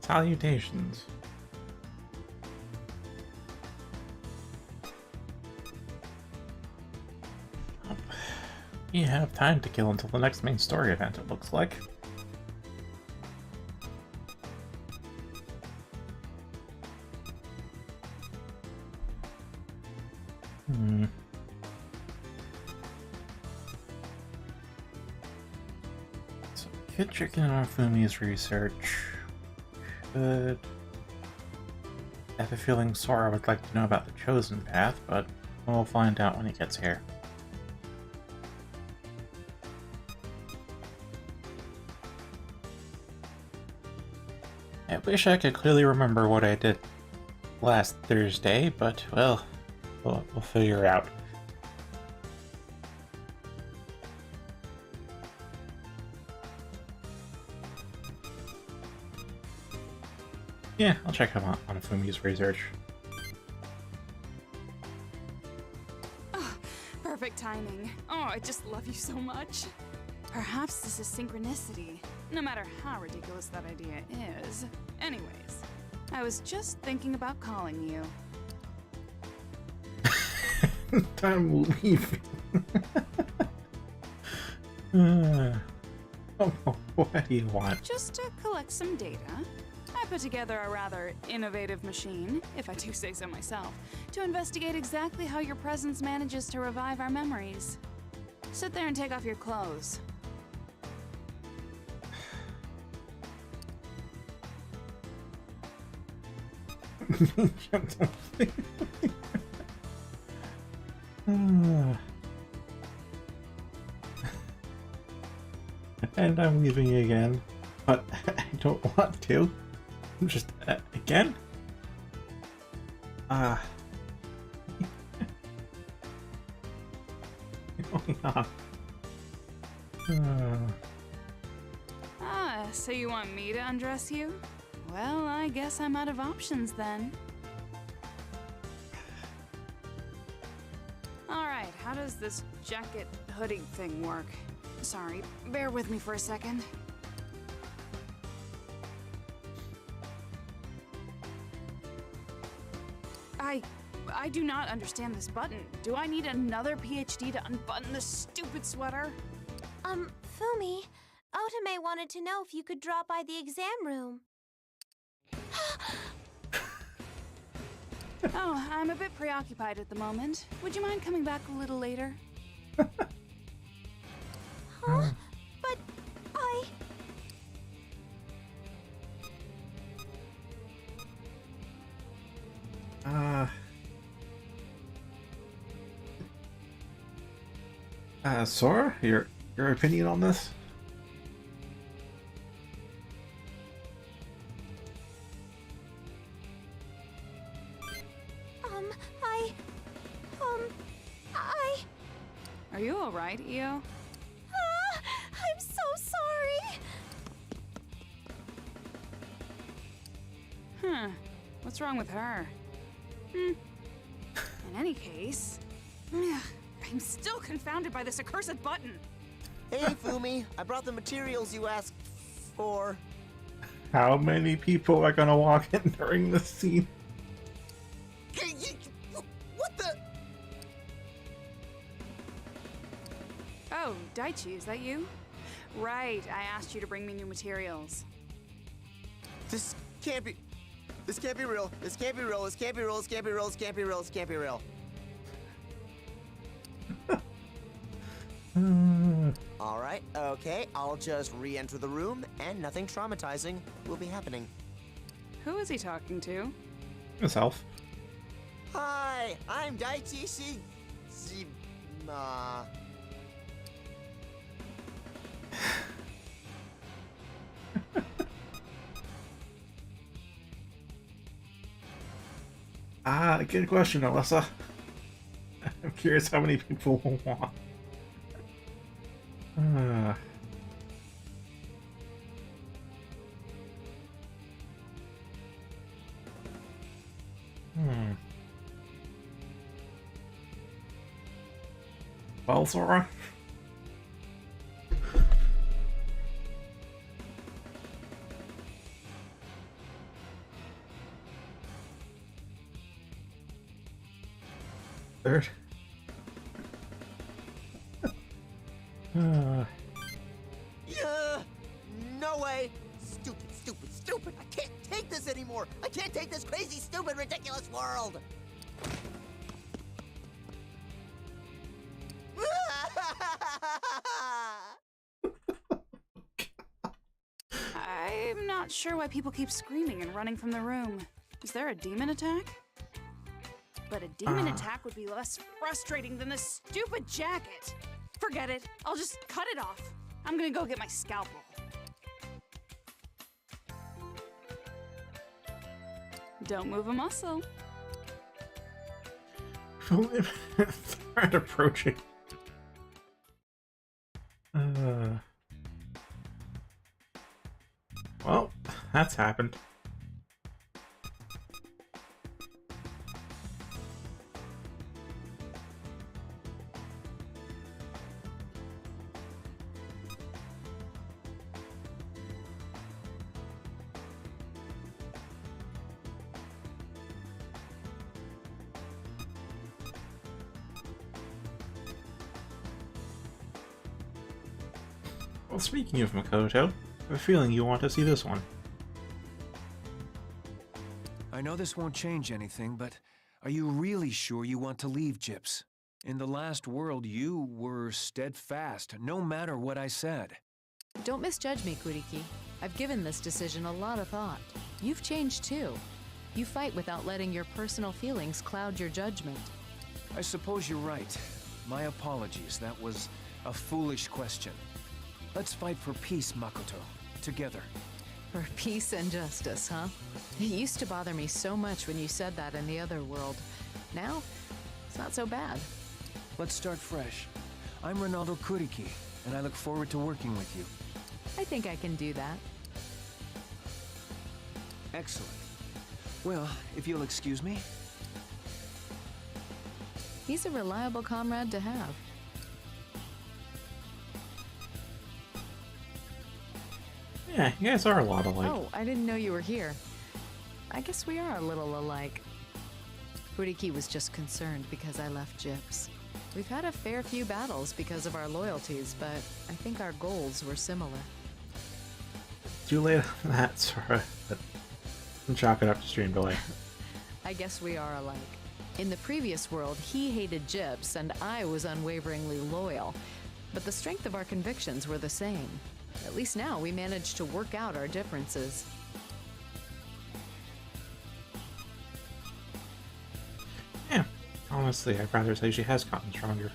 Salutations. You have time to kill until the next main story event, it looks like. So, Kid Chicken and Fumi's research. Good. I have a feeling Sora would like to know about the chosen path, but we'll find out when he gets here. I wish I could clearly remember what I did last Thursday, but, well, we'll figure it out. Yeah, I'll check him out on Fumi's research. Oh, perfect timing. Oh, I just love you so much. Perhaps this is synchronicity, no matter how ridiculous that idea is. Anyways, I was just thinking about calling you. I'm leaving. What do you want? Just to collect some data. I put together a rather innovative machine, if I do say so myself, to investigate exactly how your presence manages to revive our memories. Sit there and take off your clothes. And I'm leaving again, but I don't want to. I'm just again. Going on. So you want me to undress you? Well, I guess I'm out of options then. Alright, how does this jacket hoodie thing work? Sorry, bear with me for a second. I do not understand this button. Do I need another PhD to unbutton this stupid sweater? Fumi, Otome wanted to know if you could drop by the exam room. Oh, I'm a bit preoccupied at the moment. Would you mind coming back a little later? Huh? But Sora, your opinion on this? I... Are you alright, Io? I'm so sorry. Huh. What's wrong with her? In any case... I'm still confounded by this accursed button. Hey, Fumi, I brought the materials you asked for. How many people are gonna walk in during this scene? Hey, what the? Oh, Daichi, is that you? Right, I asked you to bring me new materials. This can't be. This can't be real. This can't be real. This can't be real. This can't be real. This can't be real. This can't be real. All right, okay, I'll just re-enter the room and nothing traumatizing will be happening. Who is he talking to? Myself. Hi, I'm Daichi Shima. Good question, Alyssa. I'm curious how many people will want. Well, Sora. Third. Yeah, no way. Stupid, stupid, stupid. I can't take this anymore. I can't take this crazy, stupid, ridiculous world. I'm not sure why people keep screaming and running from the room. Is there a demon attack? But a demon attack would be less frustrating than this stupid jacket. Forget it. I'll just cut it off. I'm gonna go get my scalpel. Don't move a muscle. Threat approaching. Well, that's happened. Well, speaking of Makoto, I have a feeling you want to see this one. I know this won't change anything, but are you really sure you want to leave, Gyps? In the last world, you were steadfast, no matter what I said. Don't misjudge me, Kuriki. I've given this decision a lot of thought. You've changed too. You fight without letting your personal feelings cloud your judgment. I suppose you're right. My apologies, that was a foolish question. Let's fight for peace, Makoto. Together. For peace and justice, huh? It used to bother me so much when you said that in the other world. Now, it's not so bad. Let's start fresh. I'm Ronaldo Kuriki, and I look forward to working with you. I think I can do that. Excellent. Well, if you'll excuse me. He's a reliable comrade to have. Yeah, you guys are a lot alike. Oh, I didn't know you were here. I guess we are a little alike. Kuriki was just concerned because I left Gyps. We've had a fair few battles because of our loyalties, but I think our goals were similar. Too late on that, Sora. But chalk it up to stream delay. I guess we are alike. In the previous world, he hated Gyps and I was unwaveringly loyal. But the strength of our convictions were the same. At least now we managed to work out our differences. Yeah, honestly, I'd rather say she has gotten stronger.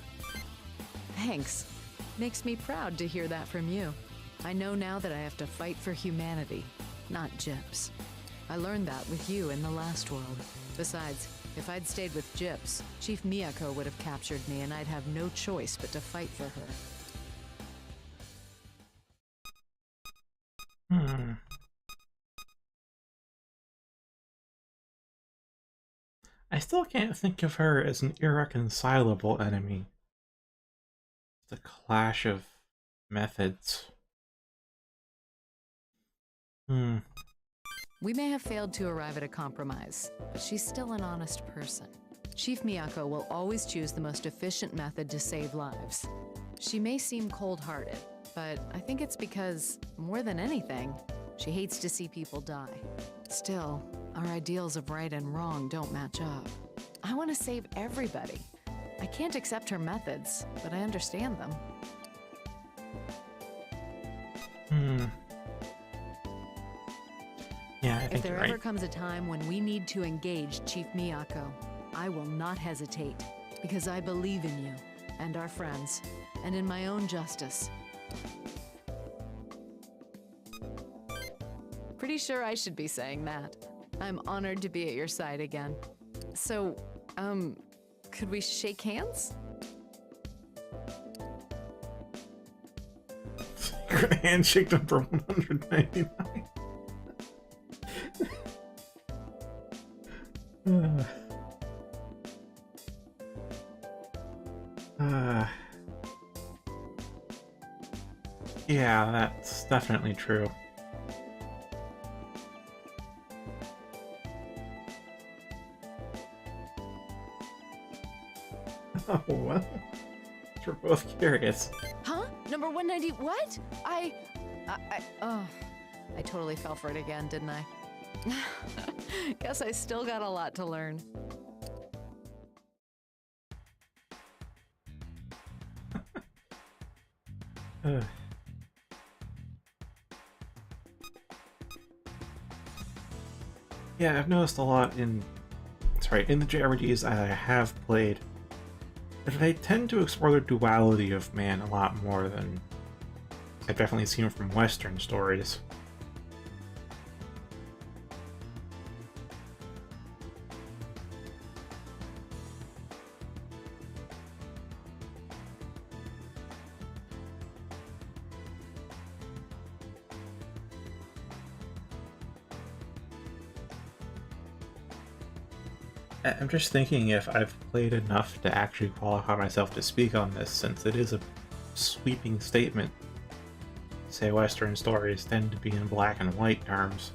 Thanks. Makes me proud to hear that from you. I know now that I have to fight for humanity, not Gyps. I learned that with you in the last world. Besides, if I'd stayed with Gyps, Chief Miyako would have captured me and I'd have no choice but to fight for her. I still can't think of her as an irreconcilable enemy. It's a clash of methods. We may have failed to arrive at a compromise, but she's still an honest person. Chief Miyako will always choose the most efficient method to save lives. She may seem cold-hearted, but I think it's because, more than anything, she hates to see people die. Still, our ideals of right and wrong don't match up. I want to save everybody. I can't accept her methods, but I understand them. Yeah, I think if there you're right. ever comes a time when we need to engage Chief Miyako, I will not hesitate, because I believe in you, and our friends, and in my own justice. Pretty sure I should be saying that. I'm honored to be at your side again. So, could we shake hands? Handshake number 199. Yeah, that's definitely true. Oh, well, we're both curious. Huh? Number 190, what? I totally fell for it again, didn't I? Guess I still got a lot to learn. Yeah, I've noticed a lot in the JRPGs I have played, that they tend to explore the duality of man a lot more than I've definitely seen from Western stories. I'm just thinking if I've played enough to actually qualify myself to speak on this, since it is a sweeping statement. Say Western stories tend to be in black and white terms.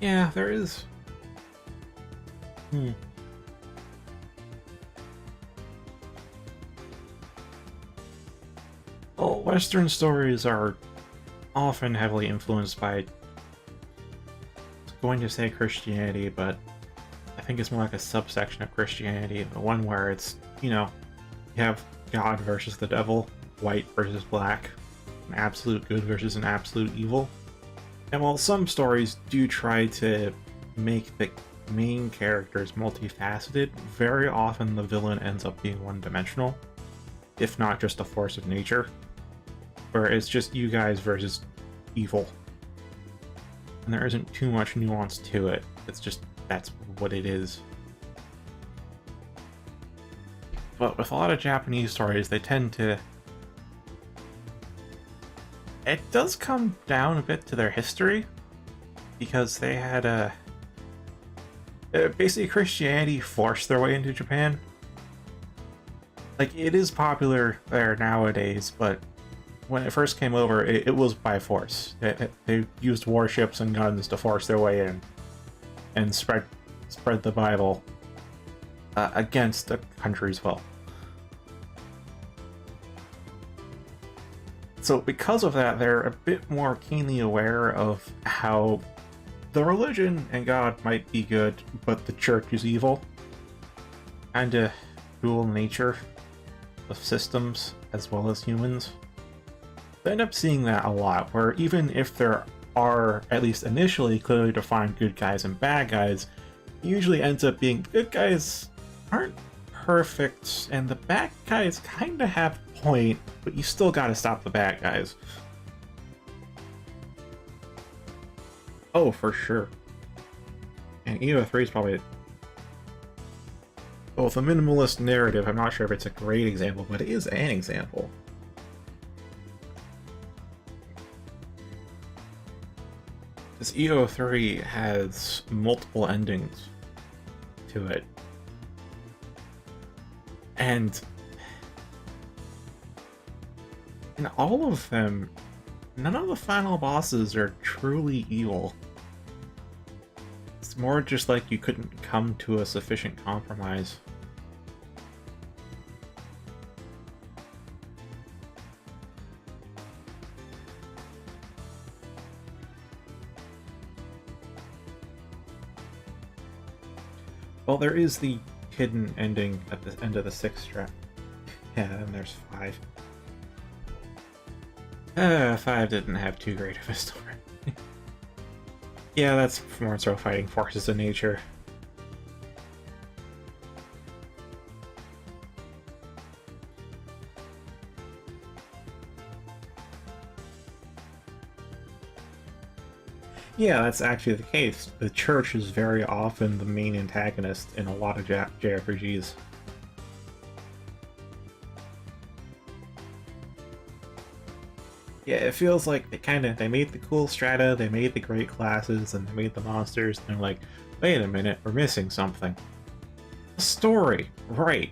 Yeah, there is. Well, Western stories are often heavily influenced by, going to say Christianity, but I think it's more like a subsection of Christianity, the one where it's, you have God versus the devil, white versus black, an absolute good versus an absolute evil. And while some stories do try to make the main characters multifaceted, very often the villain ends up being one-dimensional, if not just a force of nature, where it's just you guys versus evil. And there isn't too much nuance to it. It's just, that's what it is. But with a lot of Japanese stories, they tend to... It does come down a bit to their history, because they had basically Christianity forced their way into Japan. Like, it is popular there nowadays, but when it first came over, it was by force. They used warships and guns to force their way in and spread the Bible against the country's will. So because of that, they're a bit more keenly aware of how the religion and God might be good, but the church is evil. Kinda dual nature of systems as well as humans. They end up seeing that a lot, where even if there are, at least initially, clearly defined good guys and bad guys, it usually ends up being good guys aren't perfect, and the bad guys kinda have a point, but you still gotta stop the bad guys. Oh, for sure. And EO3 is probably... Well, with a minimalist narrative, I'm not sure if it's a great example, but it is an example. This EO3 has multiple endings to it. And in all of them, none of the final bosses are truly evil. It's more just like you couldn't come to a sufficient compromise. Well, there is the hidden ending at the end of the 6th track. Yeah, and there's 5. 5 didn't have too great of a story. Yeah, that's more so fighting forces of nature. Yeah, that's actually the case. The church is very often the main antagonist in a lot of JRPGs. Yeah, it feels like they made the cool strata, they made the great classes, and they made the monsters, and they're like, wait a minute, we're missing something. A story, right.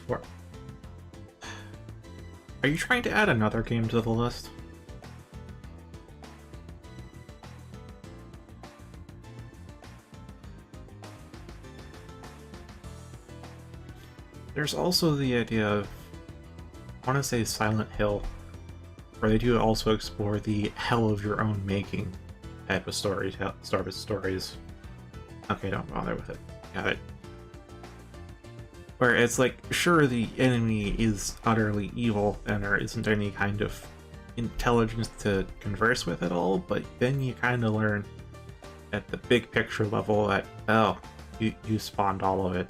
For. Are you trying to add another game to the list? There's also the idea of, I want to say Silent Hill, where they do also explore the hell of your own making type of stories. Okay, don't bother with it. Got it. Where it's like, sure, the enemy is utterly evil and there isn't any kind of intelligence to converse with at all, but then you kind of learn at the big picture level that, oh, you spawned all of it.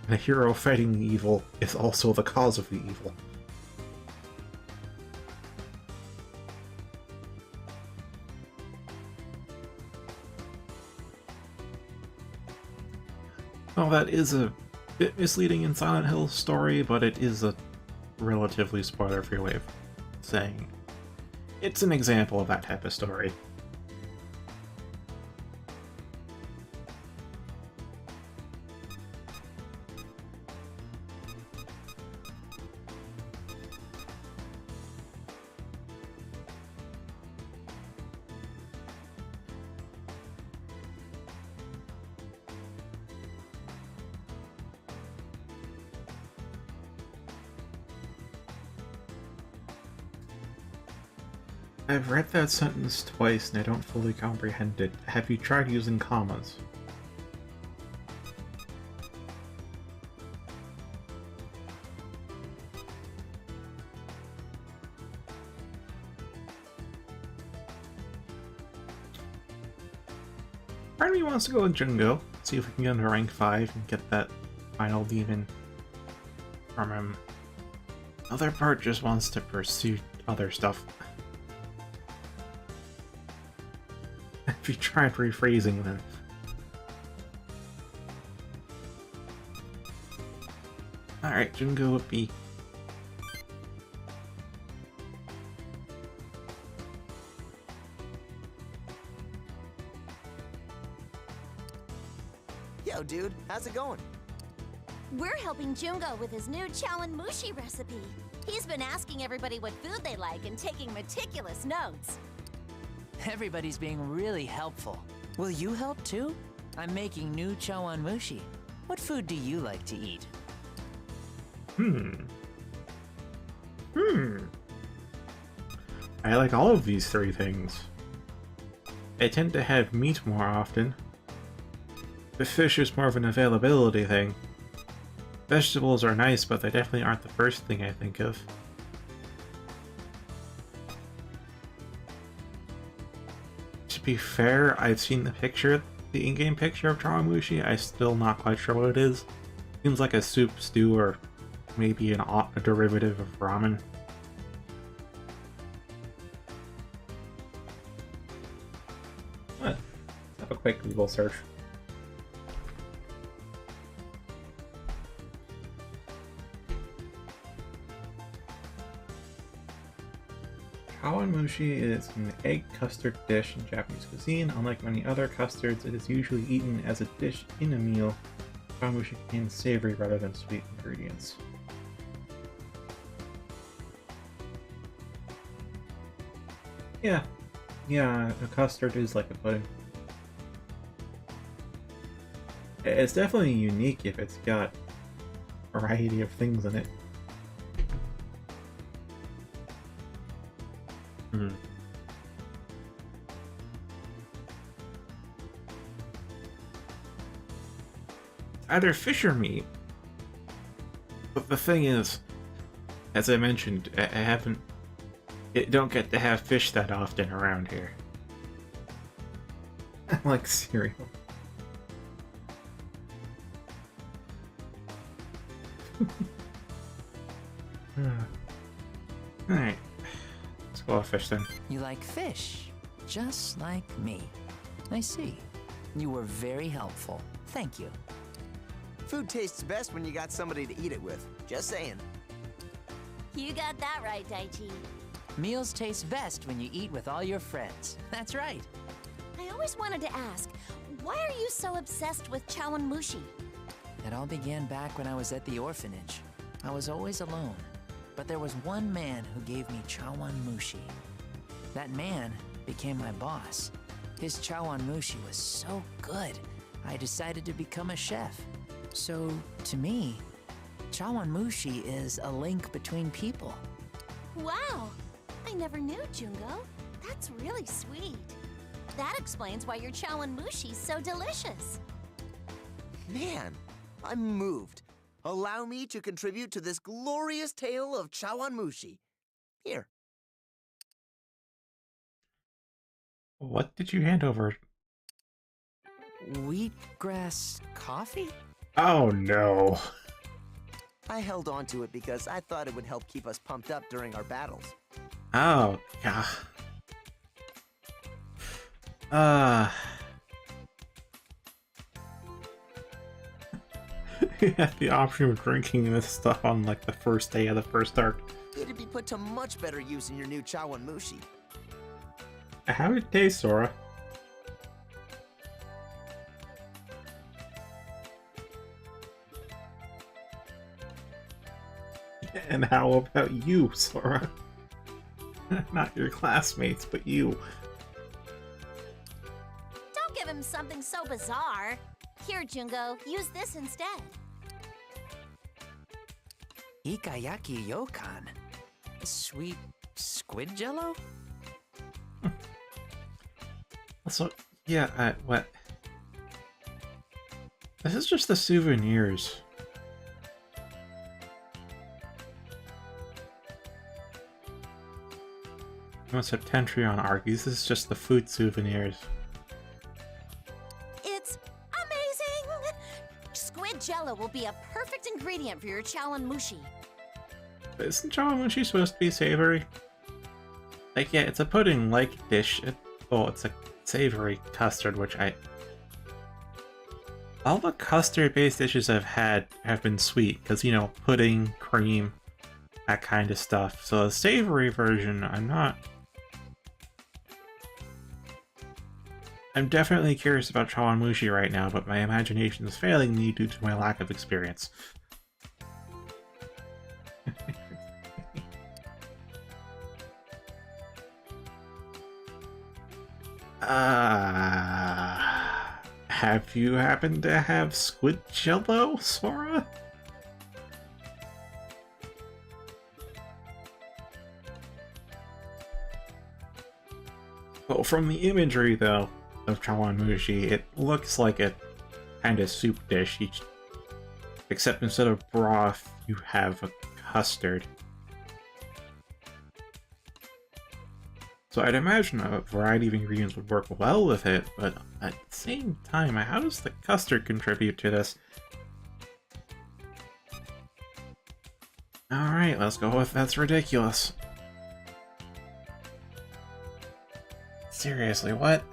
The hero fighting the evil is also the cause of the evil. Well, that is a bit misleading in Silent Hill's story, but it is a relatively spoiler-free way of saying it's an example of that type of story. I've read that sentence twice and I don't fully comprehend it. Have you tried using commas? Part of me wants to go with Jungo, see if we can get into rank 5 and get that final demon from him. Other part just wants to pursue other stuff. If you tried rephrasing them. Alright, Jungo would be. Yo, dude, how's it going? We're helping Jungo with his new Chawanmushi recipe. He's been asking everybody what food they like and taking meticulous notes. Everybody's being really helpful. Will you help too? I'm making new chawanmushi. What food do you like to eat? I like all of these 3 things. I tend to have meat more often. The fish is more of an availability thing. Vegetables are nice, but they definitely aren't the first thing I think of. To be fair, I've seen the in-game picture of chawanmushi. I'm still not quite sure what it is. Seems like a soup, stew, or maybe a derivative of ramen. Let's have a quick Google search. Chawanmushi is an egg custard dish in Japanese cuisine. Unlike many other custards, it is usually eaten as a dish in a meal. Chawanmushi contains savory rather than sweet ingredients. Yeah, a custard is like a pudding. It's definitely unique if it's got a variety of things in it. Either fish or meat. But the thing is, as I mentioned, don't get to have fish that often around here. I like cereal. Alright. Let's go with fish then. You like fish, just like me. I see. You were very helpful. Thank you. Food tastes best when you got somebody to eat it with. Just saying. You got that right, Daichi. Meals taste best when you eat with all your friends. That's right. I always wanted to ask, why are you so obsessed with chawanmushi? It all began back when I was at the orphanage. I was always alone, but there was one man who gave me chawanmushi. That man became my boss. His chawanmushi was so good, I decided to become a chef. So, to me, chawanmushi is a link between people. Wow! I never knew, Jungo. That's really sweet. That explains why your chawanmushi's so delicious. Man, I'm moved. Allow me to contribute to this glorious tale of chawanmushi. Here. What did you hand over? Wheatgrass coffee? Oh no. I held on to it because I thought it would help keep us pumped up during our battles. Oh, yeah. You had the option of drinking this stuff on like the first day of the first arc. It'd be put to much better use in your new chawanmushi. How did it taste, Sora? And how about you, Sora? Not your classmates, but you. Don't give him something so bizarre. Here, Jungo, use this instead. Ikayaki yokan. Sweet squid jello? So, yeah, what? This is just the souvenirs. Septentrion argues this is just the food souvenirs. It's amazing! Squid jello will be a perfect ingredient for your chawanmushi. But isn't chawanmushi supposed to be savory? Like, yeah, it's a pudding-like dish. It's a savory custard, which all the custard-based dishes I've had have been sweet, because, you know, pudding, cream, that kind of stuff. So the savory version, I'm definitely curious about chawanmushi right now, but my imagination is failing me due to my lack of experience. Have you happened to have squid jello, Sora? Well, from the imagery, though, of chawanmushi, it looks like a kind of soup dish. You Except instead of broth, you have a custard. So I'd imagine a variety of ingredients would work well with it, but at the same time, how does the custard contribute to this? Alright, let's go with that's ridiculous. Seriously, what?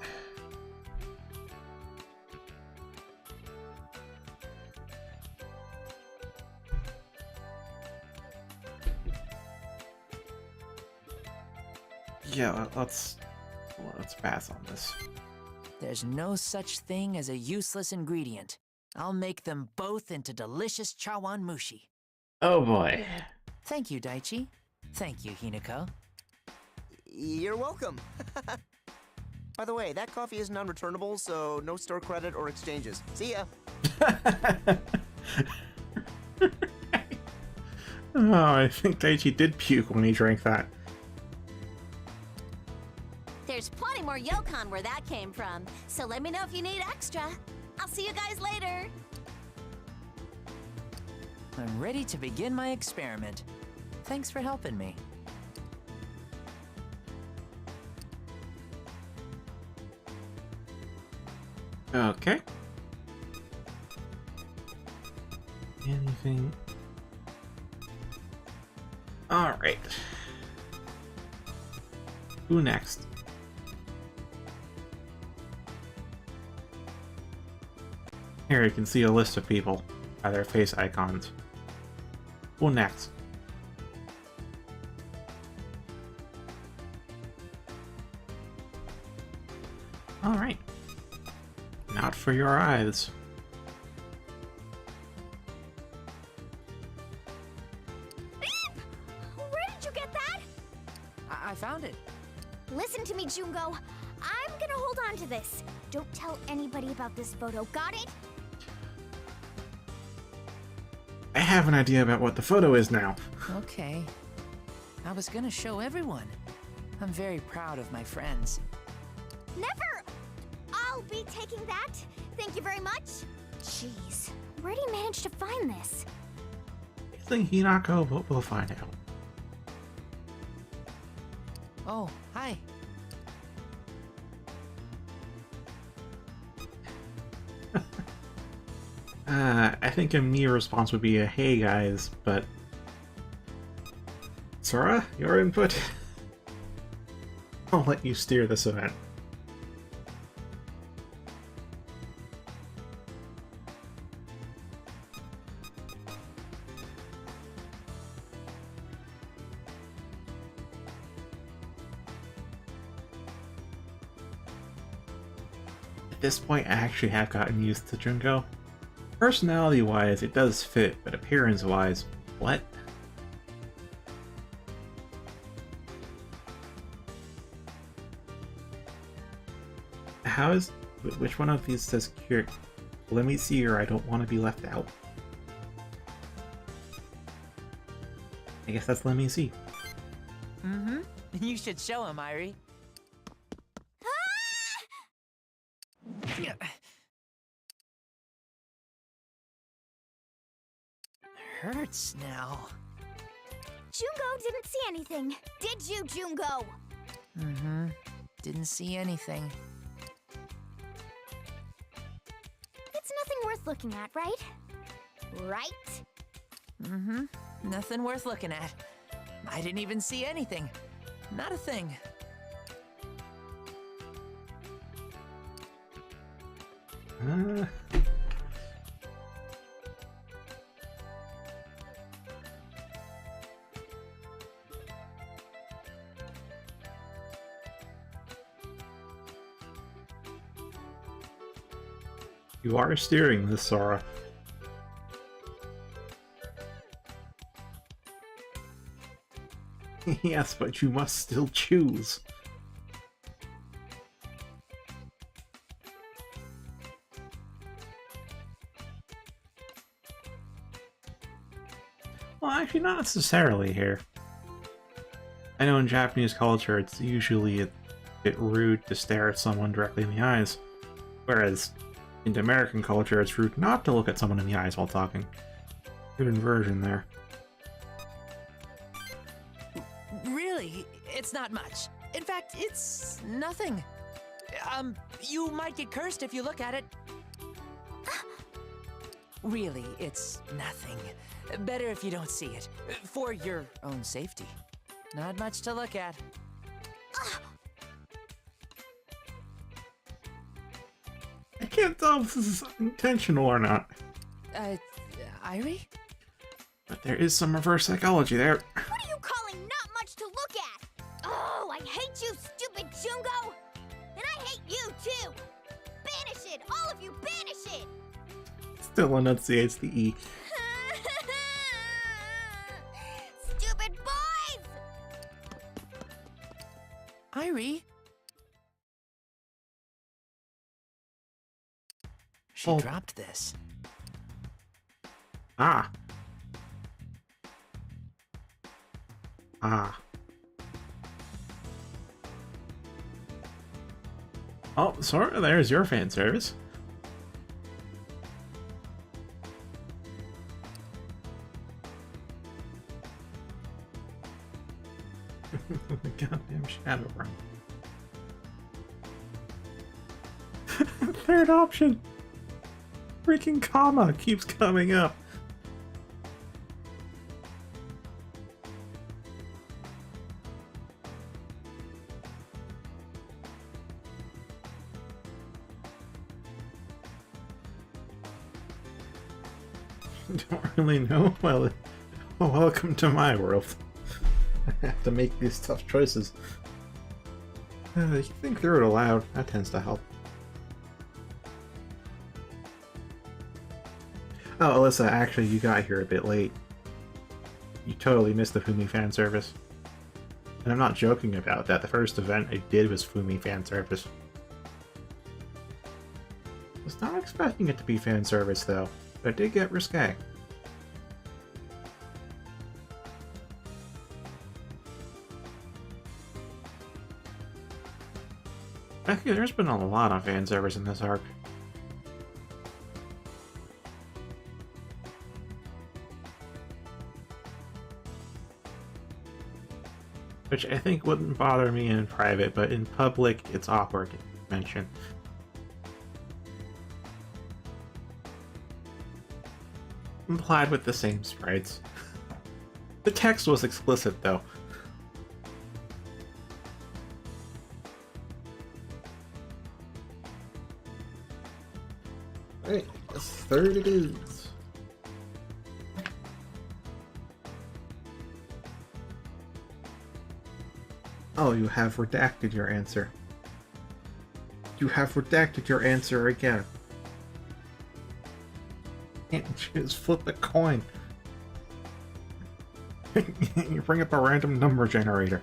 Yeah, let's pass on this. There's no such thing as a useless ingredient. I'll make them both into delicious chawanmushi. Oh boy. Thank you, Daichi. Thank you, Hinako. You're welcome. By the way, that coffee is non-returnable, so no store credit or exchanges. See ya. Oh, I think Daichi did puke when he drank that. There's plenty more Yokon where that came from, so let me know if you need extra. I'll see you guys later. I'm ready to begin my experiment. Thanks for helping me. Okay. Anything? Alright. Who next? Here you can see a list of people by their face icons. Who next? Alright. Not for your eyes. Where did you get that? I found it. Listen to me, Jungo. I'm gonna hold on to this. Don't tell anybody about this photo, got it? I have an idea about what the photo is now. Okay. I was gonna show everyone. I'm very proud of my friends. Never! I'll be taking that. Thank you very much. Jeez, where'd he manage to find this? I think Hinako, but we'll find out. Oh, hi. I think a me response would be a hey guys, but... Sora, your input? I'll let you steer this event. At this point, I actually have gotten used to Junko. Personality-wise, it does fit, but appearance-wise, what? How is... which one of these says cure? Let me see, or I don't want to be left out. I guess that's let me see. Mm-hmm. You should show him, Irie. Hurts now. Jungo didn't see anything. Did you, Jungo? Mm-hmm. Didn't see anything. It's nothing worth looking at, right? Right? Mm-hmm. Nothing worth looking at. I didn't even see anything. Not a thing. You are steering this, Sora. Yes, but you must still choose. Well, actually, not necessarily here. I know in Japanese culture it's usually a bit rude to stare at someone directly in the eyes, whereas In American culture, it's rude not to look at someone in the eyes while talking. Good inversion there. Really, it's not much. In fact, it's nothing. You might get cursed if you look at it. Really, it's nothing. Better if you don't see it. For your own safety. Not much to look at. I can't tell if this is intentional or not. Irie? But there is some reverse psychology there. What are you calling not much to look at? Oh, I hate you, stupid Jungo! And I hate you, too! Banish it! All of you, banish it! Still enunciates the E. Stupid boys! Irie? She Oh. dropped this. Ah. Ah. Oh, sorry, there's your fan service. Goddamn shadow run. Third option. Freaking comma keeps coming up. Don't really know. Well, welcome to my world. I have to make these tough choices. You think through it aloud. That tends to help. Oh, Alyssa, actually, you got here a bit late. You totally missed the Fumi fan service. And I'm not joking about that. The first event I did was Fumi fan service. Was not expecting it to be fan service, though. But it did get risque. Actually, there's been a lot of fan service in this arc. Which I think wouldn't bother me in private, but in public, it's awkward to mention. Implied with the same sprites. The text was explicit, though. Alright, yes, third it is. Oh, you have redacted your answer. You have redacted your answer again. Can't you just flip a coin? You bring up a random number generator.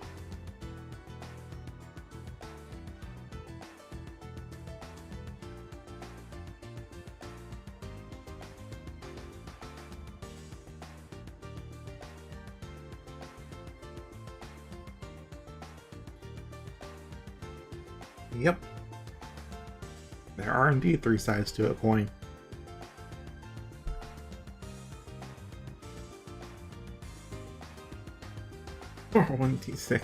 Yep. There are indeed three sides to a coin. Or 1d6.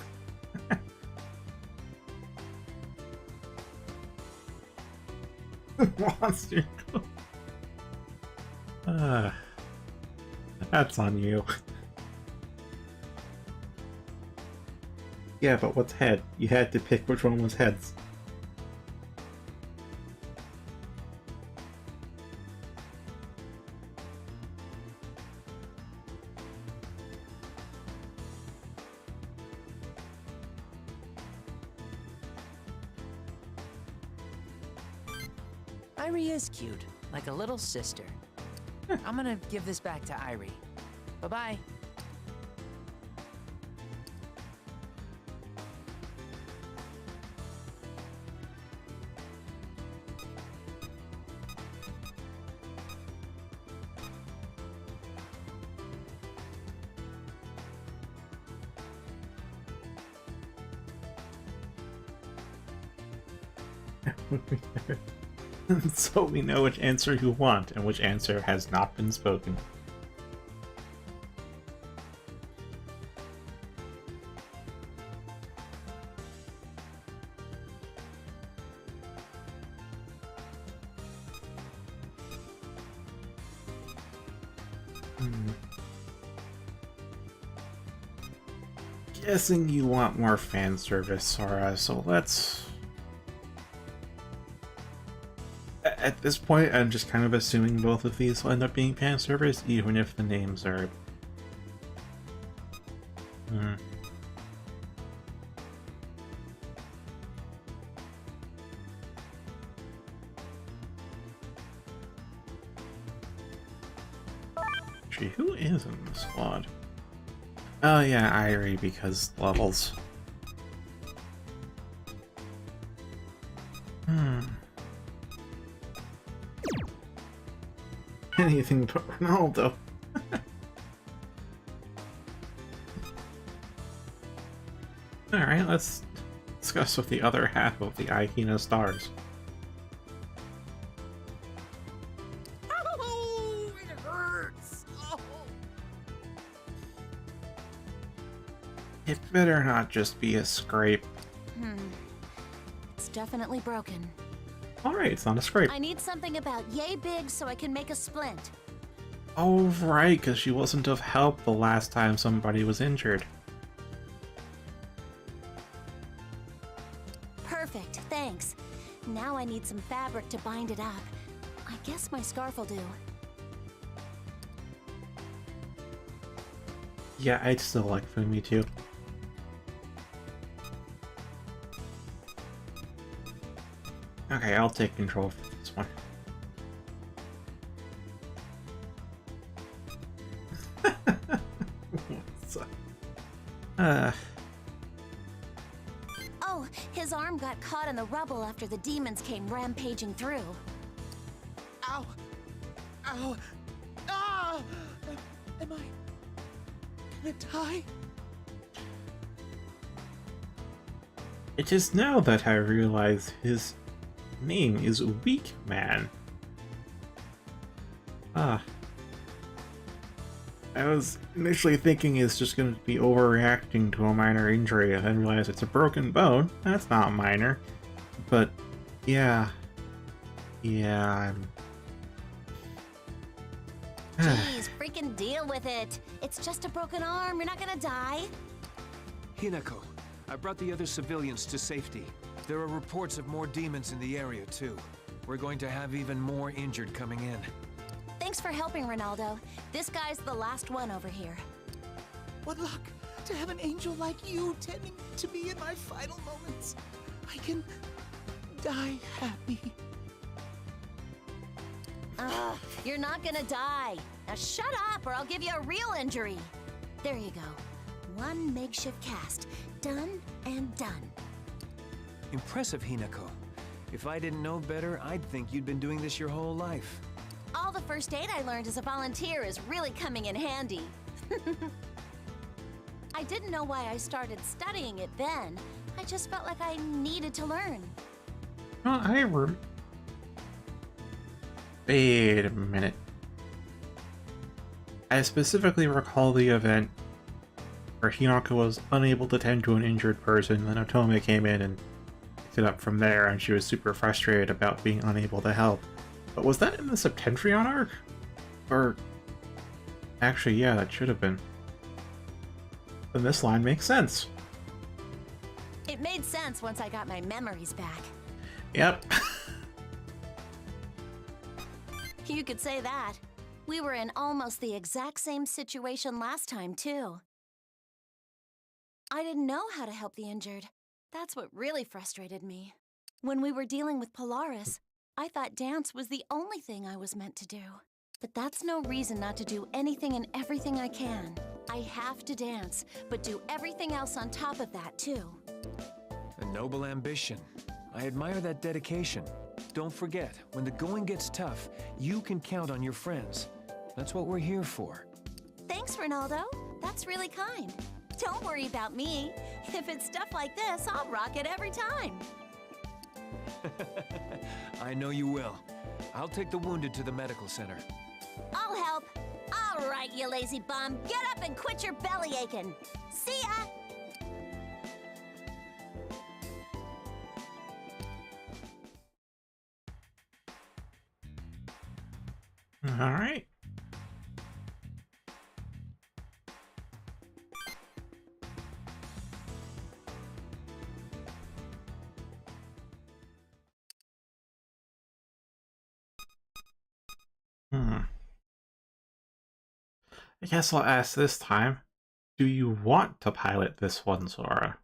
Monster. That's on you. Yeah, but what's head? You had to pick which one was heads. Irie is cute, like a little sister. I'm gonna give this back to Irie. Bye-bye. So we know which answer you want and which answer has not been spoken. Guessing you want more fan service, Sora, so let's... At this point, I'm just kind of assuming both of these will end up being fan service, even if the names are... Actually, who is in the squad? Oh yeah, Irie, because levels. Anything but Ronaldo. Alright, let's discuss with the other half of the Aikina stars. Oh, it hurts. Oh. It better not just be a scrape. It's definitely broken. Alright, it's not a scrape. I need something about yay big so I can make a splint. Oh right, because she wasn't of help the last time somebody was injured. Perfect, thanks. Now I need some fabric to bind it up. I guess my scarf will do. Yeah, I'd still like Fumi too. Okay, I'll take control for this one. Oh, his arm got caught in the rubble after the demons came rampaging through. Ow! Ow! Ah! Am I gonna die? It is now that I realize his name is Weak Man. Ah. I was initially thinking he's just going to be overreacting to a minor injury and then realize it's a broken bone. That's not minor. But, yeah. Yeah, I'm... Jeez, freaking deal with it. It's just a broken arm, you're not gonna die. Hinako, I brought the other civilians to safety. There are reports of more demons in the area, too. We're going to have even more injured coming in. Thanks for helping, Ronaldo. This guy's the last one over here. What luck to have an angel like you tending to me in my final moments. I can die happy. Ugh, you're not gonna die. Now shut up or I'll give you a real injury. There you go. One makeshift cast. Done and done. Impressive, Hinako. If I didn't know better, I'd think you'd been doing this your whole life. All the first aid I learned as a volunteer is really coming in handy. I didn't know why I started studying it then. I just felt like I needed to learn. Well, wait a minute. I specifically recall the event where Hinako was unable to tend to an injured person, then Otome came in and picked it up from there, and she was super frustrated about being unable to help. But was that in the Septentrion arc? Or... Actually, yeah, that should have been. Then this line makes sense. It made sense once I got my memories back. Yep. You could say that. We were in almost the exact same situation last time, too. I didn't know how to help the injured. That's what really frustrated me. When we were dealing with Polaris, I thought dance was the only thing I was meant to do. But that's no reason not to do anything and everything I can. I have to dance, but do everything else on top of that, too. A noble ambition. I admire that dedication. Don't forget, when the going gets tough, you can count on your friends. That's what we're here for. Thanks, Ronaldo. That's really kind. Don't worry about me. If it's stuff like this, I'll rock it every time. I know you will. I'll take the wounded to the medical center. I'll help. All right, you lazy bum. Get up and quit your belly aching. See ya! Alright. I guess I'll ask this time. Do you want to pilot this one, Sora?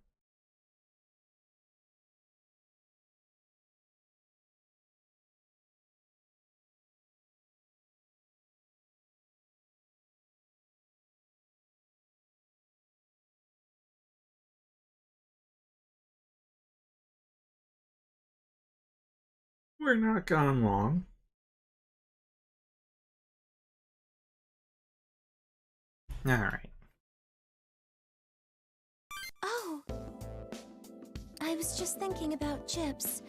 We're not gone long. Alright. Oh. I was just thinking about Chips.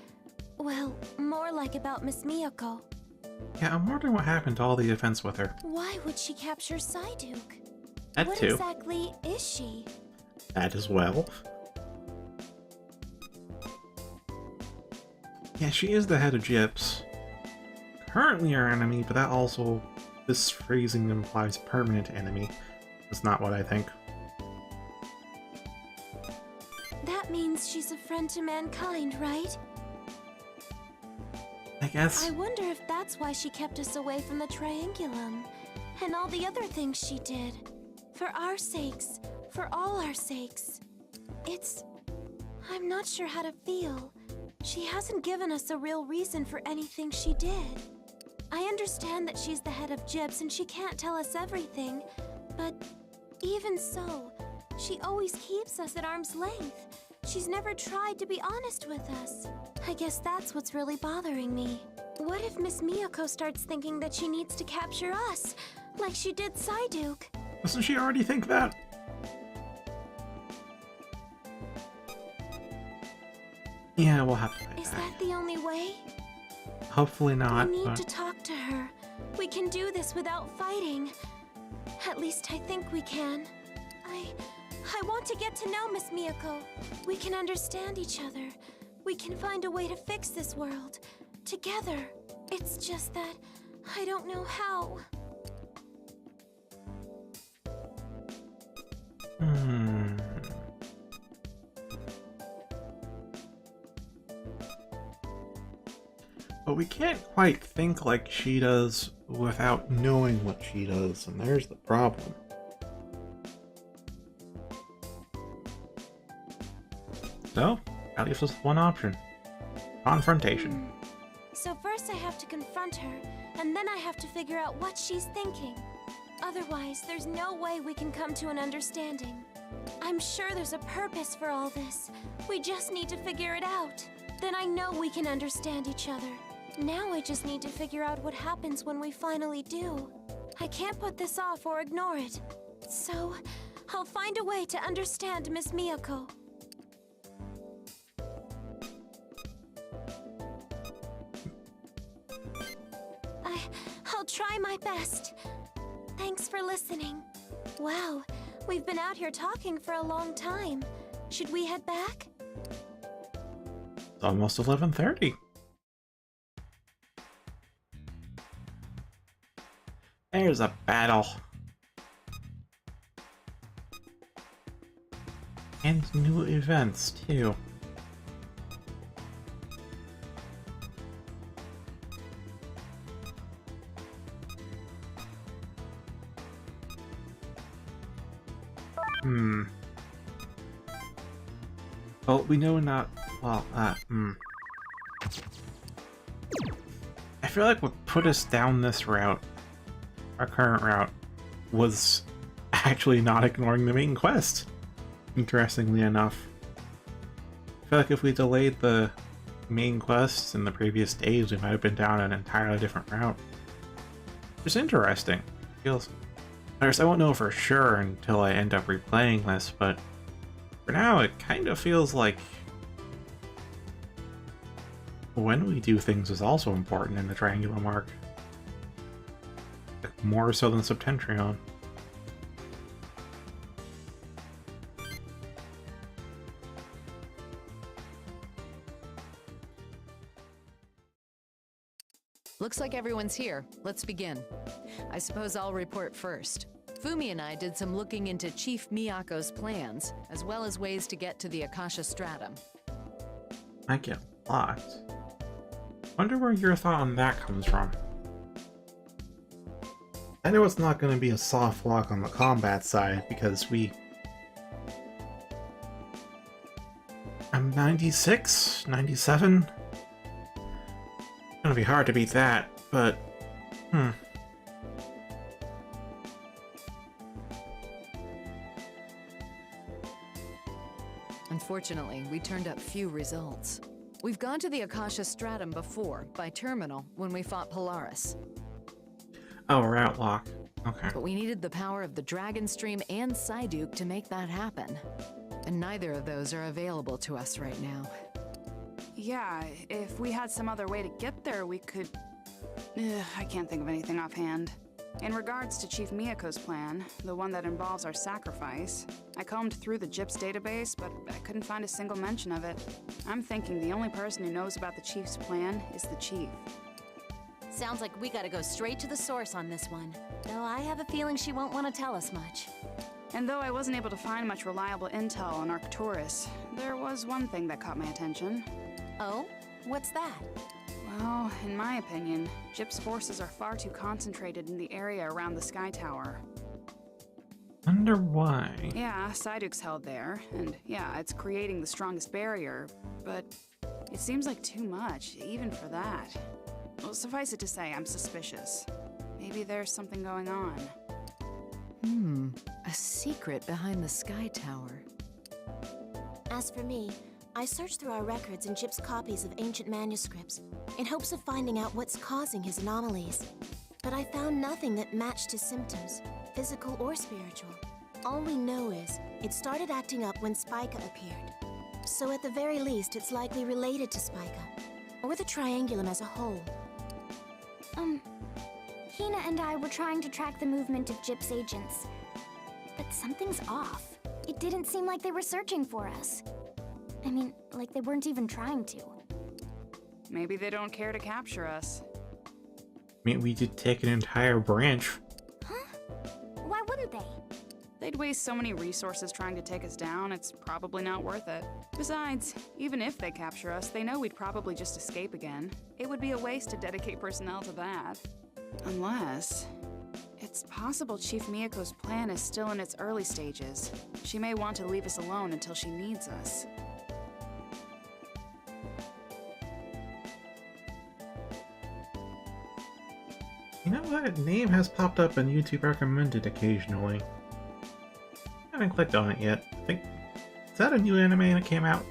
Well, more like about Miss Miyako. Yeah, I'm wondering what happened to all the events with her. Why would she capture Psyduke? That What too. exactly is she? That as well. Yeah, she is the head of Gyps. Currently our enemy, but that also... This phrasing implies permanent enemy. That's not what I think. That means she's a friend to mankind, right? I guess... I wonder if that's why she kept us away from the Triangulum. And all the other things she did. For our sakes. For all our sakes. I'm not sure how to feel. She hasn't given us a real reason for anything she did. I understand that she's the head of Gyps and she can't tell us everything, but even so, she always keeps us at arm's length. She's never tried to be honest with us. I guess that's what's really bothering me. What if Miss Miyako starts thinking that she needs to capture us, like she did Psyduke? Doesn't she already think that? Yeah, we'll have to fight Is back. that the only way? Hopefully not, We need but... to talk to her. We can do this without fighting. At least I think we can. I want to get to know Miss Miyako. We can understand each other. We can find a way to fix this world. Together. It's just that I don't know how. But we can't quite think like she does without knowing what she does, and there's the problem. So, that leaves us with one option. Confrontation. So first I have to confront her, and then I have to figure out what she's thinking. Otherwise, there's no way we can come to an understanding. I'm sure there's a purpose for all this. We just need to figure it out. Then I know we can understand each other. Now I just need to figure out what happens when we finally do. I can't put this off or ignore it. So, I'll find a way to understand Miss Miyako. I'll try my best. Thanks for listening. Wow, we've been out here talking for a long time. Should we head back? It's almost 11:30. There's a battle. And new events, too. Well, we know not... Well, I feel like what put us down this route, our current route, was actually not ignoring the main quest, interestingly enough. I feel like if we delayed the main quests in the previous days, we might have been down an entirely different route. It's interesting. Feels... Of course, I won't know for sure until I end up replaying this, but for now it kind of feels like when we do things is also important in the triangular mark. More so than Septentrion. Looks like everyone's here. Let's begin. I suppose I'll report first. Fumi and I did some looking into Chief Miyako's plans, as well as ways to get to the Akasha Stratum. I get locked. Wonder where your thought on that comes from. I know it's not going to be a soft lock on the combat side, because I'm 96? 97? It's gonna be hard to beat that, but... Unfortunately, we turned up few results. We've gone to the Akasha Stratum before, by terminal, when we fought Polaris. Oh, we're outlock. Okay. But we needed the power of the Dragon Stream and Psyduke to make that happen. And neither of those are available to us right now. Yeah, if we had some other way to get there, we could... I can't think of anything offhand. In regards to Chief Miyako's plan, the one that involves our sacrifice, I combed through the Gyps database, but I couldn't find a single mention of it. I'm thinking the only person who knows about the Chief's plan is the Chief. Sounds like we gotta go straight to the source on this one. Though I have a feeling she won't want to tell us much. And though I wasn't able to find much reliable intel on Arcturus, there was one thing that caught my attention. Oh? What's that? Well, in my opinion, Gyps forces are far too concentrated in the area around the Sky Tower. Wonder why. Yeah, Psyduke's held there, and yeah, it's creating the strongest barrier, but it seems like too much, even for that. Well, suffice it to say, I'm suspicious. Maybe there's something going on. A secret behind the Sky Tower. As for me, I searched through our records and Gyp's copies of ancient manuscripts in hopes of finding out what's causing his anomalies. But I found nothing that matched his symptoms, physical or spiritual. All we know is it started acting up when Spica appeared. So at the very least, it's likely related to Spica, or the Triangulum as a whole. Hina and I were trying to track the movement of Gyp's agents. But something's off. It didn't seem like they were searching for us. I mean, like they weren't even trying to. Maybe they don't care to capture us. I mean, we did take an entire branch. Huh? Why wouldn't they? They'd waste so many resources trying to take us down, it's probably not worth it. Besides, even if they capture us, they know we'd probably just escape again. It would be a waste to dedicate personnel to that. Unless... it's possible Chief Miyako's plan is still in its early stages. She may want to leave us alone until she needs us. You know what? Name has popped up in YouTube recommended occasionally. I haven't clicked on it yet. I think... is that a new anime that came out?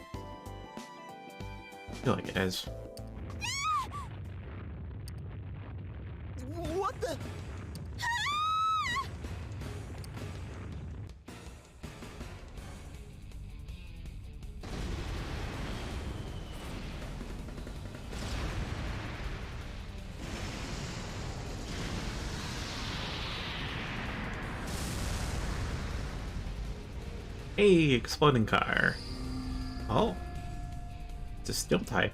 I feel like it is. What the? Hey, exploding car. Oh. It's a steel type.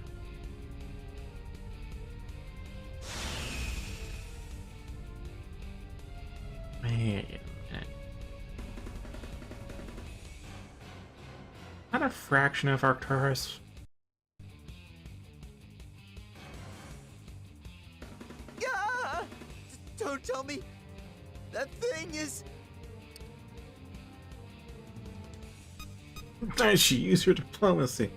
Wait a minute. Not a fraction of Arcturus. Yeah! Don't tell me that thing is... Nice, she used her diplomacy.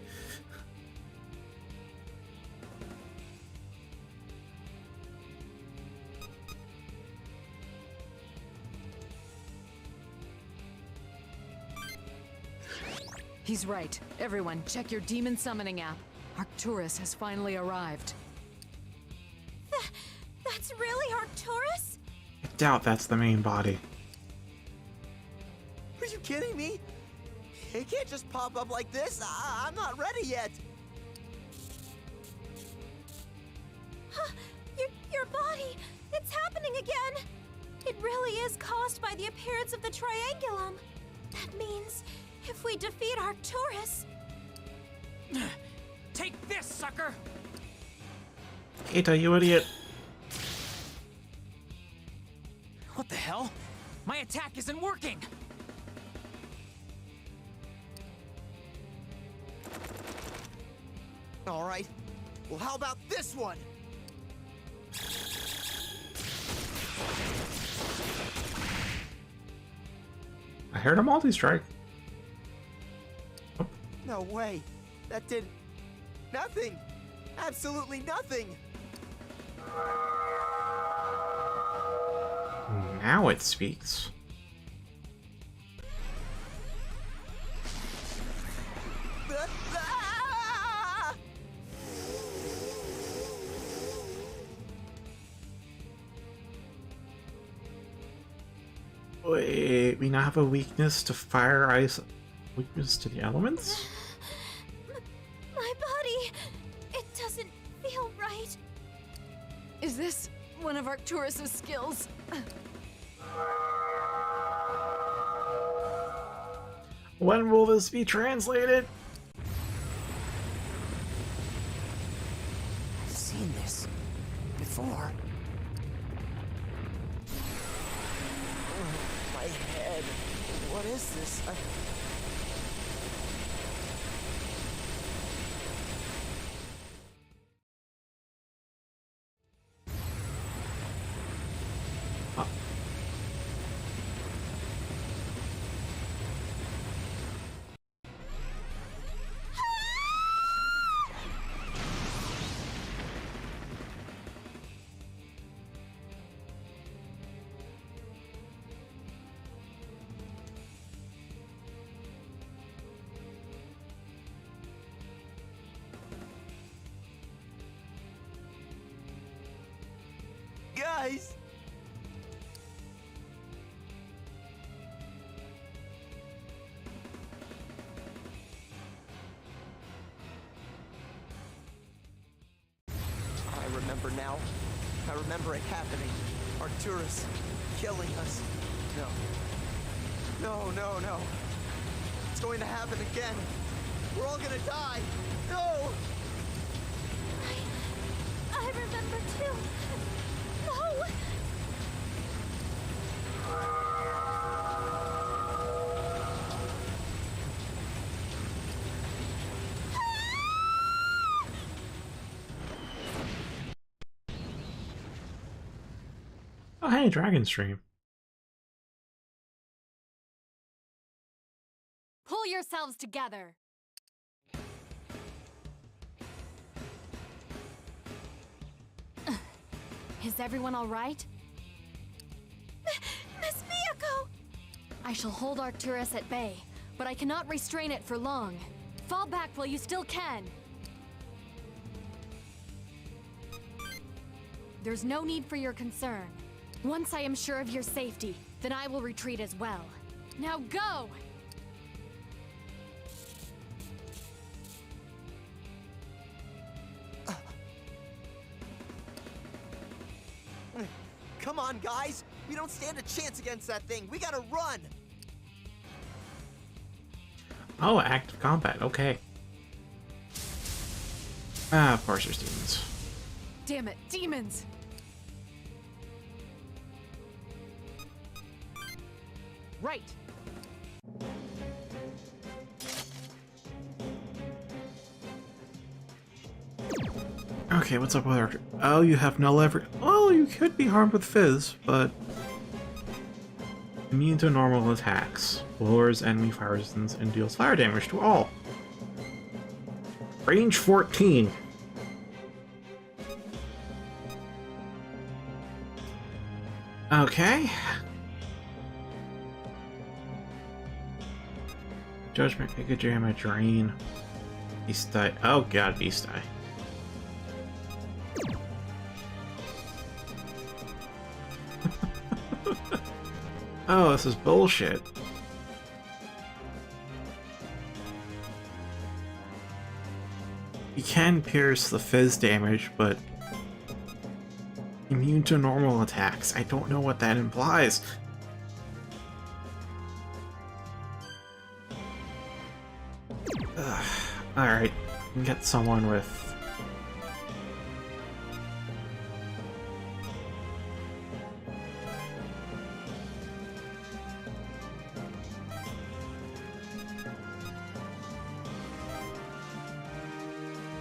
He's right. Everyone, check your demon summoning app. Arcturus has finally arrived. That's really Arcturus? I doubt that's the main body. Are you kidding me? It can't just pop up like this. I'm not ready yet. again! It really is caused by the appearance of the Triangulum. That means if we defeat Arcturus... Take this, sucker! Keita, you idiot. What the hell? My attack isn't working! All right. Well, how about this one? I heard a multi-strike. No way. That did nothing. Absolutely nothing. Now it speaks. Ah! Wait, we now have a weakness to fire, ice, weakness to the elements? My body... it doesn't feel right. Is this one of Arcturus's skills? When will this be translated? I've seen this before. My head. What is this? Guys! I remember now. I remember it happening. Arcturus killing us. No. It's going to happen again. We're all gonna die. No! I remember too. No! Oh, hey, Dragon Stream. Pull yourselves together. Is everyone all right? Miss Miyako! I shall hold Arcturus at bay, but I cannot restrain it for long. Fall back while you still can. There's no need for your concern. Once I am sure of your safety, then I will retreat as well. Now go! Come on, guys! We don't stand a chance against that thing! We gotta run! Oh, active combat, okay. Ah, of course there's demons. Damn it, demons! Right. Okay, what's up with Archer? Oh, you have no leverage. Oh, you could be harmed with Fizz, but immune to normal attacks, lowers enemy fire resistance, and deals fire damage to all. Range 14. Okay. Judgment, Giga Jam, a Drain. Beast Die. Oh god, Beast Die. Oh, this is bullshit. You can pierce the Fizz damage, but Immune to normal attacks. I don't know what that implies. Alright, get someone with...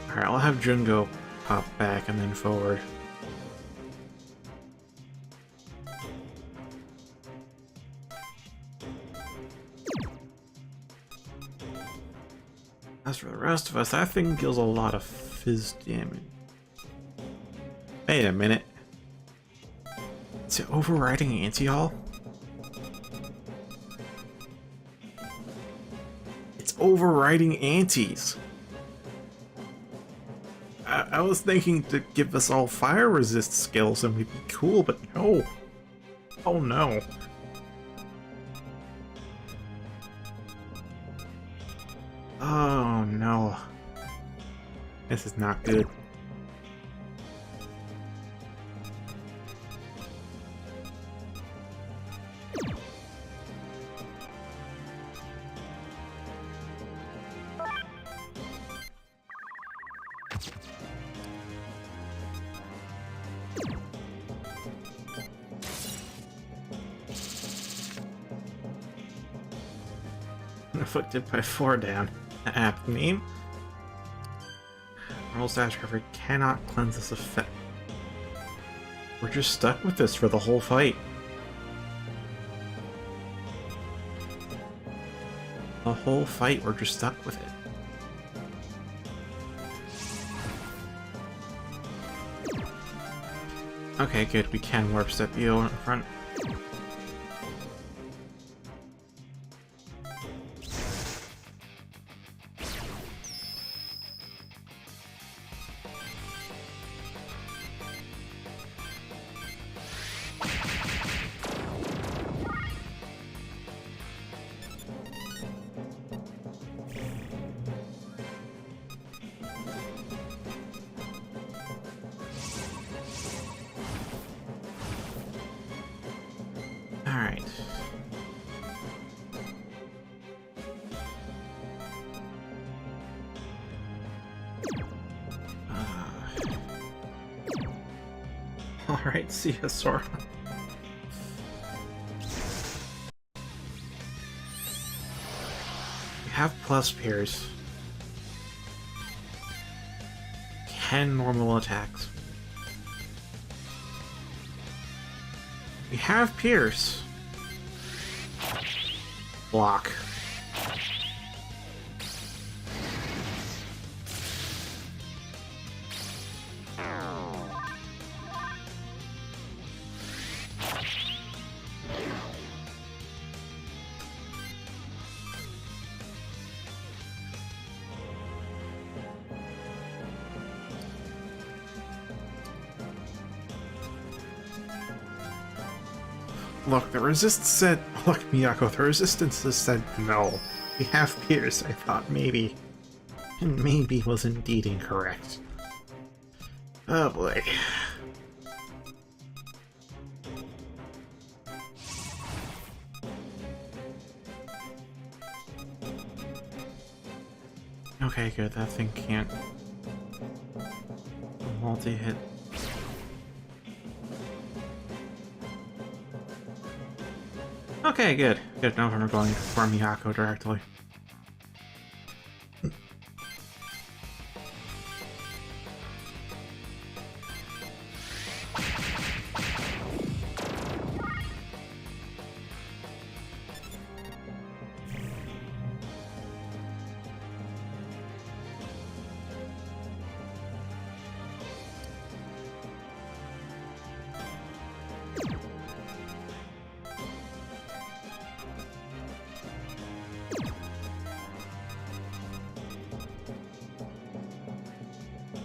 Alright, I'll have Jungo pop back and then forward. As for the rest of us, that thing deals a lot of fizz damage. Wait a minute. Is it overriding anti-all? It's overriding antis. I was thinking to give us all fire resist skills and we'd be cool, but no. Oh no. Oh no. This is not good. Afflicted by 4 down. Apt name. Normal status recovery cannot cleanse this effect. We're just stuck with this for the whole fight. The whole fight, we're just stuck with it. Okay, good. We can warp step you in front. Alright. Alright, see ya, Sora. We have plus Pierce. 10 normal attacks. We have Pierce. Block. Look, the resistance said... Look, Miyako, the resistance has said no. We have Pierce. I thought maybe... And maybe was indeed incorrect. Oh boy. Okay, good. That thing can't... multi-hit. Okay, good. Good, now we're going for Miyako directly.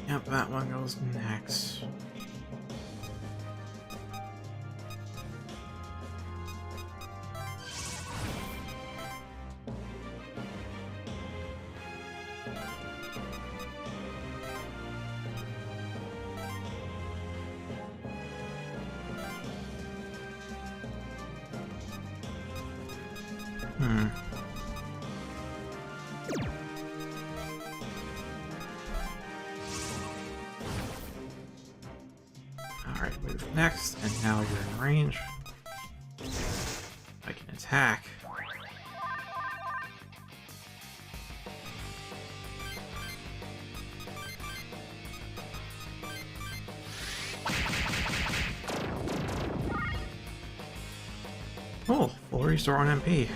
Yep, that one goes next. Alright, move next, and now you're in range. I can attack. Oh, full restore on MP.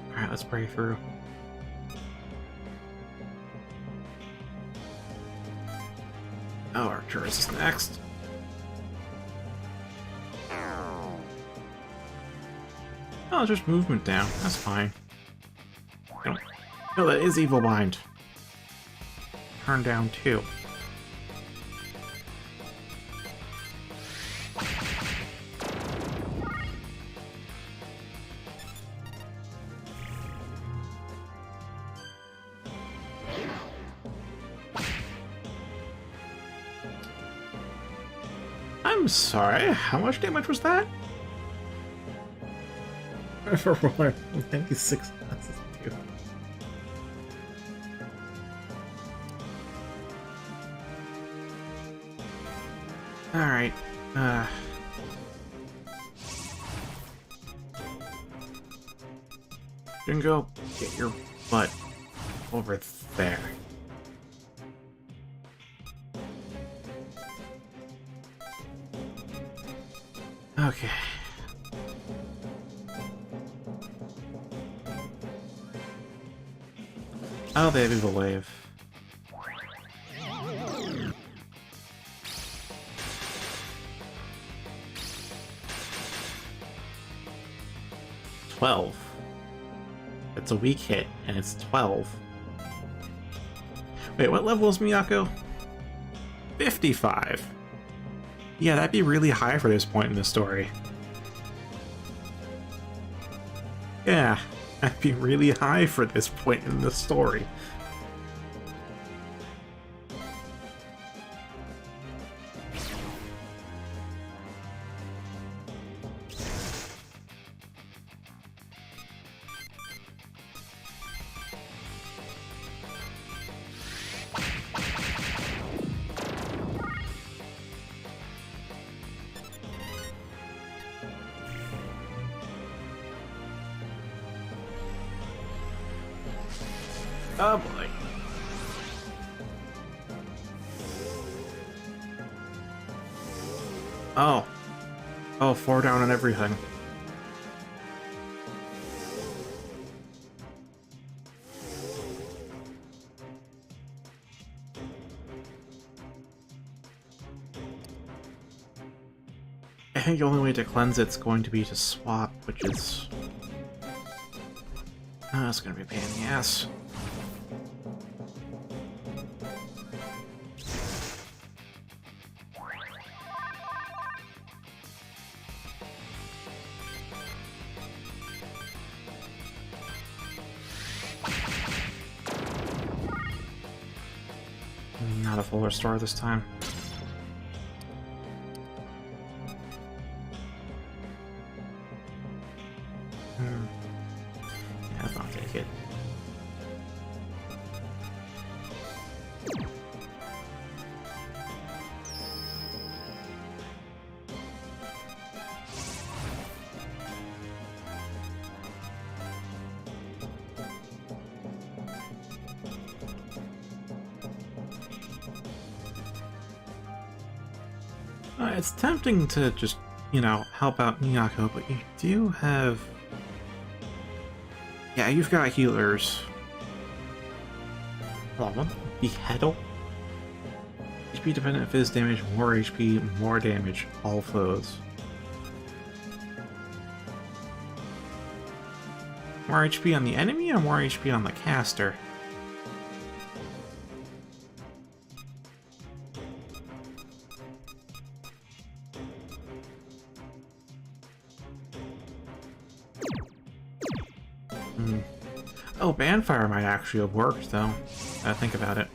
Alright, let's break through. Oh, Arcturus is next. Oh, just movement down. That's fine. No, that is Evil Mind. Turn down 2. I'm sorry, how much damage was that? For rolling 96 classes too. Alright, you can go get your butt over there. Okay. Oh, they have Evil Wave. It's a weak hit, and it's 12. Wait, what level is Miyako? 55. Yeah, that'd be really high for this point in the story. Yeah, that'd be really high for this point in the story. Oh boy. Oh. Oh, 4 down on everything. I think the only way to cleanse it's going to be to swap, which is... Oh, it's gonna be a pain in the ass. Not a full restore this time. Yeah, I'll take it. It's tempting to just, you know, help out Miyako, but you do have... Yeah, you've got healers. Hold on, Beheadle? HP dependent fizz damage, more HP, more damage, all foes. More HP on the enemy or more HP on the caster? Oh, Bandfire might actually have worked, though. I think about it.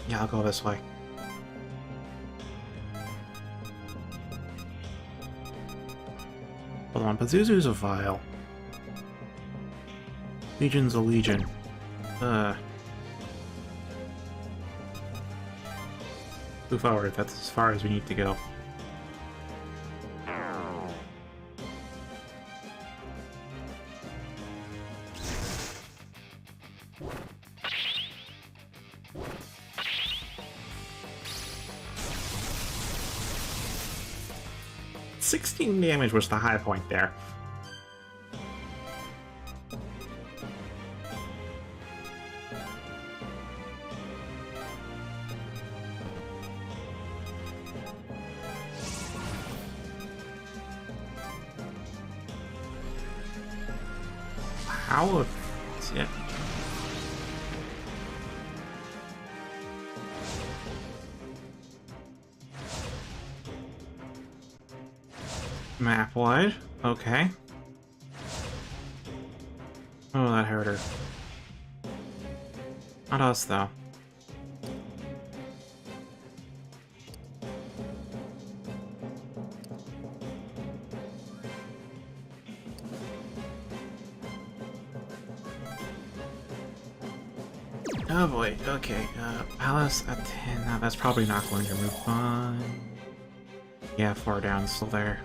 Yeah, I'll go this way. Hold on, Pazuzu's a vial. Legion's a legion. Move forward, that's as far as we need to go. Damage was the high point there. How is it? Map wide. Okay. Oh, that hurt her. Not us, though. Oh boy, okay, Palace at 10, no, that's probably not going to move on. Yeah, far down, still there.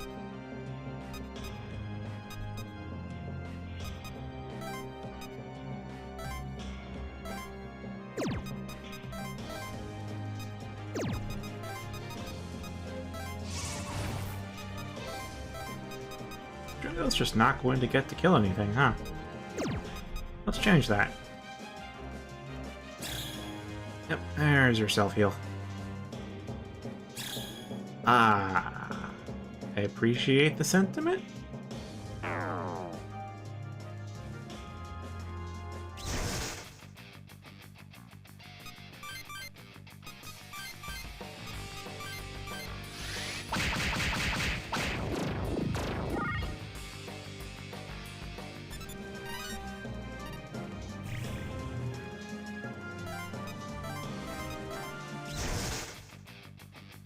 It's just not going to get to kill anything, huh? Let's change that. Yep, there's your self-heal. Ah, I appreciate the sentiment.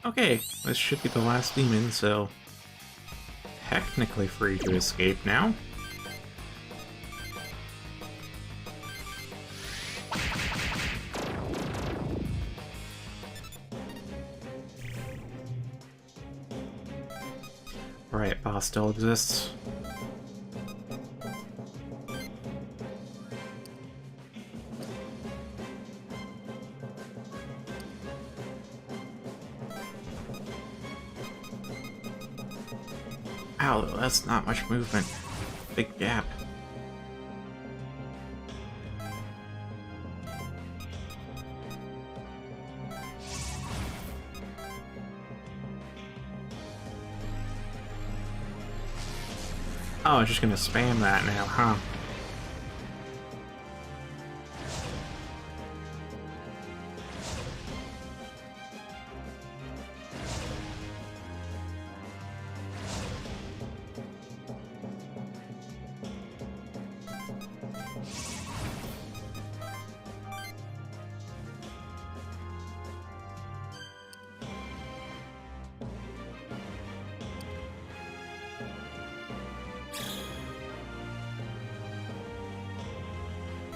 Okay, this should be the last demon, so technically free to escape now. Right, boss still exists. Ow, that's not much movement. Big gap. Oh, I'm just gonna spam that now, huh?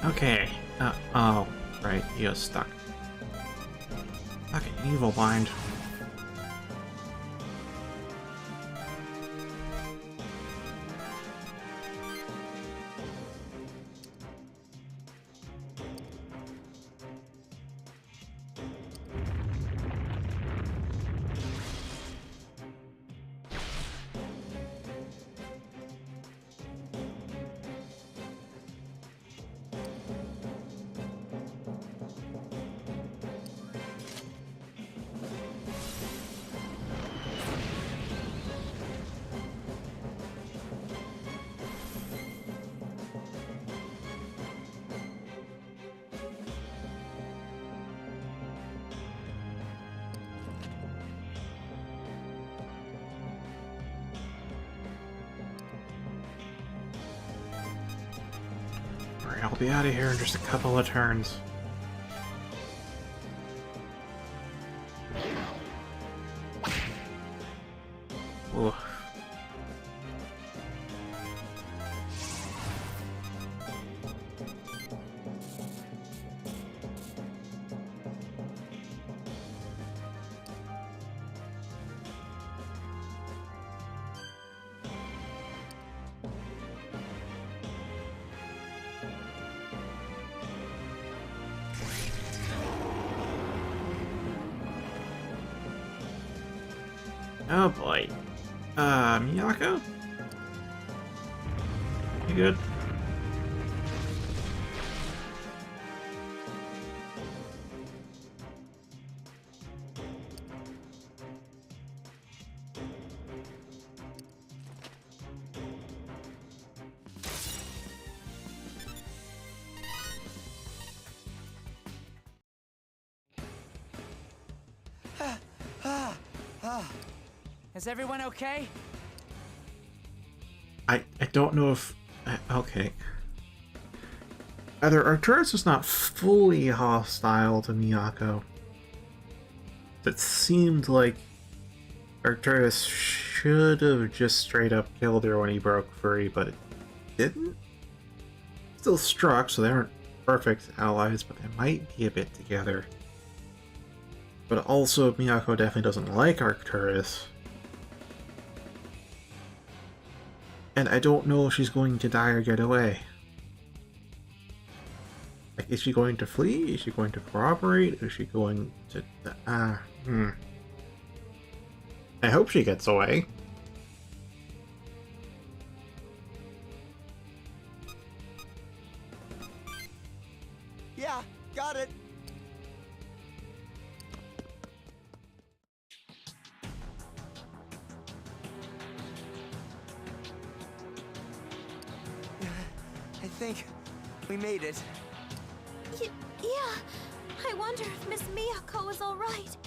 Okay. Oh, right, he was stuck. Fucking evil bind. Alright, I'll be out of here in just a couple of turns. Ooh. Oh boy. Miyako? You good? Is everyone okay? I don't know if... okay. Either Arcturus is not fully hostile to Miyako. It seemed like Arcturus should have just straight up killed her when he broke free, but it didn't? Still struck, so they aren't perfect allies, but they might be a bit together. But also, Miyako definitely doesn't like Arcturus. And I don't know if she's going to die or get away. Like, is she going to flee? Is she going to cooperate? Is she going to... I hope she gets away. Yeah, got it. I think we made it. Yeah. I wonder if Miss Miyako is all right.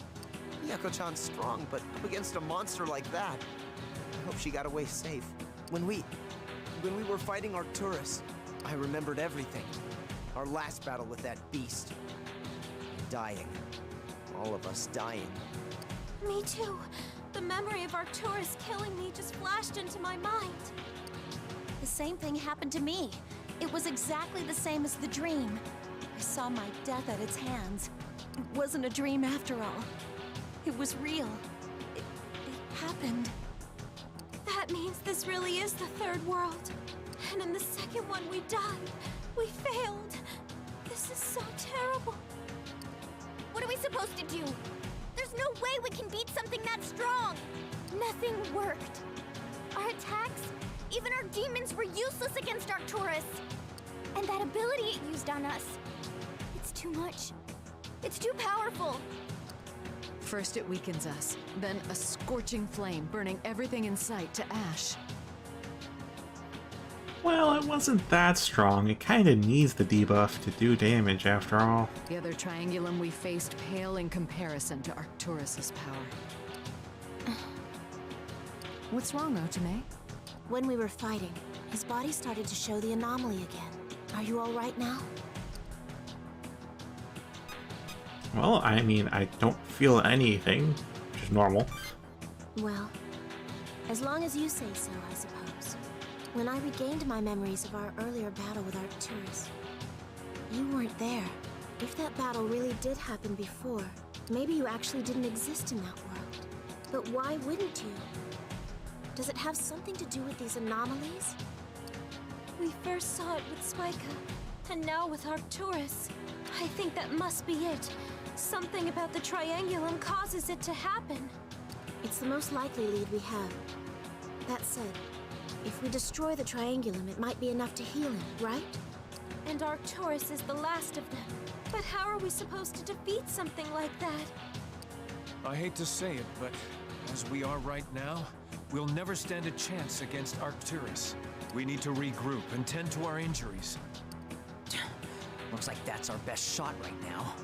Miyako-chan's strong, but up against a monster like that, I hope she got away safe. When we were fighting Arcturus, I remembered everything. Our last battle with that beast. Dying. All of us dying. Me too. The memory of Arcturus killing me just flashed into my mind. The same thing happened to me. It was exactly the same as the dream. I saw my death at its hands. It wasn't a dream after all. It was real. It happened. That means this really is the third world. And in the second one we died. We failed. This is so terrible. What are we supposed to do? There's no way we can beat something that strong. Nothing worked. Our attacks, even our demons were useless against Arcturus. And that ability it used on us. It's too much. It's too powerful. First it weakens us, then a scorching flame burning everything in sight to ash. Well, it wasn't that strong. It kinda needs the debuff to do damage after all. The other triangulum we faced pale in comparison to Arcturus's power. What's wrong, Otome? When we were fighting, his body started to show the anomaly again. Are you all right now? Well, I mean, I don't feel anything, which is normal. Well, as long as you say so, I suppose. When I regained my memories of our earlier battle with Arcturus, you weren't there. If that battle really did happen before, maybe you actually didn't exist in that world. But why wouldn't you? Does it have something to do with these anomalies? We first saw it with Spica, and now with Arcturus. I think that must be it. Something about the Triangulum causes it to happen. It's the most likely lead we have. That said, if we destroy the Triangulum, it might be enough to heal him, right? And Arcturus is the last of them. But how are we supposed to defeat something like that? I hate to say it, but as we are right now, we'll never stand a chance against Arcturus. We need to regroup and tend to our injuries. Looks like that's our best shot right now.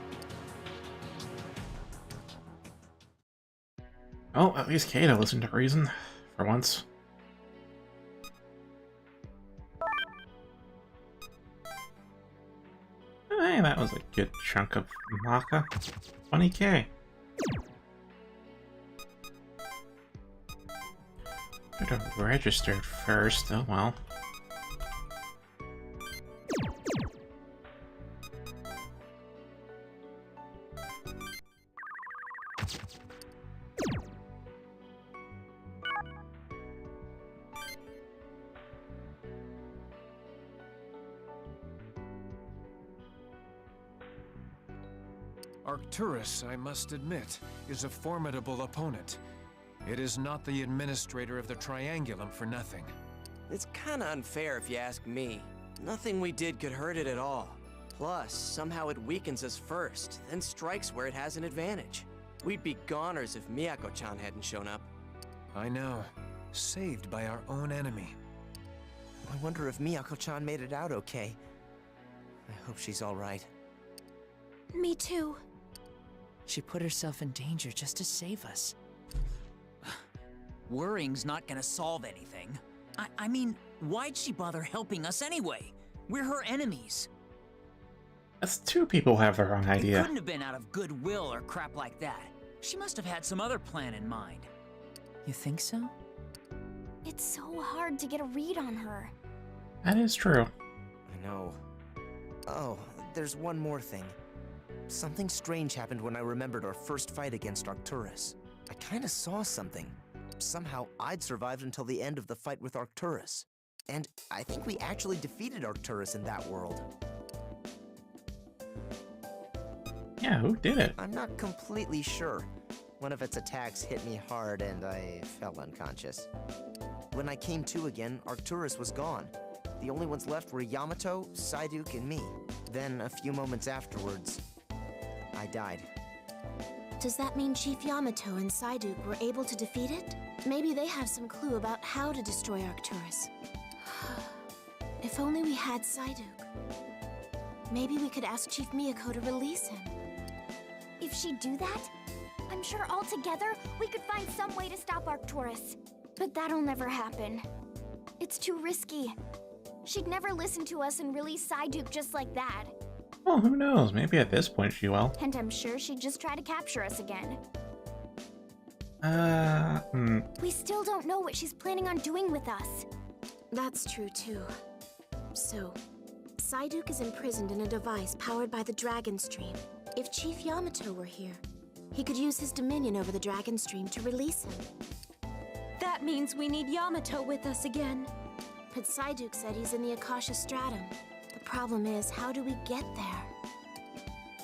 Well, at least Kato listened to reason, for once. Hey, that was a good chunk of Maka. 20k. Could have registered first, oh well. Arcturus, I must admit, is a formidable opponent. It is not the administrator of the Triangulum for nothing. It's kinda unfair if you ask me. Nothing we did could hurt it at all. Plus, somehow it weakens us first, then strikes where it has an advantage. We'd be goners if Miyako-chan hadn't shown up. I know. Saved by our own enemy. I wonder if Miyako-chan made it out okay. I hope she's alright. Me too. She put herself in danger just to save us. Worrying's not gonna solve anything. I mean, why'd she bother helping us anyway? We're her enemies. That's two people who have the wrong It idea. couldn't have been out of goodwill or crap like that. She must have had some other plan in mind. You think so? It's so hard to get a read on her. That is true. I know. Oh, there's one more thing. Something strange happened when I remembered our first fight against Arcturus. I kinda saw something. Somehow I'd survived until the end of the fight with Arcturus. And I think we actually defeated Arcturus in that world. Yeah, who did it? I'm not completely sure. One of its attacks hit me hard and I fell unconscious. When I came to again, Arcturus was gone. The only ones left were Yamato, Psyduke, and me. Then, a few moments afterwards, I died. Does that mean Chief Yamato and Psyduke were able to defeat it? Maybe they have some clue about how to destroy Arcturus. If only we had Psyduke. Maybe we could ask Chief Miyako to release him. If she'd do that, I'm sure all together we could find some way to stop Arcturus. But that'll never happen. It's too risky. She'd never listen to us and release Psyduke just like that. Well, who knows? Maybe at this point she will. And I'm sure she'd just try to capture us again. We still don't know what she's planning on doing with us. That's true too. So, Psyduke is imprisoned in a device powered by the Dragon Stream. If Chief Yamato were here, he could use his dominion over the Dragon Stream to release him. That means we need Yamato with us again. But Psyduke said he's in the Akasha Stratum. The problem is, how do we get there?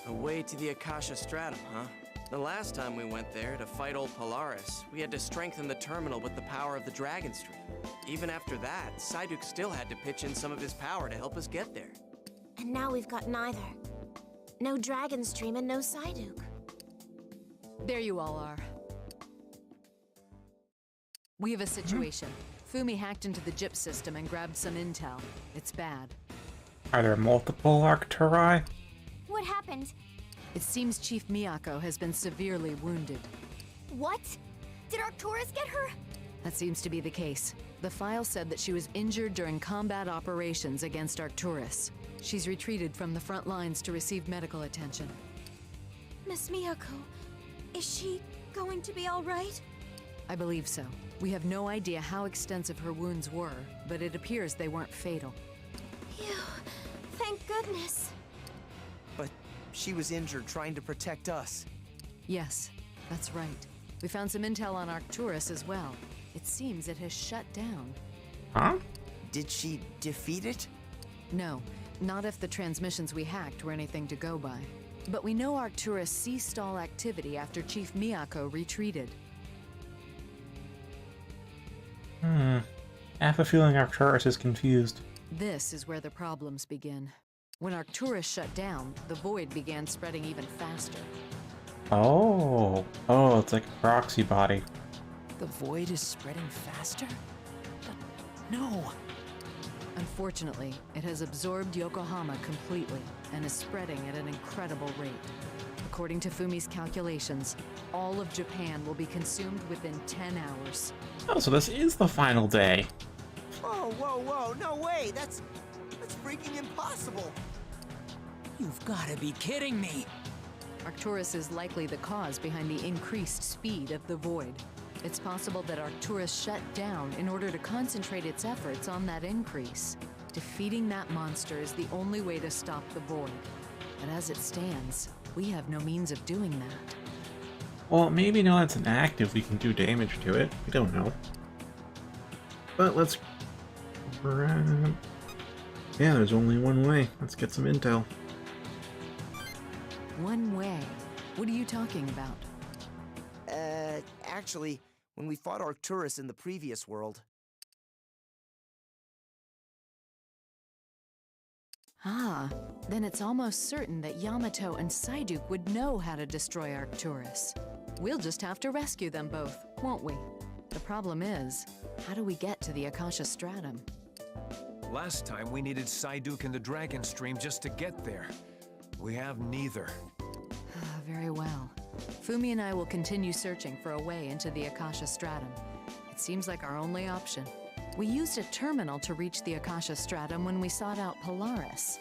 Away to the Akasha Stratum, huh? The last time we went there to fight old Polaris, we had to strengthen the terminal with the power of the Dragon Stream. Even after that, Psyduke still had to pitch in some of his power to help us get there. And now we've got neither. No Dragon Stream and no Psyduke. There you all are. We have a situation. Fumi hacked into the JIP system and grabbed some intel. It's bad. Are there multiple Arcturi? What happened? It seems Chief Miyako has been severely wounded. What? Did Arcturus get her? That seems to be the case. The file said that she was injured during combat operations against Arcturus. She's retreated from the front lines to receive medical attention. Miss Miyako, is she going to be all right? I believe so. We have no idea how extensive her wounds were, but it appears they weren't fatal. Phew, thank goodness. But she was injured trying to protect us. Yes, that's right. We found some intel on Arcturus as well. It seems it has shut down. Huh? Did she defeat it? No, not if the transmissions we hacked were anything to go by. But we know Arcturus ceased all activity after Chief Miyako retreated. I have a feeling Arcturus is confused. This is where the problems begin. When Arcturus shut down, the void began spreading even faster. Oh, it's like a proxy body. The void is spreading faster? But no! Unfortunately, it has absorbed Yokohama completely and is spreading at an incredible rate. According to Fumi's calculations, all of Japan will be consumed within 10 hours. Oh, so this is the final day. Whoa, no way! That's freaking impossible! You've gotta be kidding me! Arcturus is likely the cause behind the increased speed of the Void. It's possible that Arcturus shut down in order to concentrate its efforts on that increase. Defeating that monster is the only way to stop the Void. But as it stands, we have no means of doing that. Well, maybe now that's inactive, we can do damage to it. We don't know. But let's grab... Yeah, there's only one way. Let's get some intel. One way? What are you talking about? Actually, when we fought Arcturus in the previous world. Ah, then it's almost certain that Yamato and Psyduke would know how to destroy Arcturus. We'll just have to rescue them both, won't we? The problem is, how do we get to the Akasha Stratum? Last time we needed Psyduke and the Dragon Stream just to get there. We have neither. Very well. Fumi and I will continue searching for a way into the Akasha Stratum. It seems like our only option. We used a terminal to reach the Akasha Stratum when we sought out Polaris.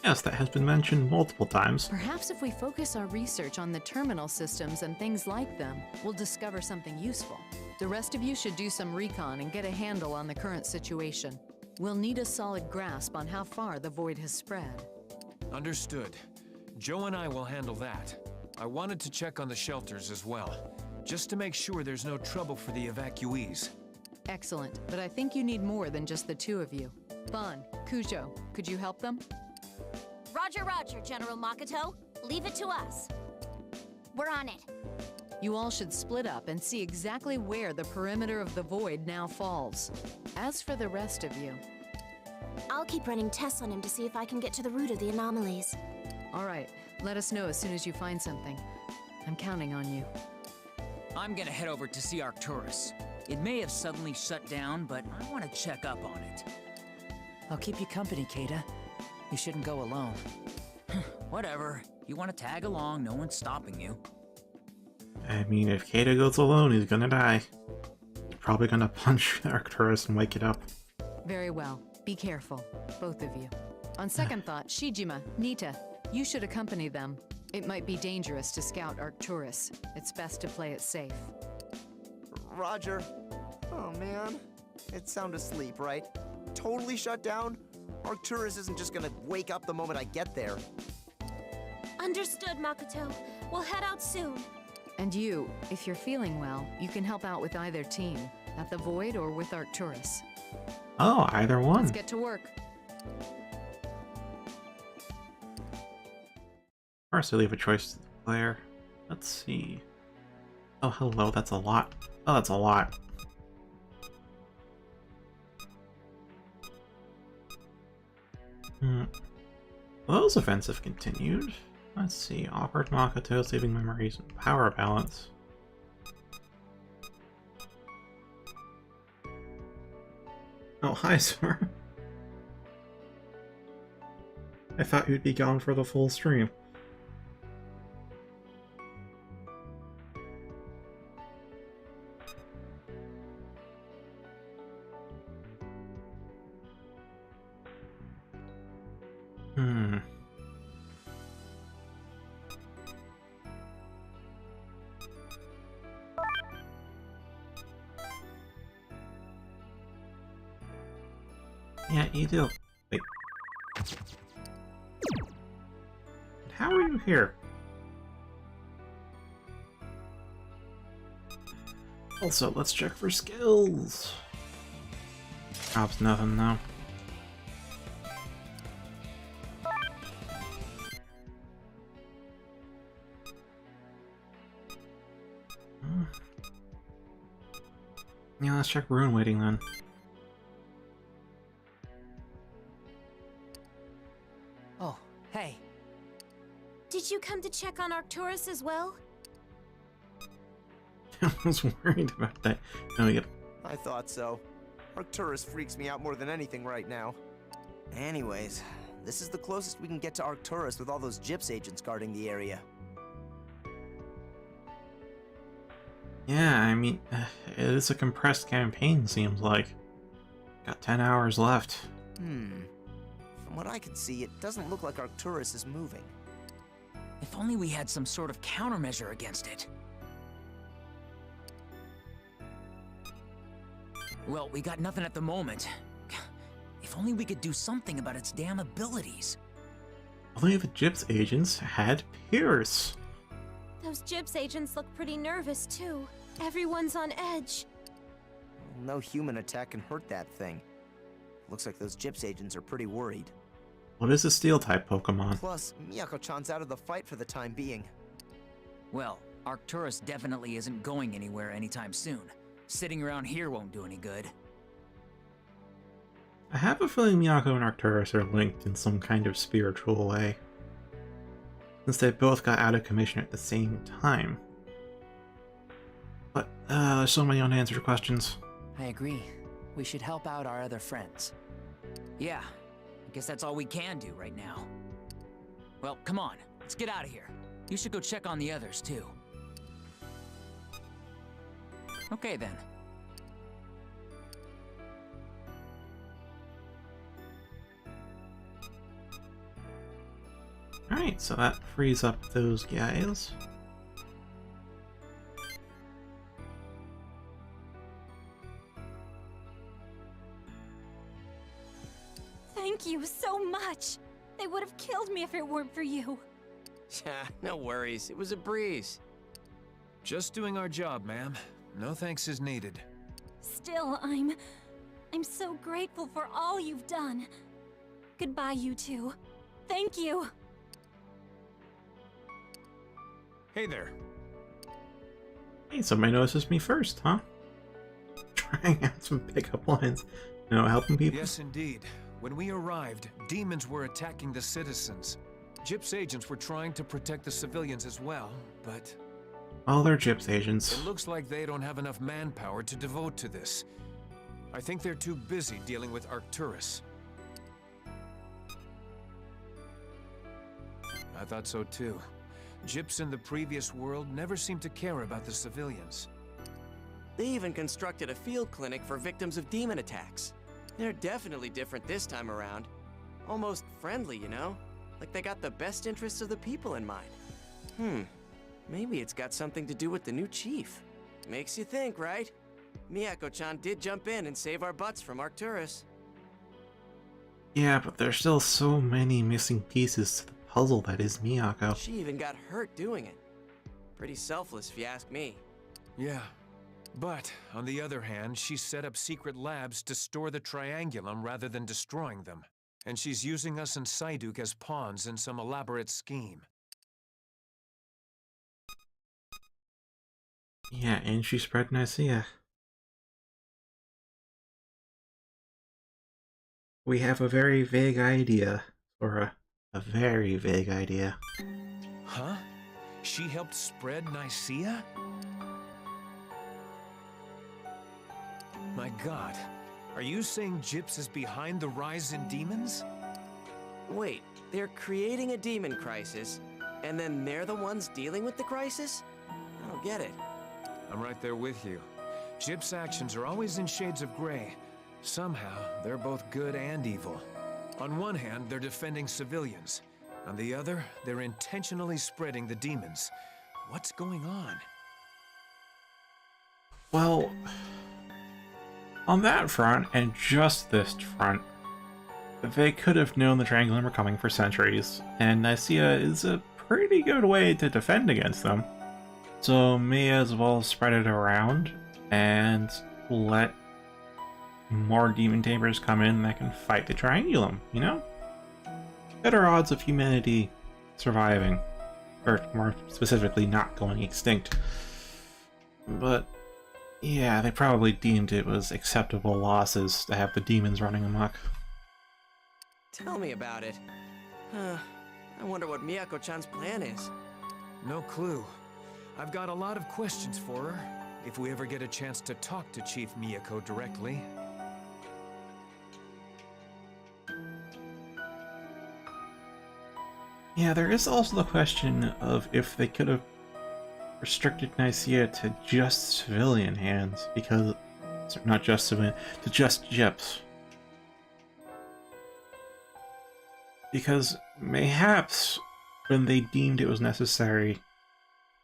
Yes, that has been mentioned multiple times. Perhaps if we focus our research on the terminal systems and things like them, we'll discover something useful. The rest of you should do some recon and get a handle on the current situation. We'll need a solid grasp on how far the Void has spread. Understood. Joe and I will handle that. I wanted to check on the shelters as well, just to make sure there's no trouble for the evacuees. Excellent, but I think you need more than just the two of you. Bon, Kujo, could you help them? Roger, roger, General Makoto. Leave it to us. We're on it. You all should split up and see exactly where the perimeter of the Void now falls. As for the rest of you... I'll keep running tests on him to see if I can get to the root of the anomalies. All right, let us know as soon as you find something. I'm counting on you. I'm gonna head over to see Arcturus. It may have suddenly shut down, but I want to check up on it. I'll keep you company, Kata. You shouldn't go alone. Whatever. You want to tag along, no one's stopping you. I mean, if Kato goes alone, he's gonna die. He's probably gonna punch Arcturus and wake it up. Very well. Be careful, both of you. On second thought, Shijima, Nita, you should accompany them. It might be dangerous to scout Arcturus. It's best to play it safe. Roger. Oh man. It's sound asleep, right? Totally shut down? Arcturus isn't just gonna wake up the moment I get there. Understood, Makoto. We'll head out soon. And you, if you're feeling well, you can help out with either team, at the Void or with Arcturus. Oh, either one. Let's get to work. Of course, I leave a choice to the player. Let's see. Oh, hello, that's a lot. Oh, that's a lot. Well, those events have continued. Let's see. Awkward Makoto, saving memories, and power balance. Oh, hi, sir. I thought you'd be gone for the full stream. Yeah, you do. Wait. How are you here? Also, let's check for skills. Drops nothing though. Yeah, let's check rune waiting then. Oh, hey. Did you come to check on Arcturus as well? I was worried about that. Now we get... I thought so. Arcturus freaks me out more than anything right now. Anyways, this is the closest we can get to Arcturus with all those Gyps agents guarding the area. Yeah, I mean, it is a compressed campaign, seems like. Got 10 hours left. From From what I can see, it doesn't look like Arcturus is moving. If only we had some sort of countermeasure against it. Well, we got nothing at the moment. If only we could do something about its damn abilities. Only the Gyps agents had Pierce. Those Gyps agents look pretty nervous, too. Everyone's on edge. No human attack can hurt that thing. Looks like those Gyps agents are pretty worried. What is a Steel-type Pokemon? Plus, Miyako-chan's out of the fight for the time being. Well, Arcturus definitely isn't going anywhere anytime soon. Sitting around here won't do any good. I have a feeling Miyako and Arcturus are linked in some kind of spiritual way, since they both got out of commission at the same time. But, there's so many unanswered questions. I agree. We should help out our other friends. Yeah, I guess that's all we can do right now. Well, come on, let's get out of here. You should go check on the others, too. Okay, then. Alright, so that frees up those guys. Thank you so much. They would have killed me if it weren't for you. Yeah, no worries. It was a breeze. Just doing our job, ma'am. No thanks is needed. Still, I'm so grateful for all you've done. Goodbye, you two. Thank you. Hey there. Hey, somebody notices me first, huh? Trying out some pickup lines. You know, helping people? Yes, indeed. When we arrived, demons were attacking the citizens. Gyps agents were trying to protect the civilians as well, but... Well, they're Gyps agents. It looks like they don't have enough manpower to devote to this. I think they're too busy dealing with Arcturus. I thought so too. Gyps in the previous world never seemed to care about the civilians. They even constructed a field clinic for victims of demon attacks. They're definitely different this time around. Almost friendly, you know? Like they got the best interests of the people in mind. Maybe it's got something to do with the new chief. Makes you think, right? Miyako-chan did jump in and save our butts from Arcturus. Yeah, but there's still so many missing pieces to the puzzle that is Miyako. She even got hurt doing it. Pretty selfless, if you ask me. Yeah. But, on the other hand, she set up secret labs to store the Triangulum rather than destroying them. And she's using us and Psyduke as pawns in some elaborate scheme. Yeah, and she spread Nicaea. We have a very vague idea, or a very vague idea. Huh? She helped spread Nicaea? My god, are you saying Gyps is behind the rise in demons? Wait, they're creating a demon crisis, and then they're the ones dealing with the crisis? I don't get it. I'm right there with you. Gyps' actions are always in shades of gray. Somehow, they're both good and evil. On one hand, they're defending civilians. On the other, they're intentionally spreading the demons. What's going on? Well, on that front, and just this front, they could have known the Triangulum were coming for centuries, and Nicaea is a pretty good way to defend against them. So may as well spread it around and let more demon tamers come in that can fight the Triangulum, you know? Better odds of humanity surviving, or more specifically not going extinct. But yeah, they probably deemed it was acceptable losses to have the demons running amok. Tell me about it. I wonder what Miyako-chan's plan is. No clue. I've got a lot of questions for her, if we ever get a chance to talk to Chief Miyako directly. Yeah, there is also the question of if they could have restricted Nicaea to just civilian hands, because, not just civilian, to just Gyps. Because mayhaps when they deemed it was necessary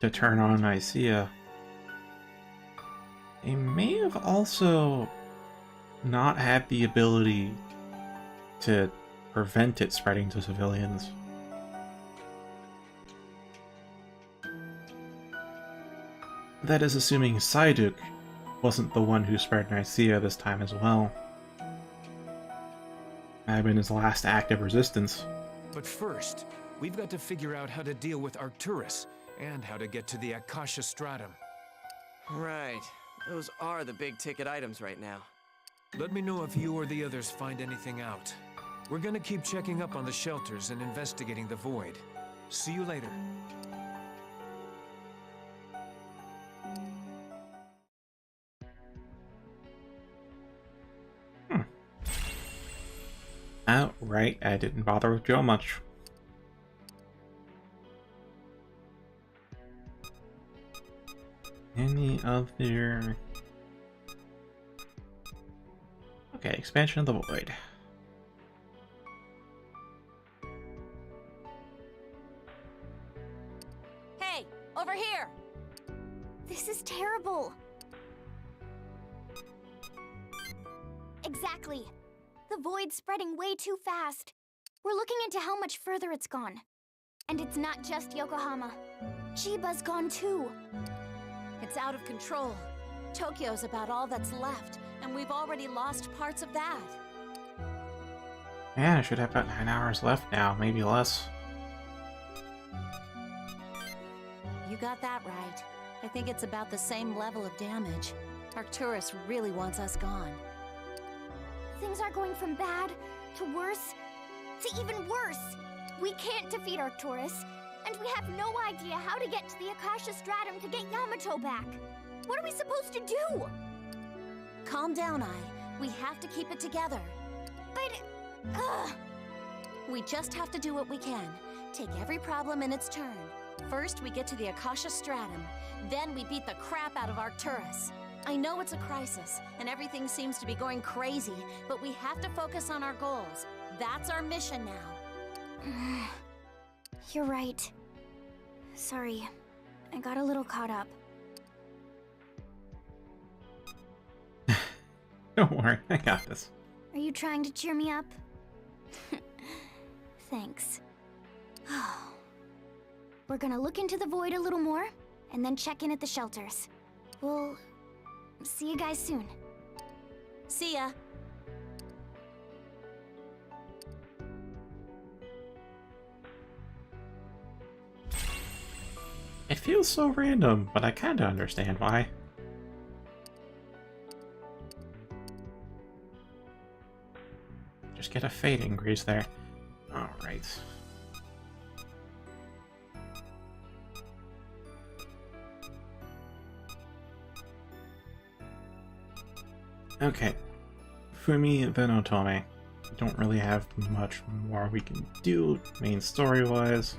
to turn on Nicaea, they may have also not had the ability to prevent it spreading to civilians. That is assuming Psyduck wasn't the one who spread Nicaea this time as well. That had been his last act of resistance. But first, we've got to figure out how to deal with Arcturus, and how to get to the Akasha Stratum. Right. Those are the big-ticket items right now. Let me know if you or the others find anything out. We're gonna keep checking up on the shelters and investigating the void. See you later. Outright, I didn't bother with Joe much. Any other... Okay, expansion of the void. Hey, over here! This is terrible. Exactly. The void's spreading way too fast. We're looking into how much further it's gone. And it's not just Yokohama. Chiba's gone too. It's out of control. Tokyo's about all that's left, and we've already lost parts of that. Yeah, I should have about 9 hours left now, maybe less. You got that right. I think it's about the same level of damage. Arcturus really wants us gone. Things are going from bad to worse to even worse. We can't defeat Arcturus, and we have no idea how to get to the Akasha Stratum to get Yamato back. What are we supposed to do? Calm down, Ai. We have to keep it together. But, We just have to do what we can. Take every problem in its turn. First, we get to the Akasha Stratum. Then we beat the crap out of Arcturus. I know it's a crisis, and everything seems to be going crazy, but we have to focus on our goals. That's our mission now. You're right. Sorry, I got a little caught up. Don't worry, I got this. Are you trying to cheer me up? Thanks. We're gonna look into the void a little more, and then check in at the shelters. We'll see you guys soon. See ya. It feels so random, but I kinda understand why. Just get a fate increase there. Alright. Okay. Fumi, then Otome. We don't really have much more we can do, main story-wise.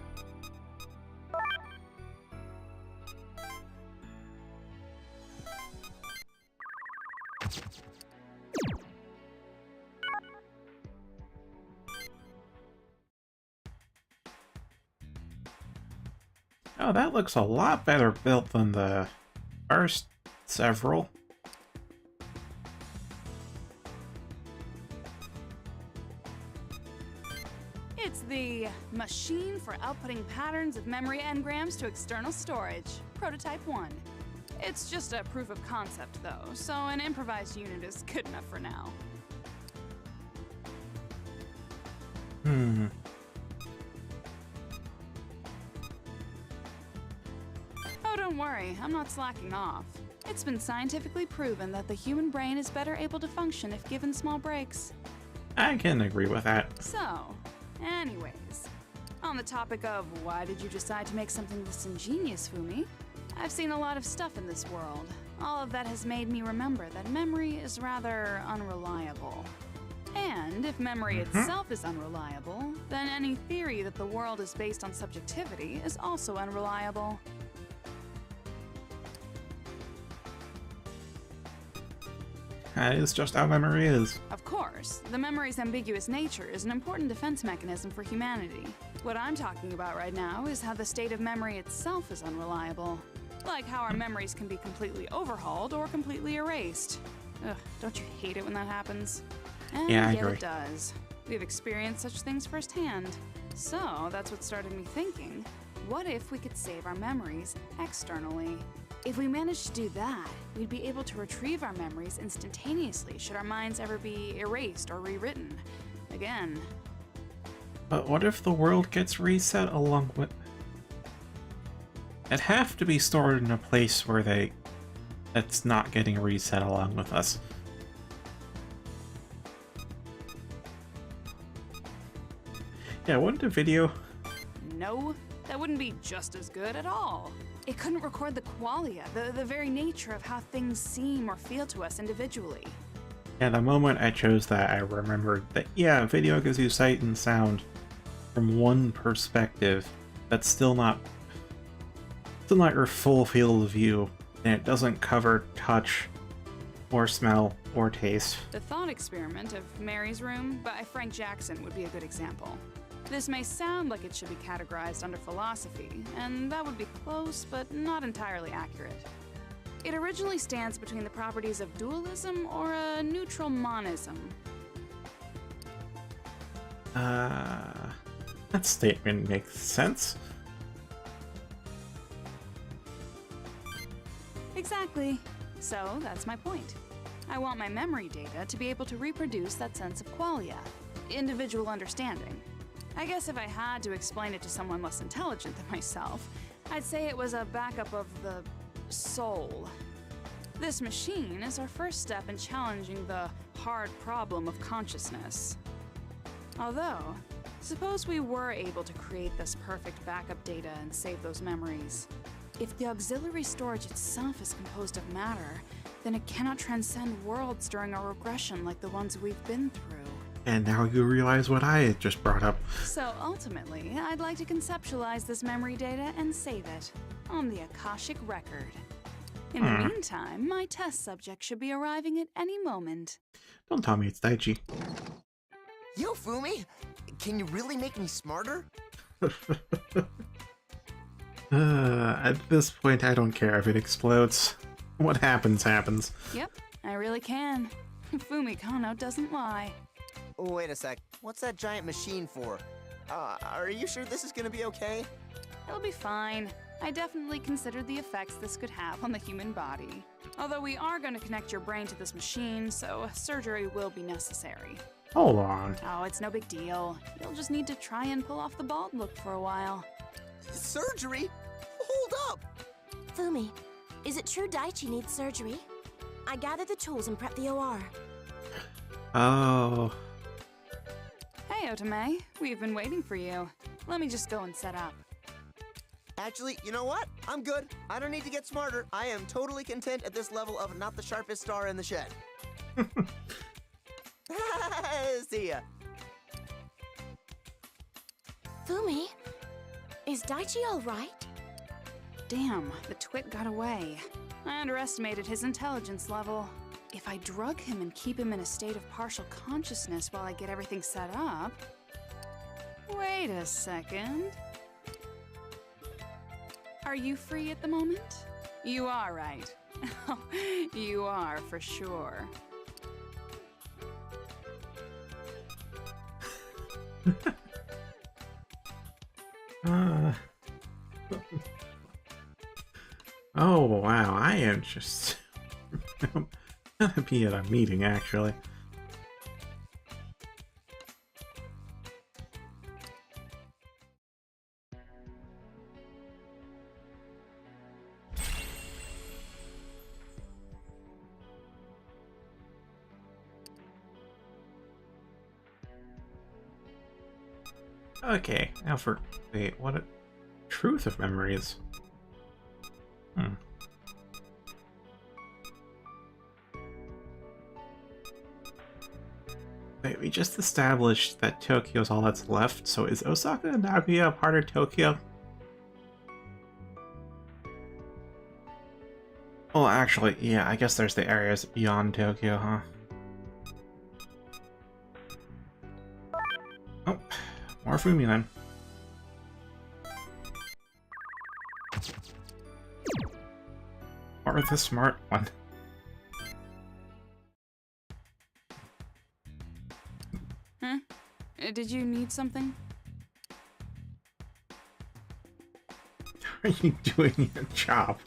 Oh, that looks a lot better built than the first several. It's the machine for outputting patterns of memory engrams to external storage, Prototype 1. It's just a proof of concept, though, so an improvised unit is good enough for now. Oh, don't worry, I'm not slacking off. It's been scientifically proven that the human brain is better able to function if given small breaks. I can agree with that. So, anyways, on the topic of why did you decide to make something this ingenious, Fumi? I've seen a lot of stuff in this world. All of that has made me remember that memory is rather unreliable. And if memory itself is unreliable, then any theory that the world is based on subjectivity is also unreliable. That is just how memory is. Of course, course, the memory's ambiguous nature is an important defense mechanism for humanity. What I'm talking about right now is how the state of memory itself is unreliable. Like how our memories can be completely overhauled or completely erased. Ugh, don't you hate it when that happens? And Yeah, I yet agree. it does. We've experienced such things firsthand. So that's what started me thinking, what if we could save our memories externally? If we managed to do that, we'd be able to retrieve our memories instantaneously should our minds ever be erased or rewritten. Again. But what if the world gets reset along with... It'd have to be stored in a place where it's not getting reset along with us. Yeah, wouldn't a video... No, that wouldn't be just as good at all. It couldn't record the qualia, the very nature of how things seem or feel to us individually. Yeah, the moment I chose that, I remembered that, yeah, video gives you sight and sound from one perspective, that's still not your full field of view, and it doesn't cover touch, or smell, or taste. The thought experiment of Mary's Room by Frank Jackson would be a good example. This may sound like it should be categorized under philosophy, and that would be close, but not entirely accurate. It originally stands between the properties of dualism or a neutral monism. That statement makes sense. Exactly. So that's my point. I want my memory data to be able to reproduce that sense of qualia, individual understanding. I guess if I had to explain it to someone less intelligent than myself, I'd say it was a backup of the soul. This machine is our first step in challenging the hard problem of consciousness. Although, suppose we were able to create this perfect backup data and save those memories. If the auxiliary storage itself is composed of matter, then it cannot transcend worlds during a regression like the ones we've been through. And now you realize what I had just brought up. So ultimately, I'd like to conceptualize this memory data and save it on the Akashic record. In the meantime, my test subject should be arriving at any moment. Don't tell me it's Daichi. Yo, Fumi! Can you really make me smarter? At this point, I don't care if it explodes. What happens, happens. Yep, I really can. Fumi Kano doesn't lie. Wait a sec. What's that giant machine for? Are you sure this is gonna be okay? It'll be fine. I definitely considered the effects this could have on the human body. Although we are going to connect your brain to this machine, so surgery will be necessary. Hold on. Oh, it's no big deal. You'll just need to try and pull off the bald look for a while. Surgery? Hold up! Fumi, is it true Daichi needs surgery? I gathered the tools and prepped the OR. Oh. Hey, Otome. We've been waiting for you. Let me just go and set up. Actually, you know what? I'm good. I don't need to get smarter. I am totally content at this level of not the sharpest star in the shed. See ya. Fumi, is Daichi all right? Damn, the twit got away. I underestimated his intelligence level. If I drug him and keep him in a state of partial consciousness while I get everything set up... Wait a second. Are you free at the moment? You are, right? You are, for sure. Oh, wow, I am just... I'm gonna be at a meeting, actually. Okay, now for... Wait, what a... Truth of memories. Wait, we just established that Tokyo's all that's left, so is Osaka and Nagoya a part of Tokyo? Well, actually, yeah, I guess there's the areas beyond Tokyo, huh? more Fumi then. Or the smart one. Huh? Did you need something? Are you doing your job?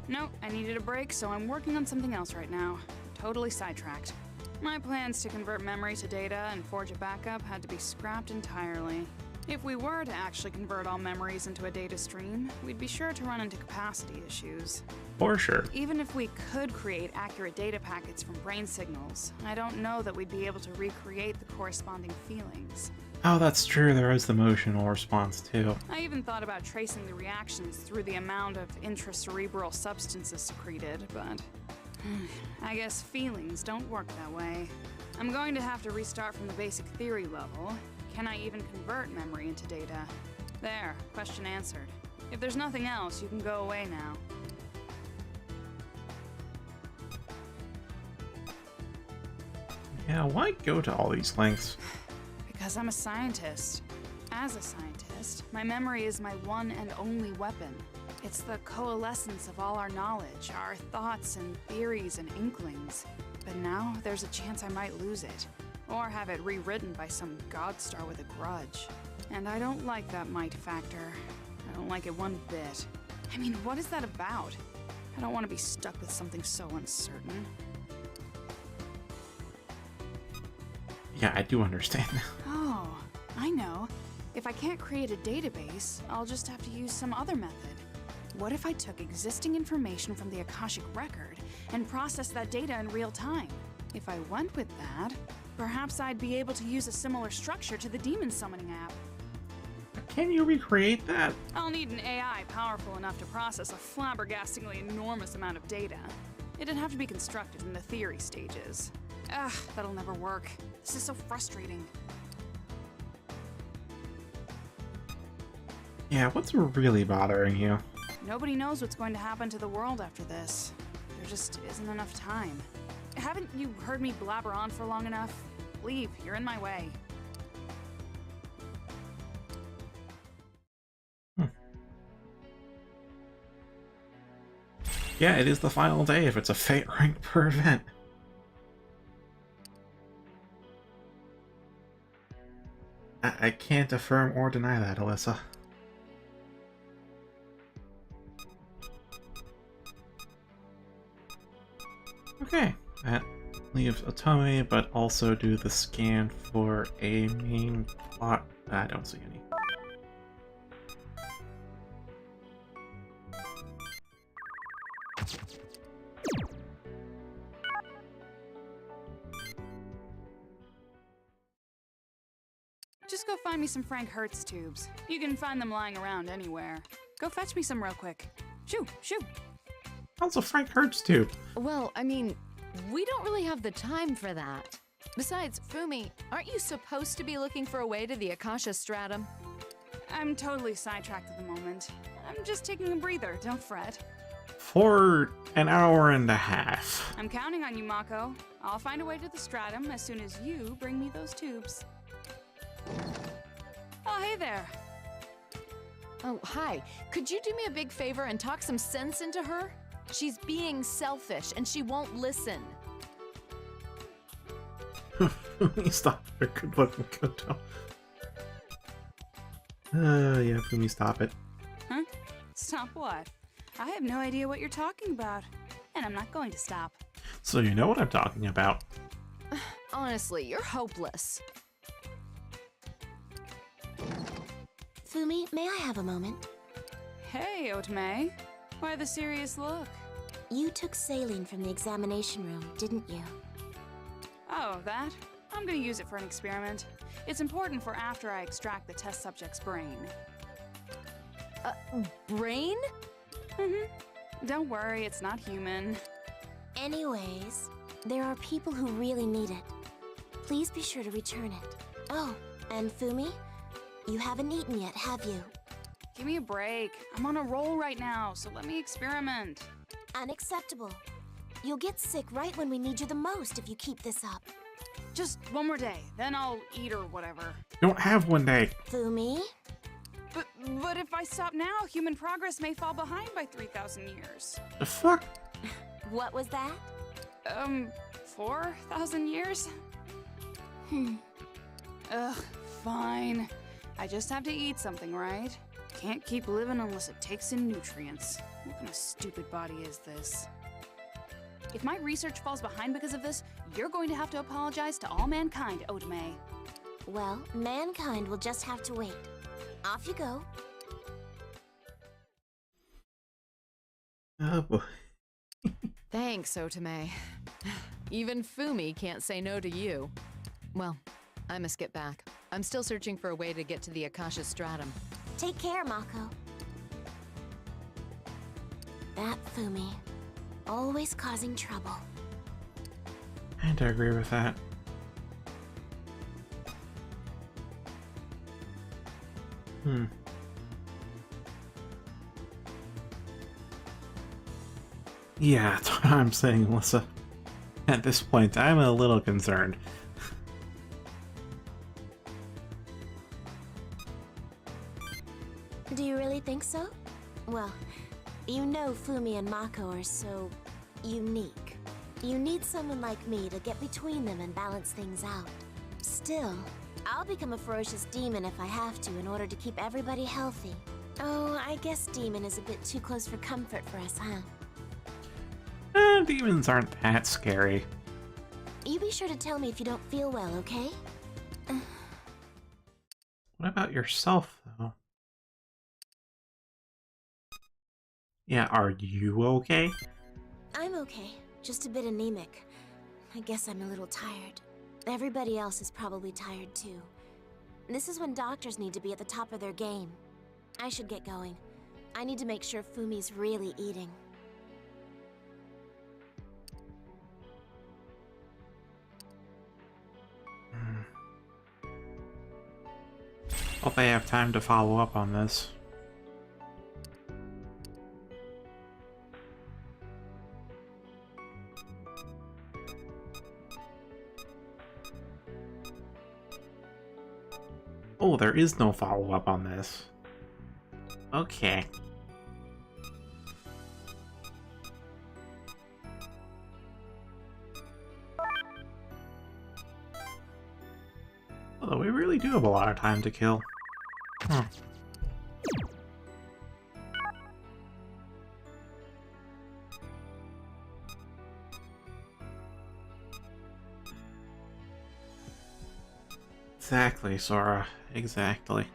No, I needed a break, so I'm working on something else right now. Totally sidetracked. My plans to convert memory to data and forge a backup had to be scrapped entirely. If we were to actually convert all memories into a data stream, we'd be sure to run into capacity issues. For sure. Even if we could create accurate data packets from brain signals, I don't know that we'd be able to recreate the corresponding feelings. Oh, that's true. There is the emotional response, too. I even thought about tracing the reactions through the amount of intracerebral substances secreted, but I guess feelings don't work that way. I'm going to have to restart from the basic theory level. Can I even convert memory into data? There, question answered. If there's nothing else, you can go away now. Yeah, why go to all these lengths? Because I'm a scientist. As a scientist, my memory is my one and only weapon. It's the coalescence of all our knowledge, our thoughts and theories and inklings. But now there's a chance I might lose it, or have it rewritten by some godstar with a grudge. And I don't like that might factor. I don't like it one bit. I mean, what is that about? I don't want to be stuck with something so uncertain. Yeah, I do understand. Oh, I know. If I can't create a database, I'll just have to use some other method. What if I took existing information from the Akashic record and processed that data in real time? If I went with that, perhaps I'd be able to use a similar structure to the demon summoning app. Can you recreate that? I'll need an AI powerful enough to process a flabbergastingly enormous amount of data. It'd have to be constructed in the theory stages. Ugh, that'll never work. This is so frustrating. Yeah, what's really bothering you? Nobody knows what's going to happen to the world after this. There just isn't enough time. Haven't you heard me blabber on for long enough? Leave, you're in my way. Yeah, it is the final day if it's a fate rank per event. I can't affirm or deny that, Alyssa. Okay, that leaves Otome, but also do the scan for a main plot. I don't see any. Just go find me some Frank Hertz tubes. You can find them lying around anywhere. Go fetch me some real quick. Shoo, shoo. How's a Frank Hertz tube? Well, I mean, we don't really have the time for that. Besides, Fumi, aren't you supposed to be looking for a way to the Akasha Stratum? I'm totally sidetracked at the moment. I'm just taking a breather, don't fret. For an hour and a half. I'm counting on you, Mako. I'll find a way to the stratum as soon as you bring me those tubes. Oh, hey there. Oh, hi. Could you do me a big favor and talk some sense into her? She's being selfish and she won't listen. Fumi, stop it. Good looking Koto. Yeah, Fumi, stop it. Huh? Stop what? I have no idea what you're talking about. And I'm not going to stop. So you know what I'm talking about. Honestly, you're hopeless. Fumi, may I have a moment? Hey, Otome. Why the serious look? You took saline from the examination room, didn't you? Oh, that? I'm gonna use it for an experiment. It's important for after I extract the test subject's brain. Brain? Mm-hmm. Don't worry, it's not human. Anyways, there are people who really need it. Please be sure to return it. Oh, and Fumi, you haven't eaten yet, have you? Give me a break. I'm on a roll right now, so let me experiment. Unacceptable. You'll get sick right when we need you the most if you keep this up. just one more day, then I'll eat or whatever. You don't have one day. Fumi? But if I stop now, human progress may fall behind by 3,000 years. The fuck? What was that? 4,000 years? Ugh, fine. I just have to eat something, right? Can't keep living unless it takes in nutrients. What kind of stupid body is this? If my research falls behind because of this, you're going to have to apologize to all mankind, Otome. Well, mankind will just have to wait. Off you go. Oh boy. Thanks, Otome. Even Fumi can't say no to you. Well, I must get back. I'm still searching for a way to get to the Akasha Stratum. Take care, Mako. That Fumi. Always causing trouble. I had to agree with that. Yeah, that's what I'm saying, Melissa. At this point, I'm a little concerned. Do you really think so? Well, you know Fumi and Mako are so unique. You need someone like me to get between them and balance things out. Still, I'll become a ferocious demon if I have to in order to keep everybody healthy. Oh, I guess demon is a bit too close for comfort for us, huh? Demons aren't that scary. You be sure to tell me if you don't feel well, okay? What about yourself, though? Yeah, are you okay? I'm okay. Just a bit anemic. I guess I'm a little tired. Everybody else is probably tired too. This is when doctors need to be at the top of their game. I should get going. I need to make sure Fumi's really eating. Hope I have time to follow up on this. Oh, there is no follow-up on this. Okay. Although we really do have a lot of time to kill. Huh. Exactly, Sora. Exactly.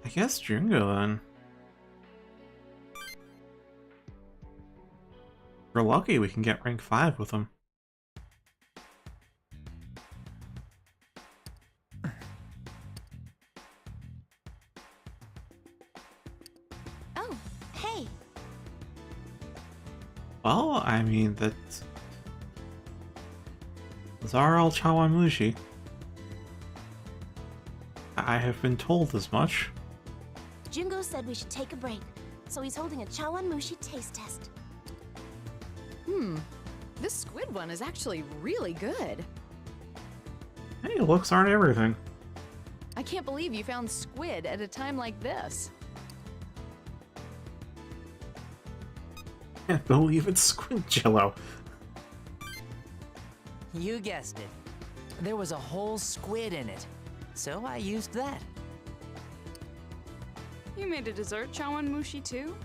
I guess Jungo then. If we're lucky, we can get rank 5 with him. Oh, hey! Well, I mean, that's... Zaral Chawamushi. I have been told as much. Jungo said we should take a break, so he's holding a Chawanmushi taste test. This squid one is actually really good. Hey, looks aren't everything. I can't believe you found squid at a time like this. Can't believe it's Squid Jello. You guessed it. There was a whole squid in it, so I used that. You made a dessert chawanmushi too?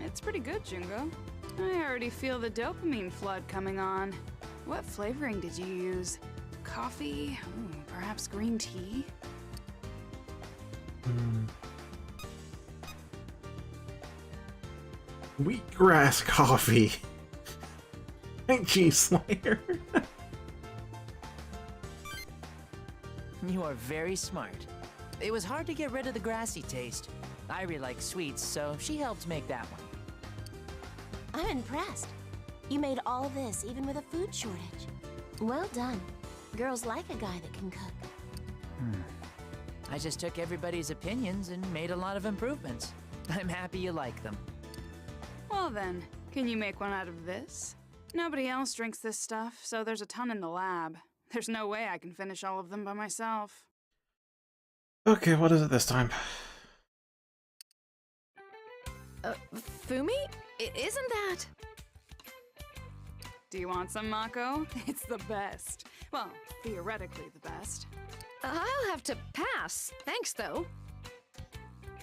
It's pretty good, Jungo. I already feel the dopamine flood coming on. What flavoring did you use? Coffee? Ooh, perhaps green tea? Wheatgrass coffee. G Slayer. You are very smart. It was hard to get rid of the grassy taste. Irie likes sweets, so she helped make that one. I'm impressed. You made all this even with a food shortage. Well done. Girls like a guy that can cook. I just took everybody's opinions and made a lot of improvements. I'm happy you like them. Well then, can you make one out of this? Nobody else drinks this stuff, so there's a ton in the lab. There's no way I can finish all of them by myself. Okay, what is it this time? Fumi? Isn't that... Do you want some, Mako? It's the best. Well, theoretically the best. I'll have to pass. Thanks, though.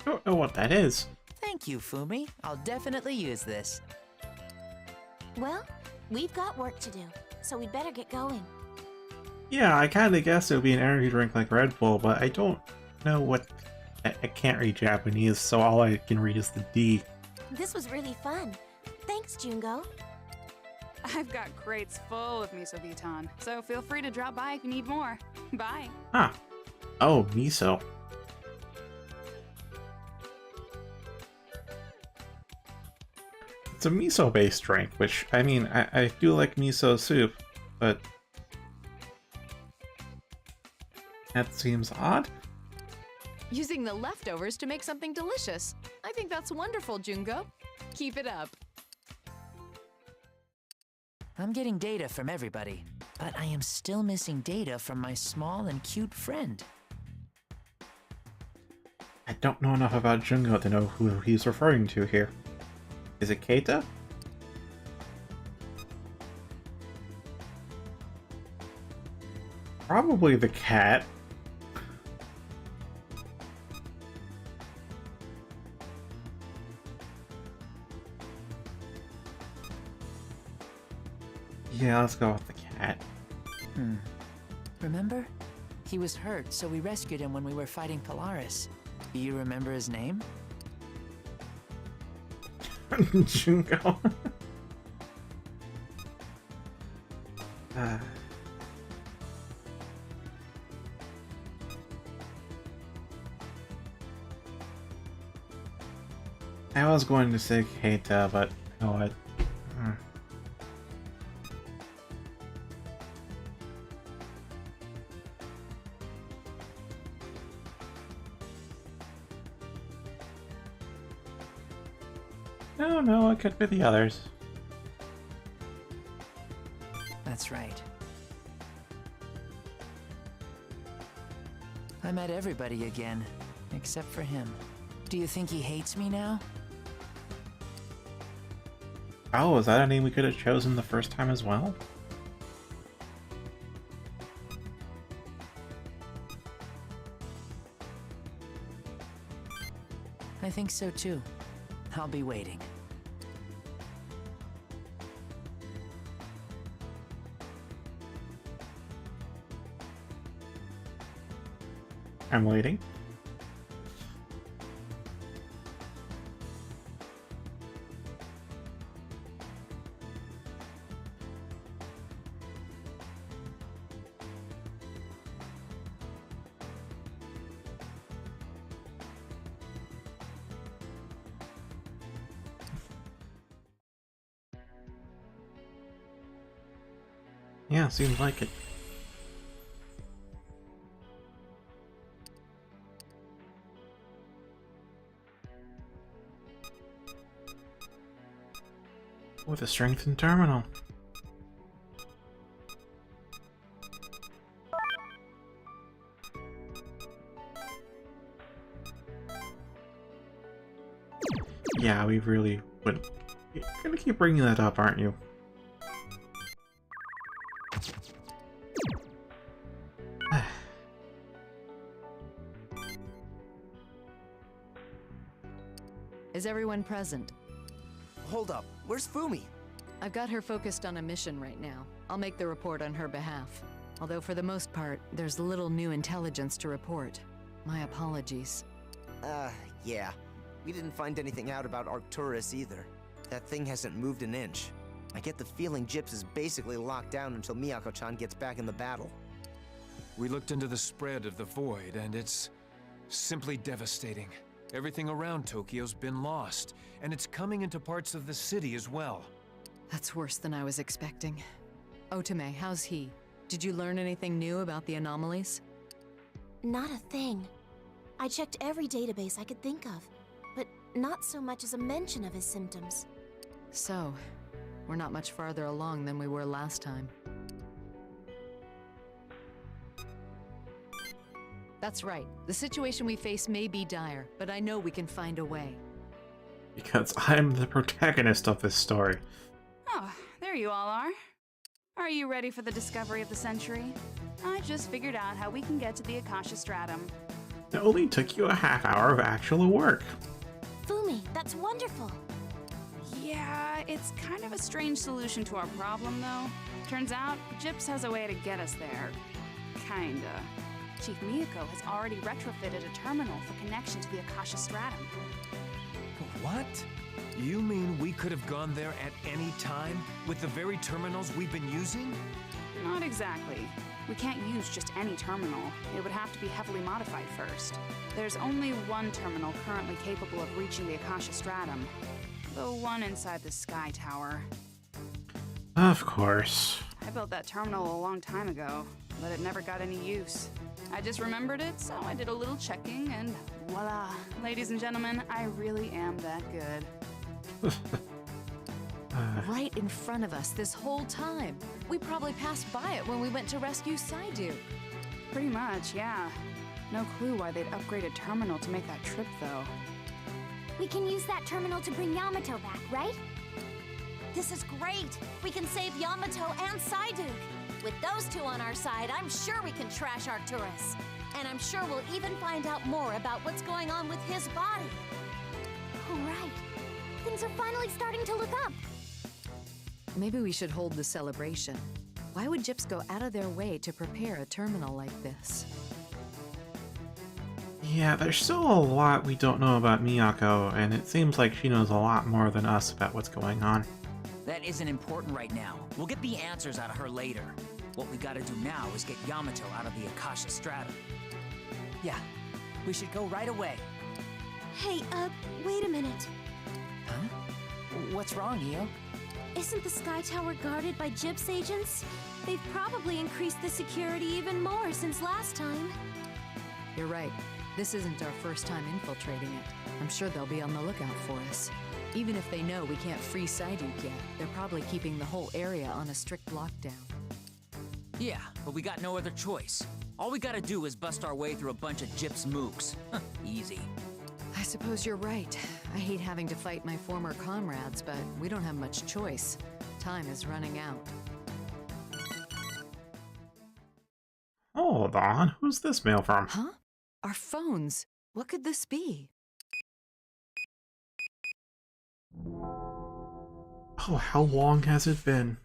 I don't know what that is. Thank you, Fumi. I'll definitely use this. Well, we've got work to do, so we'd better get going. Yeah, I kinda guessed it would be an energy drink like Red Bull, but I don't know what... I can't read Japanese, so all I can read is the D. This was really fun. Thanks, Jungo. I've got crates full of miso vitan, so feel free to drop by if you need more. Bye. Ah. Oh, miso. It's a miso-based drink, which, I mean, I do like miso soup, but... that seems odd. Using the leftovers to make something delicious. I think that's wonderful, Jungo. Keep it up. I'm getting data from everybody, but I am still missing data from my small and cute friend. I don't know enough about Jungo to know who he's referring to here. Is it Keita? Probably the cat. Yeah, let's go with the cat. Remember? He was hurt, so we rescued him when we were fighting Polaris. Do you remember his name? Jungo. I was going to say Keita, but you know what? No, it could be the others. That's right. I met everybody again, except for him. Do you think he hates me now? Oh, is that a name we could have chosen the first time as well? I think so too. I'll be waiting. I'm waiting. Yeah, seems like it. With a strengthened terminal. Yeah, we really would. You're gonna keep bringing that up, aren't you? Is everyone present? Hold up, where's Fumi? I've got her focused on a mission right now. I'll make the report on her behalf. Although for the most part, there's little new intelligence to report. My apologies. Yeah. We didn't find anything out about Arcturus either. That thing hasn't moved an inch. I get the feeling Gyps is basically locked down until Miyako-chan gets back in the battle. We looked into the spread of the void, and it's simply devastating. Everything around Tokyo's been lost, and it's coming into parts of the city as well. That's worse than I was expecting. Otome, how's he? Did you learn anything new about the anomalies? Not a thing. I checked every database I could think of, but not so much as a mention of his symptoms. So, we're not much farther along than we were last time. That's right. The situation we face may be dire, but I know we can find a way. Because I'm the protagonist of this story. Oh, there you all are. Are you ready for the discovery of the century? I just figured out how we can get to the Akasha Stratum. It only took you a half hour of actual work. Fumi, that's wonderful. Yeah, it's kind of a strange solution to our problem, though. Turns out, Gyps has a way to get us there. Kinda. Chief Miyako has already retrofitted a terminal for connection to the Akasha Stratum. What? You mean we could have gone there at any time with the very terminals we've been using? Not exactly. We can't use just any terminal. It would have to be heavily modified first. There's only one terminal currently capable of reaching the Akasha Stratum. The one inside the Sky Tower. Of course. I built that terminal a long time ago, but it never got any use. I just remembered it, so I did a little checking, and voila. Ladies and gentlemen, I really am that good. Right in front of us this whole time. We probably passed by it when we went to rescue Saidu. Pretty much, yeah. No clue why they'd upgrade a terminal to make that trip, though. We can use that terminal to bring Yamato back, right? This is great! We can save Yamato and Saiduk! With those two on our side, I'm sure we can trash Arcturus. And I'm sure we'll even find out more about what's going on with his body. All right. Things are finally starting to look up. Maybe we should hold the celebration. Why would Gyps go out of their way to prepare a terminal like this? Yeah, there's still a lot we don't know about Miyako, and it seems like she knows a lot more than us about what's going on. That isn't important right now. We'll get the answers out of her later. What we gotta do now is get Yamato out of the Akasha Stratum. Yeah, we should go right away. Hey, wait a minute. Huh? What's wrong, Io? Isn't the Sky Tower guarded by Gyps agents? They've probably increased the security even more since last time. You're right. This isn't our first time infiltrating it. I'm sure they'll be on the lookout for us. Even if they know we can't free Saiduk yet, they're probably keeping the whole area on a strict lockdown. Yeah, but we got no other choice. All we gotta do is bust our way through a bunch of Gyps mooks. Easy. I suppose you're right. I hate having to fight my former comrades, but we don't have much choice. Time is running out. Hold on, who's this mail from? Huh? Our phones. What could this be? Oh, how long has it been?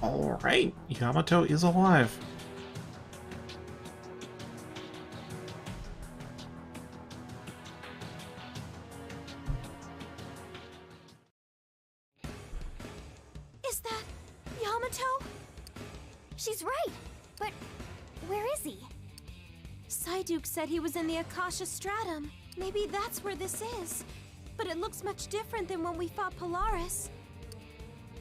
Alright, Yamato is alive. Is that Yamato? She's right, but where is he? Saiduk said he was in the Akasha Stratum. Maybe that's where this is. But it looks much different than when we fought Polaris.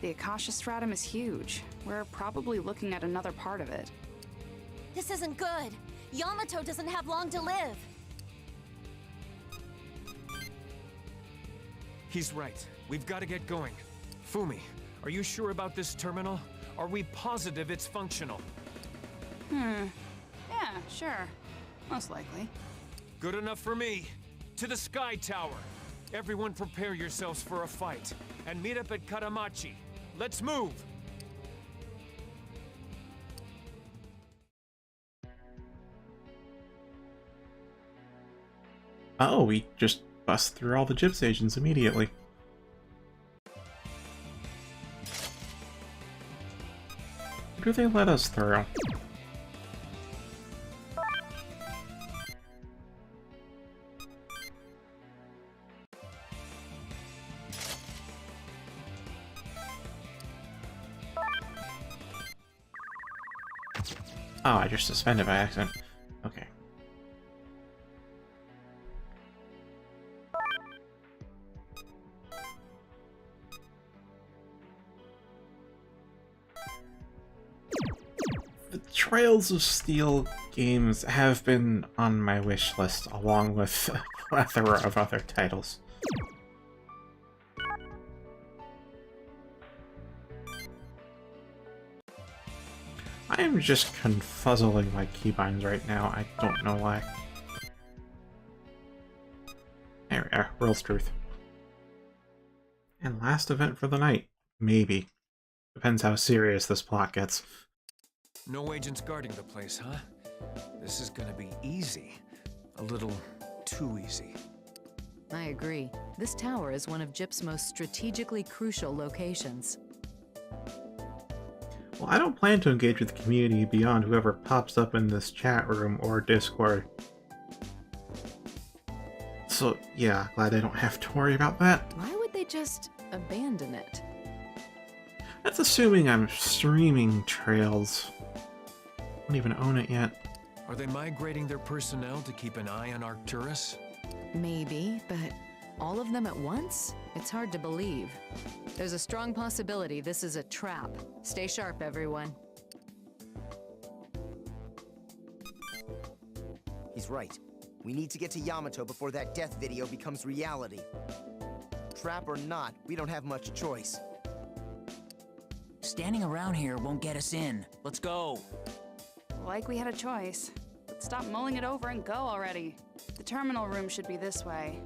The Akasha Stratum is huge. We're probably looking at another part of it. This isn't good. Yamato doesn't have long to live. He's right. We've got to get going. Fumi, are you sure about this terminal? Are we positive it's functional? Yeah, sure. Most likely. Good enough for me. To the Sky Tower. Everyone prepare yourselves for a fight. And meet up at Karamachi. Let's move! Oh, we just bust through all the Gyps agents immediately. Who do they let us through? Oh, I just suspended by accident. Okay. The Trails of Steel games have been on my wish list, along with a plethora of other titles. I am just confuzzling my keybinds right now. I don't know why. There we are. World's Truth. And last event for the night. Maybe. Depends how serious this plot gets. No agents guarding the place, huh? This is gonna be easy. A little too easy. I agree. This tower is one of Jip's most strategically crucial locations. Well, I don't plan to engage with the community beyond whoever pops up in this chat room or Discord. So, yeah, glad I don't have to worry about that. Why would they just abandon it? That's assuming I'm streaming Trails. I don't even own it yet. Are they migrating their personnel to keep an eye on Arcturus? Maybe, but all of them at once? It's hard to believe. There's a strong possibility this is a trap. Stay sharp, everyone. He's right. We need to get to Yamato before that death video becomes reality. Trap or not, we don't have much choice. Standing around here won't get us in. Let's go. Like we had a choice. Let's stop mulling it over and go already. The terminal room should be this way.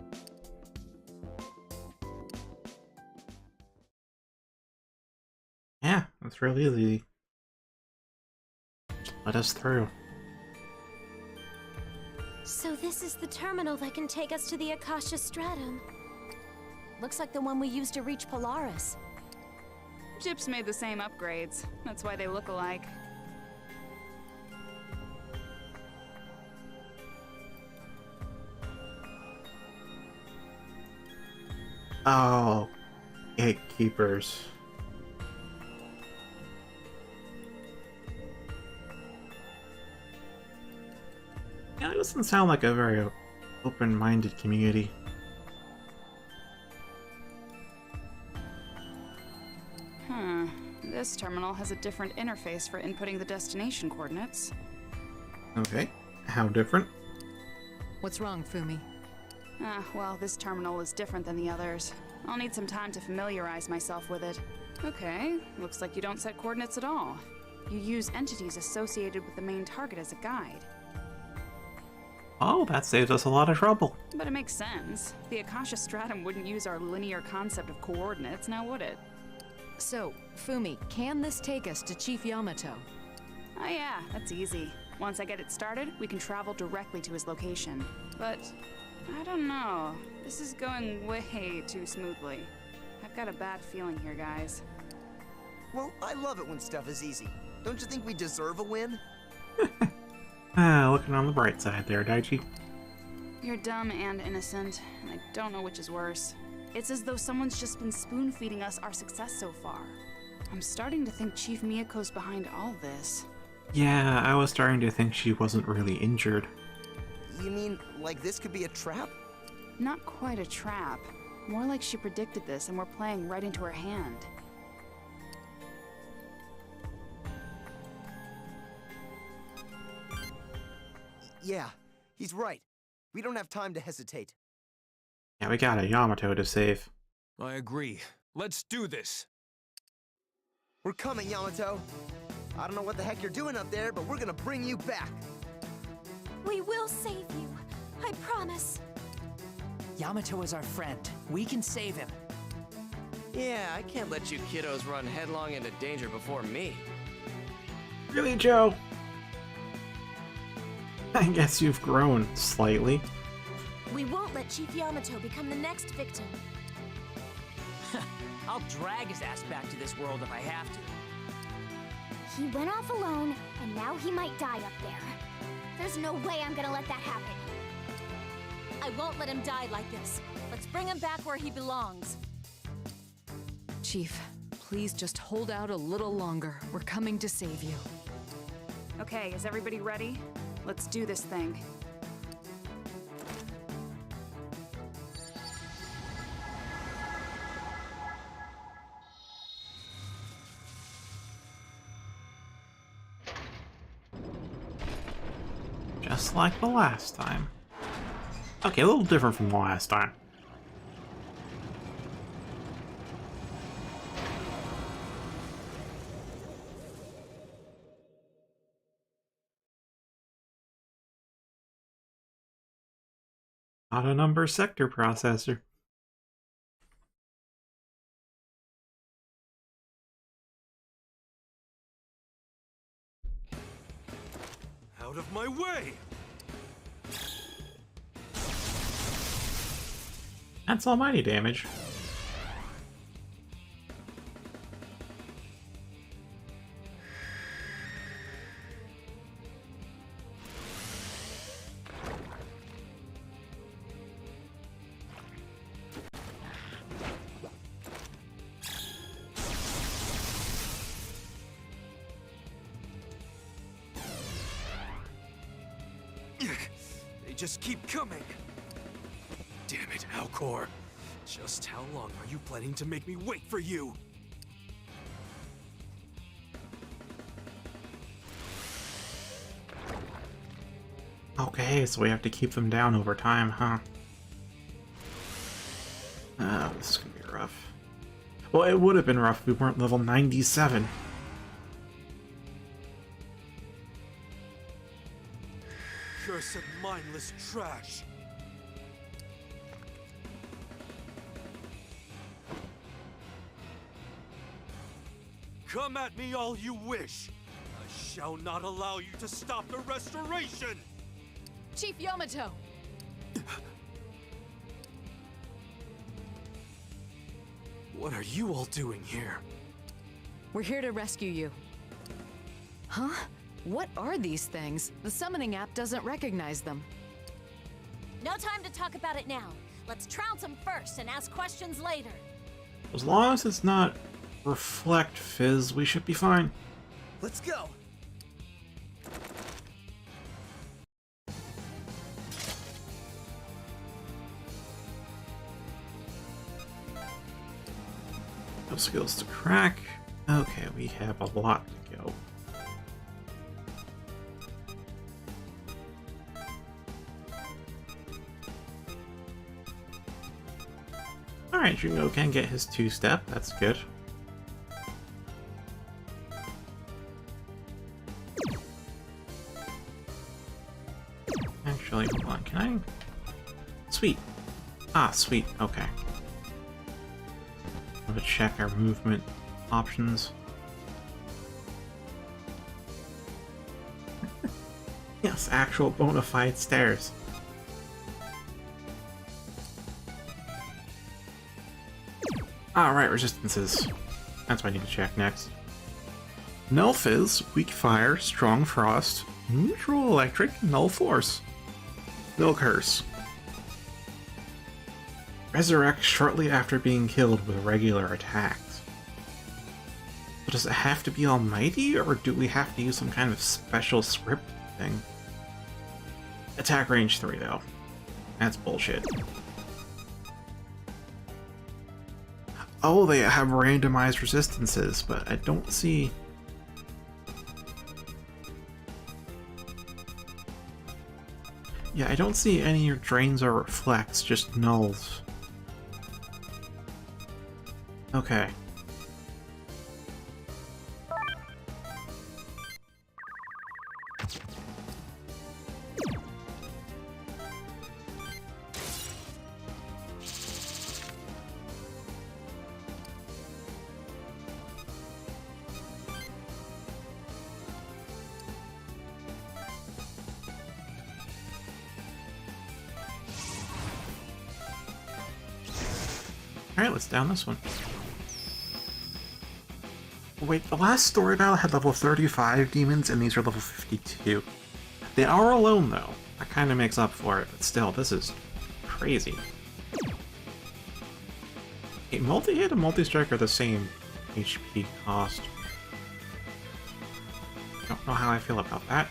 Yeah, that's real easy. Let us through. So this is the terminal that can take us to the Akasha Stratum. Looks like the one we used to reach Polaris. Jip's made the same upgrades. That's why they look alike. Oh, gatekeepers. Yeah, it doesn't sound like a very open-minded community. This terminal has a different interface for inputting the destination coordinates. Okay, how different? What's wrong, Fumi? Well, this terminal is different than the others. I'll need some time to familiarize myself with it. Okay, looks like you don't set coordinates at all. You use entities associated with the main target as a guide. Oh, that saves us a lot of trouble. But it makes sense. The Akasha Stratum wouldn't use our linear concept of coordinates, now would it? So, Fumi, can this take us to Chief Yamato? Oh yeah, that's easy. Once I get it started, we can travel directly to his location. But, I don't know. This is going way too smoothly. I've got a bad feeling here, guys. Well, I love it when stuff is easy. Don't you think we deserve a win? Looking on the bright side there, Daichi. You're dumb and innocent, and I don't know which is worse. It's as though someone's just been spoon-feeding us our success so far. I'm starting to think Chief Miyako's behind all this. Yeah, I was starting to think she wasn't really injured. You mean, like this could be a trap? Not quite a trap. More like she predicted this and we're playing right into her hand. Yeah, he's right. We don't have time to hesitate. Yeah, we got a Yamato to save. I agree. Let's do this. We're coming, Yamato. I don't know what the heck you're doing up there, but we're gonna bring you back. We will save you. I promise. Yamato is our friend. We can save him. Yeah, I can't let you kiddos run headlong into danger before me. Really, Joe? I guess you've grown slightly. We won't let Chief Yamato become the next victim. I'll drag his ass back to this world if I have to. He went off alone, and now he might die up there. There's no way I'm gonna let that happen. I won't let him die like this. Let's bring him back where he belongs. Chief, please just hold out a little longer. We're coming to save you. Okay, is everybody ready? Let's do this thing. Just like the last time. Okay, a little different from the last time. Auto number sector processor. Out of my way! That's almighty damage. They just keep coming. Damn it, Alcor. Just how long are you planning to make me wait for you? Okay, so we have to keep them down over time, huh? Oh, this is gonna be rough. Well, it would have been rough if we weren't level 97. Cursed mindless trash. Come at me all you wish. I shall not allow you to stop the restoration! Chief Yamato! What are you all doing here? We're here to rescue you. Huh? What are these things? The summoning app doesn't recognize them. No time to talk about it now. Let's trounce him first and ask questions later. As long as it's not reflect fizz, we should be fine. Let's go! No skills to crack. Okay, we have a lot to go. Alright, Jungo can get his 2-step, that's good. Actually, hold on, can I? Sweet. Ah, sweet, okay. I'm gonna check our movement options. Yes, actual bona fide stairs. Alright, resistances. That's what I need to check next. Null Fizz, Weak Fire, Strong Frost, Neutral Electric, Null Force. Null Curse. Resurrect shortly after being killed with regular attacks. But does it have to be almighty, or do we have to use some kind of special script thing? Attack range 3, though. That's bullshit. Oh, they have randomized resistances, but I don't see... Yeah, I don't see any drains or reflects, just nulls. Okay. Alright, let's down this one. Wait, the last story battle had level 35 demons, and these are level 52. They are alone, though. That kind of makes up for it, but still, this is crazy. A multi-hit and multi-strike are the same HP cost. Don't know how I feel about that.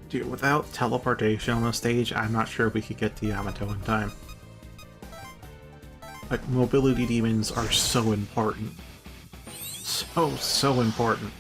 Dude, without teleportation on the stage, I'm not sure we could get to Yamato in time. Like, mobility demons are so important. So important.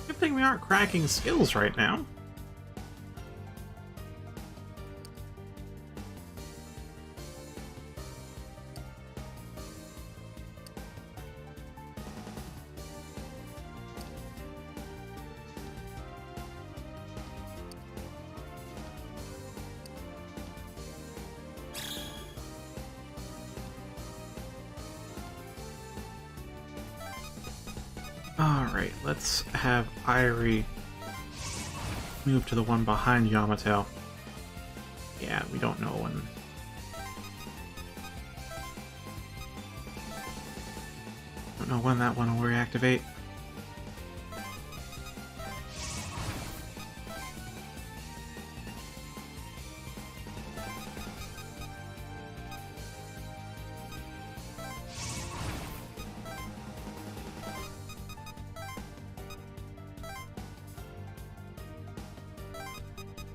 Good thing we aren't cracking skills right now. Alright, let's have Irie move to the one behind Yamato. Yeah, we don't know when. Don't know when that one will reactivate.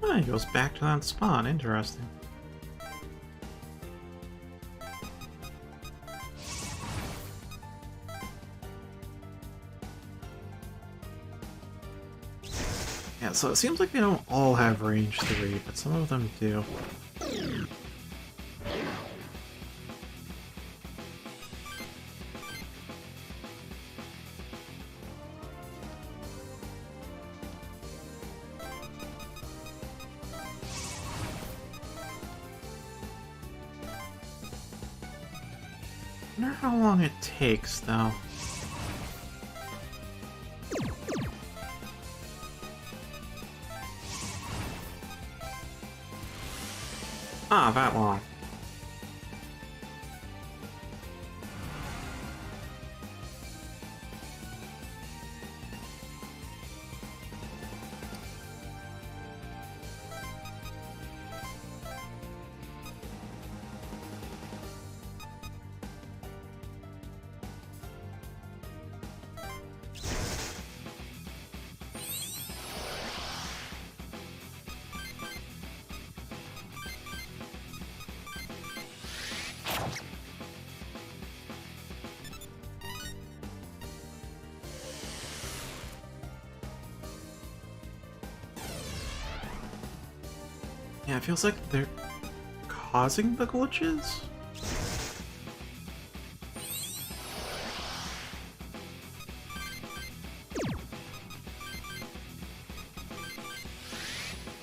Oh, he goes back to that spawn. Interesting. Yeah, so it seems like they don't all have range 3, but some of them do. I wonder how long it takes, though. Ah, that long. Yeah, it feels like they're causing the glitches?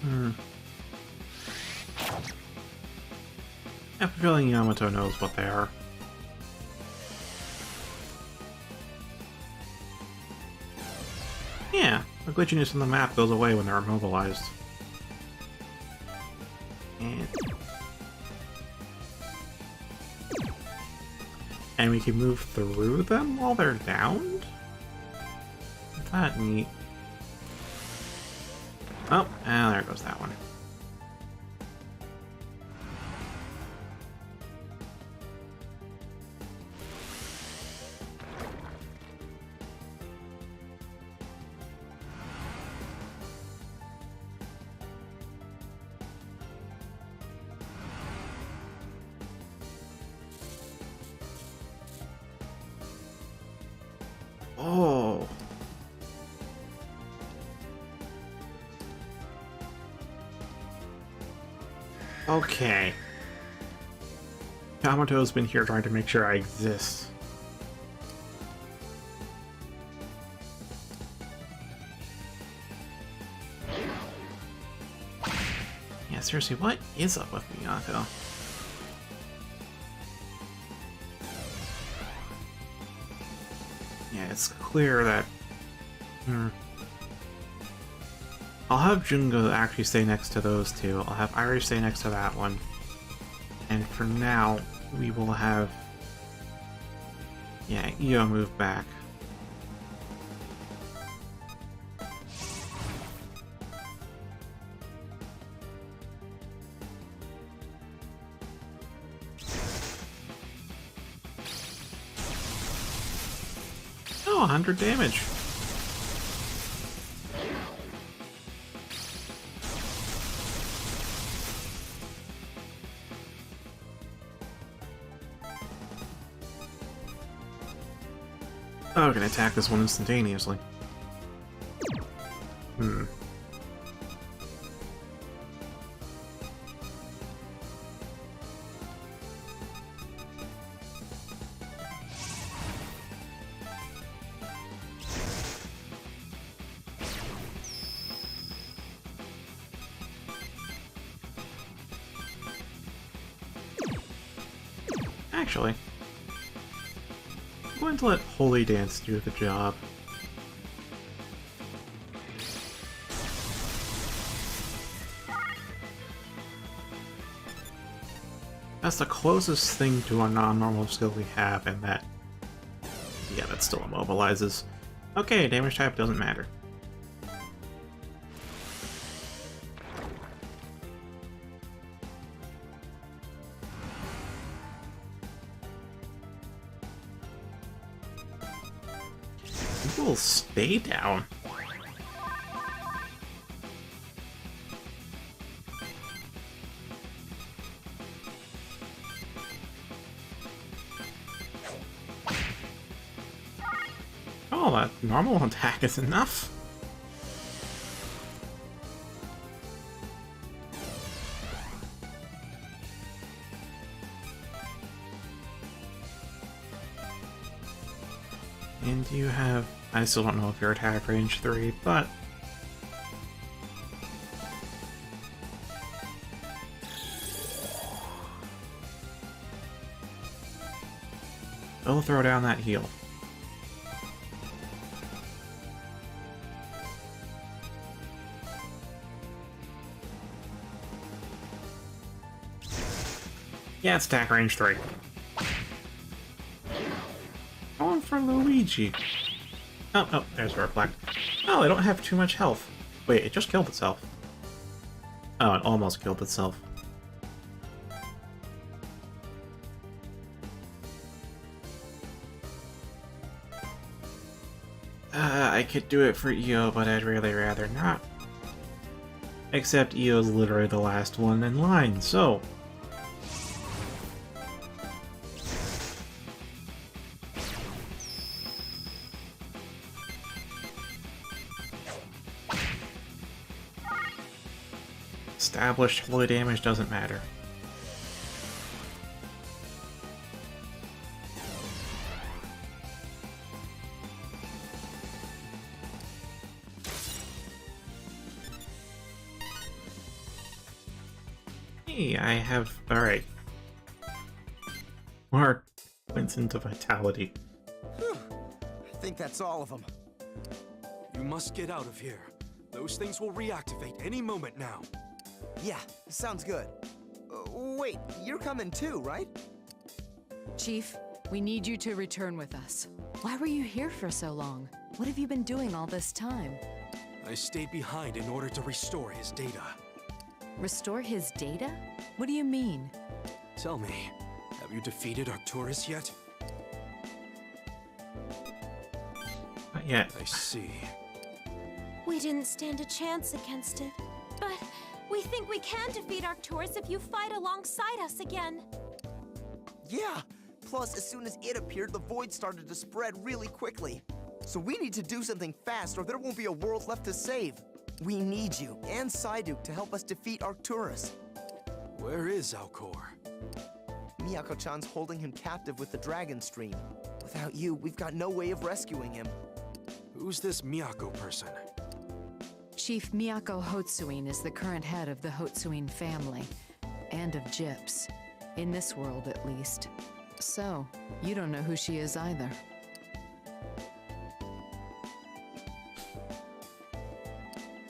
I have a feeling Yamato knows what they are. Yeah, the glitchiness in the map goes away when they're immobilized. And we can move through them while they're downed? Isn't that neat? Oh, and there goes that one. Okay. Kamato's been here trying to make sure I exist. Yeah, seriously, what is up with Miyako? Yeah, it's clear that... I'll have Jungo actually stay next to those two. I'll have Irish stay next to that one. And for now, we will have... Yeah, Io move back. Oh, 100 damage. Oh, I can attack this one instantaneously. Actually, I'm going to let Holy Dance do the job. That's the closest thing to a non-normal skill we have, and that... Yeah, that still immobilizes. Okay, damage type doesn't matter. You will stay down. Oh, that normal attack is enough. And you have... I still don't know if you're attack range 3, but... They'll throw down that heal. Yeah, it's attack range 3. Going for Luigi. Oh, there's a reflect. Oh, I don't have too much health. Wait, it just killed itself. Oh, it almost killed itself. I could do it for Io, but I'd really rather not. Except Io's literally the last one in line, so... Established holy damage doesn't matter. Hey, I have... Alright. Mark points into vitality. Whew. I think that's all of them. You must get out of here. Those things will reactivate any moment now. Yeah, sounds good. Wait, you're coming too, right? Chief, we need you to return with us. Why were you here for so long? What have you been doing all this time? I stayed behind in order to restore his data. Restore his data? What do you mean? Tell me, have you defeated Arcturus yet? Not yet. I see. We didn't stand a chance against it. But we think we can defeat Arcturus if you fight alongside us again. Yeah! Plus, as soon as it appeared, the void started to spread really quickly. So we need to do something fast or there won't be a world left to save. We need you and Psyduke to help us defeat Arcturus. Where is Alcor? Miyako-chan's holding him captive with the Dragon Stream. Without you, we've got no way of rescuing him. Who's this Miyako person? Chief Miyako Hotsuin is the current head of the Hotsuin family, and of Gyps. In this world, at least. So, you don't know who she is either.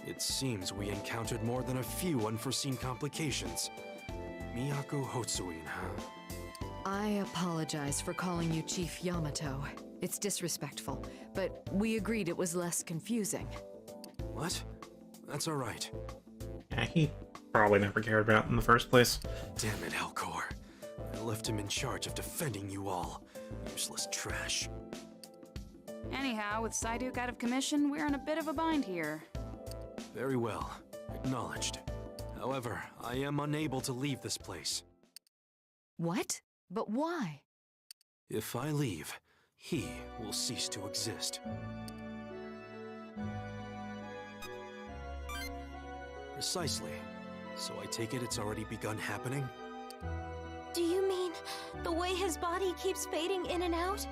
It seems we encountered more than a few unforeseen complications. Miyako Hotsuin, huh? I apologize for calling you Chief Yamato. It's disrespectful, but we agreed it was less confusing. What? That's alright. Yeah, he probably never cared about it in the first place. Damn it, Alcor. I left him in charge of defending you all. Useless trash. Anyhow, with Psyduke out of commission, we're in a bit of a bind here. Very well. Acknowledged. However, I am unable to leave this place. What? But why? If I leave, he will cease to exist. Precisely. So I take it it's already begun happening? Do you mean the way his body keeps fading in and out?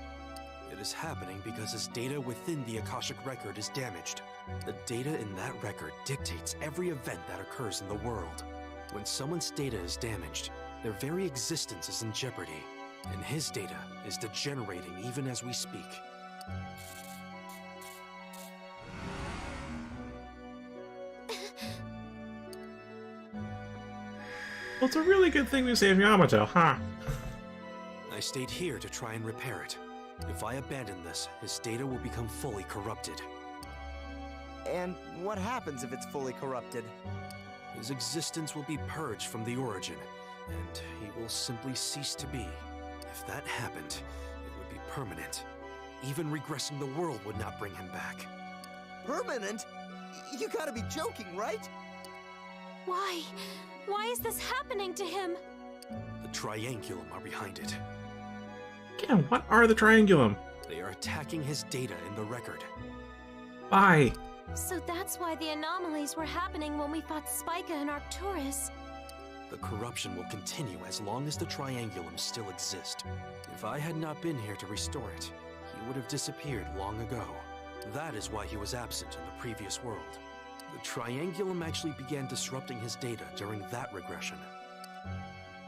It is happening because his data within the Akashic record is damaged. The data in that record dictates every event that occurs in the world. When someone's data is damaged, their very existence is in jeopardy, and his data is degenerating even as we speak. Well, it's a really good thing we saved Yamato, huh? I stayed here to try and repair it. If I abandon this, his data will become fully corrupted. And what happens if it's fully corrupted? His existence will be purged from the origin, and he will simply cease to be. If that happened, it would be permanent. Even regressing the world would not bring him back. Permanent? You gotta be joking, right? Why? Why is this happening to him? The Triangulum are behind it. Again, what are the Triangulum? They are attacking his data in the record. Why? So that's why the anomalies were happening when we fought Spica and Arcturus. The corruption will continue as long as the Triangulum still exist. If I had not been here to restore it, he would have disappeared long ago. That is why he was absent in the previous world. The Triangulum actually began disrupting his data during that regression.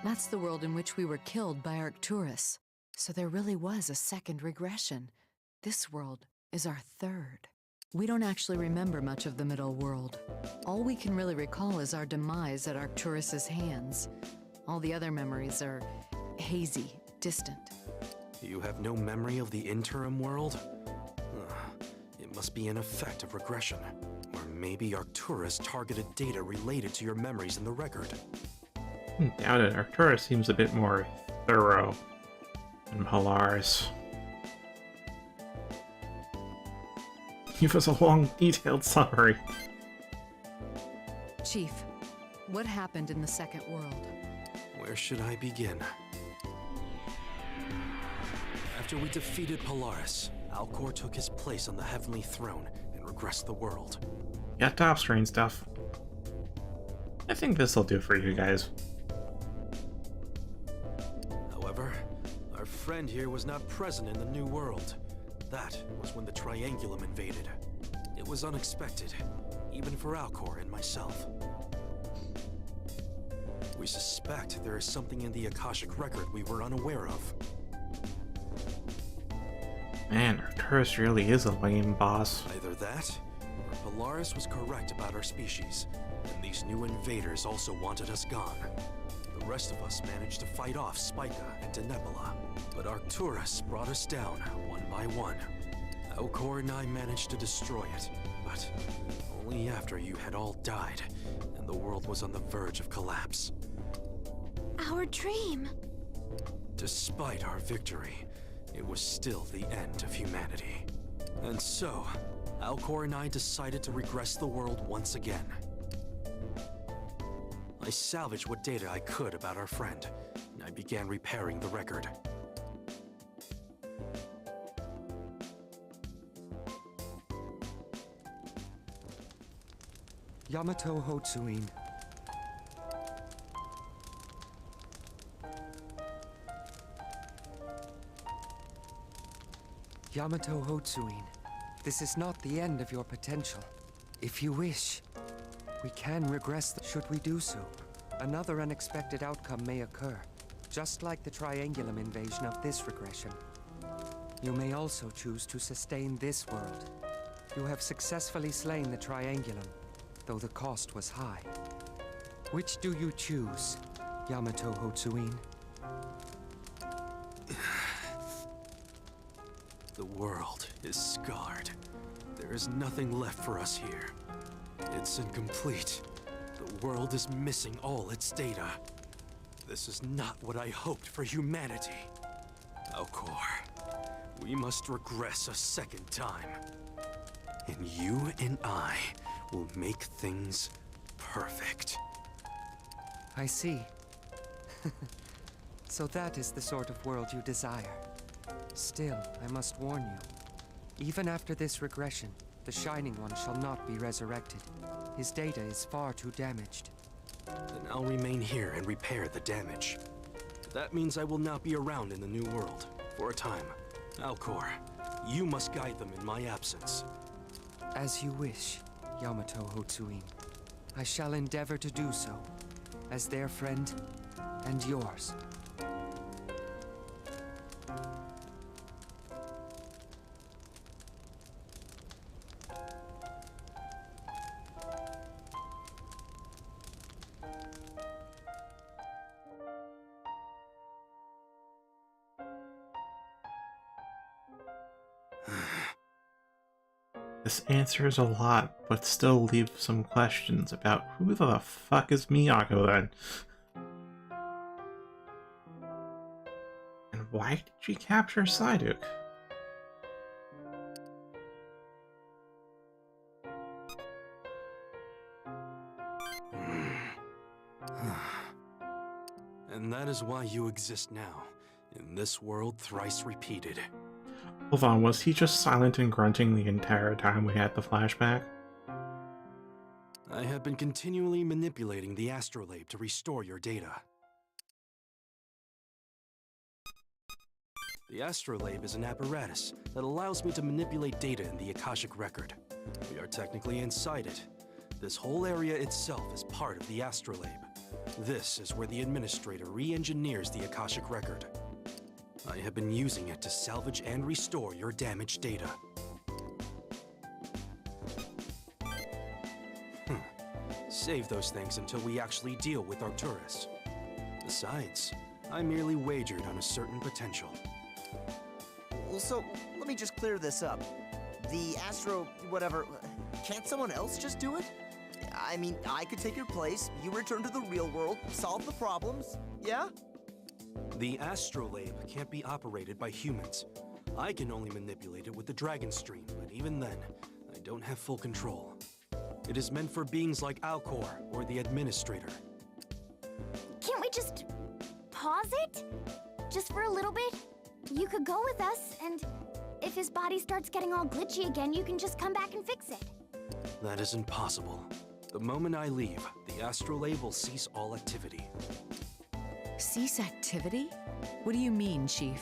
That's the world in which we were killed by Arcturus. So there really was a second regression. This world is our third. We don't actually remember much of the middle world. All we can really recall is our demise at Arcturus's hands. All the other memories are hazy, distant. You have no memory of the interim world? It must be an effect of regression. Or maybe Arcturus targeted data related to your memories in the record. Doubt it. Arcturus seems a bit more thorough than Polaris. Give us a long, detailed summary. Chief, what happened in the second world? Where should I begin? After we defeated Polaris, Alcor took his place on the Heavenly Throne and regressed the world. Yeah, top screen stuff. I think this'll do for you guys. However, our friend here was not present in the new world. That was when the Triangulum invaded. It was unexpected, even for Alcor and myself. We suspect there is something in the Akashic record we were unaware of. Man, Arcturus really is a lame boss. Either that, or Polaris was correct about our species, and these new invaders also wanted us gone. The rest of us managed to fight off Spica and Denebola, but Arcturus brought us down one by one. Alcor and I managed to destroy it, but only after you had all died, and the world was on the verge of collapse. Our dream. Despite our victory, it was still the end of humanity. And so, Alcor and I decided to regress the world once again. I salvaged what data I could about our friend, and I began repairing the record. Yamato Hotsuin. Yamato Hotsuin, this is not the end of your potential. If you wish, we can regress should we do so. Another unexpected outcome may occur, just like the Triangulum invasion of this regression. You may also choose to sustain this world. You have successfully slain the Triangulum, though the cost was high. Which do you choose, Yamato Hotsuin? The world is scarred. There is nothing left for us here. It's incomplete. The world is missing all its data. This is not what I hoped for humanity. Alcor, we must regress a second time. And you and I will make things perfect. I see. So that is the sort of world you desire. Still, I must warn you. Even after this regression, the Shining One shall not be resurrected. His data is far too damaged. Then I'll remain here and repair the damage. That means I will not be around in the new world, for a time. Alcor, you must guide them in my absence. As you wish, Yamato Hotsuin. I shall endeavor to do so, as their friend and yours. This answers a lot, but still leaves some questions about who the fuck is Miyako then? And why did she capture Psyduck? And that is why you exist now, in this world thrice repeated. Hold on, was he just silent and grunting the entire time we had the flashback? I have been continually manipulating the astrolabe to restore your data. The astrolabe is an apparatus that allows me to manipulate data in the Akashic record. We are technically inside it. This whole area itself is part of the astrolabe. This is where the administrator re-engineers the Akashic record. I have been using it to salvage and restore your damaged data. Save those things until we actually deal with Arcturus. Besides, I merely wagered on a certain potential. Well, so, let me just clear this up. The whatever, can't someone else just do it? I mean, I could take your place, you return to the real world, solve the problems, yeah? The astrolabe can't be operated by humans. I can only manipulate it with the Dragon Stream, but even then, I don't have full control. It is meant for beings like Alcor or the Administrator. Can't we just pause it? Just for a little bit? You could go with us, and if his body starts getting all glitchy again, you can just come back and fix it. That is impossible. The moment I leave, the astrolabe will cease all activity. Cease activity? What do you mean, Chief?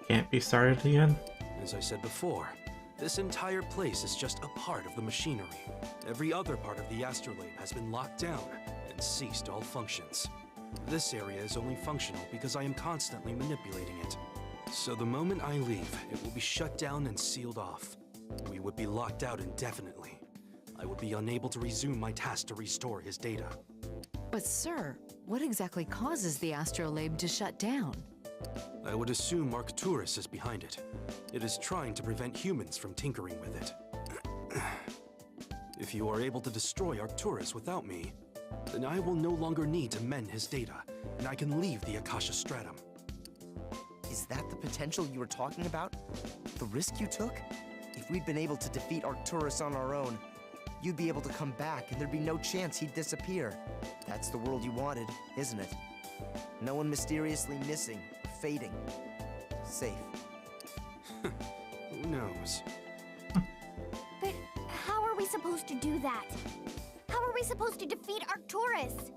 Can't be started again? As I said before, this entire place is just a part of the machinery. Every other part of the astrolabe has been locked down and ceased all functions. This area is only functional because I am constantly manipulating it. So the moment I leave, it will be shut down and sealed off. We would be locked out indefinitely. I would be unable to resume my task to restore his data. But sir, what exactly causes the astrolabe to shut down? I would assume Arcturus is behind it. It is trying to prevent humans from tinkering with it. If you are able to destroy Arcturus without me, then I will no longer need to mend his data, and I can leave the Akasha Stratum. Is that the potential you were talking about? The risk you took? If we'd been able to defeat Arcturus on our own, you'd be able to come back and there'd be no chance he'd disappear. That's the world you wanted, isn't it? No one mysteriously missing, fading. Safe. Who knows? But how are we supposed to do that? How are we supposed to defeat Arcturus?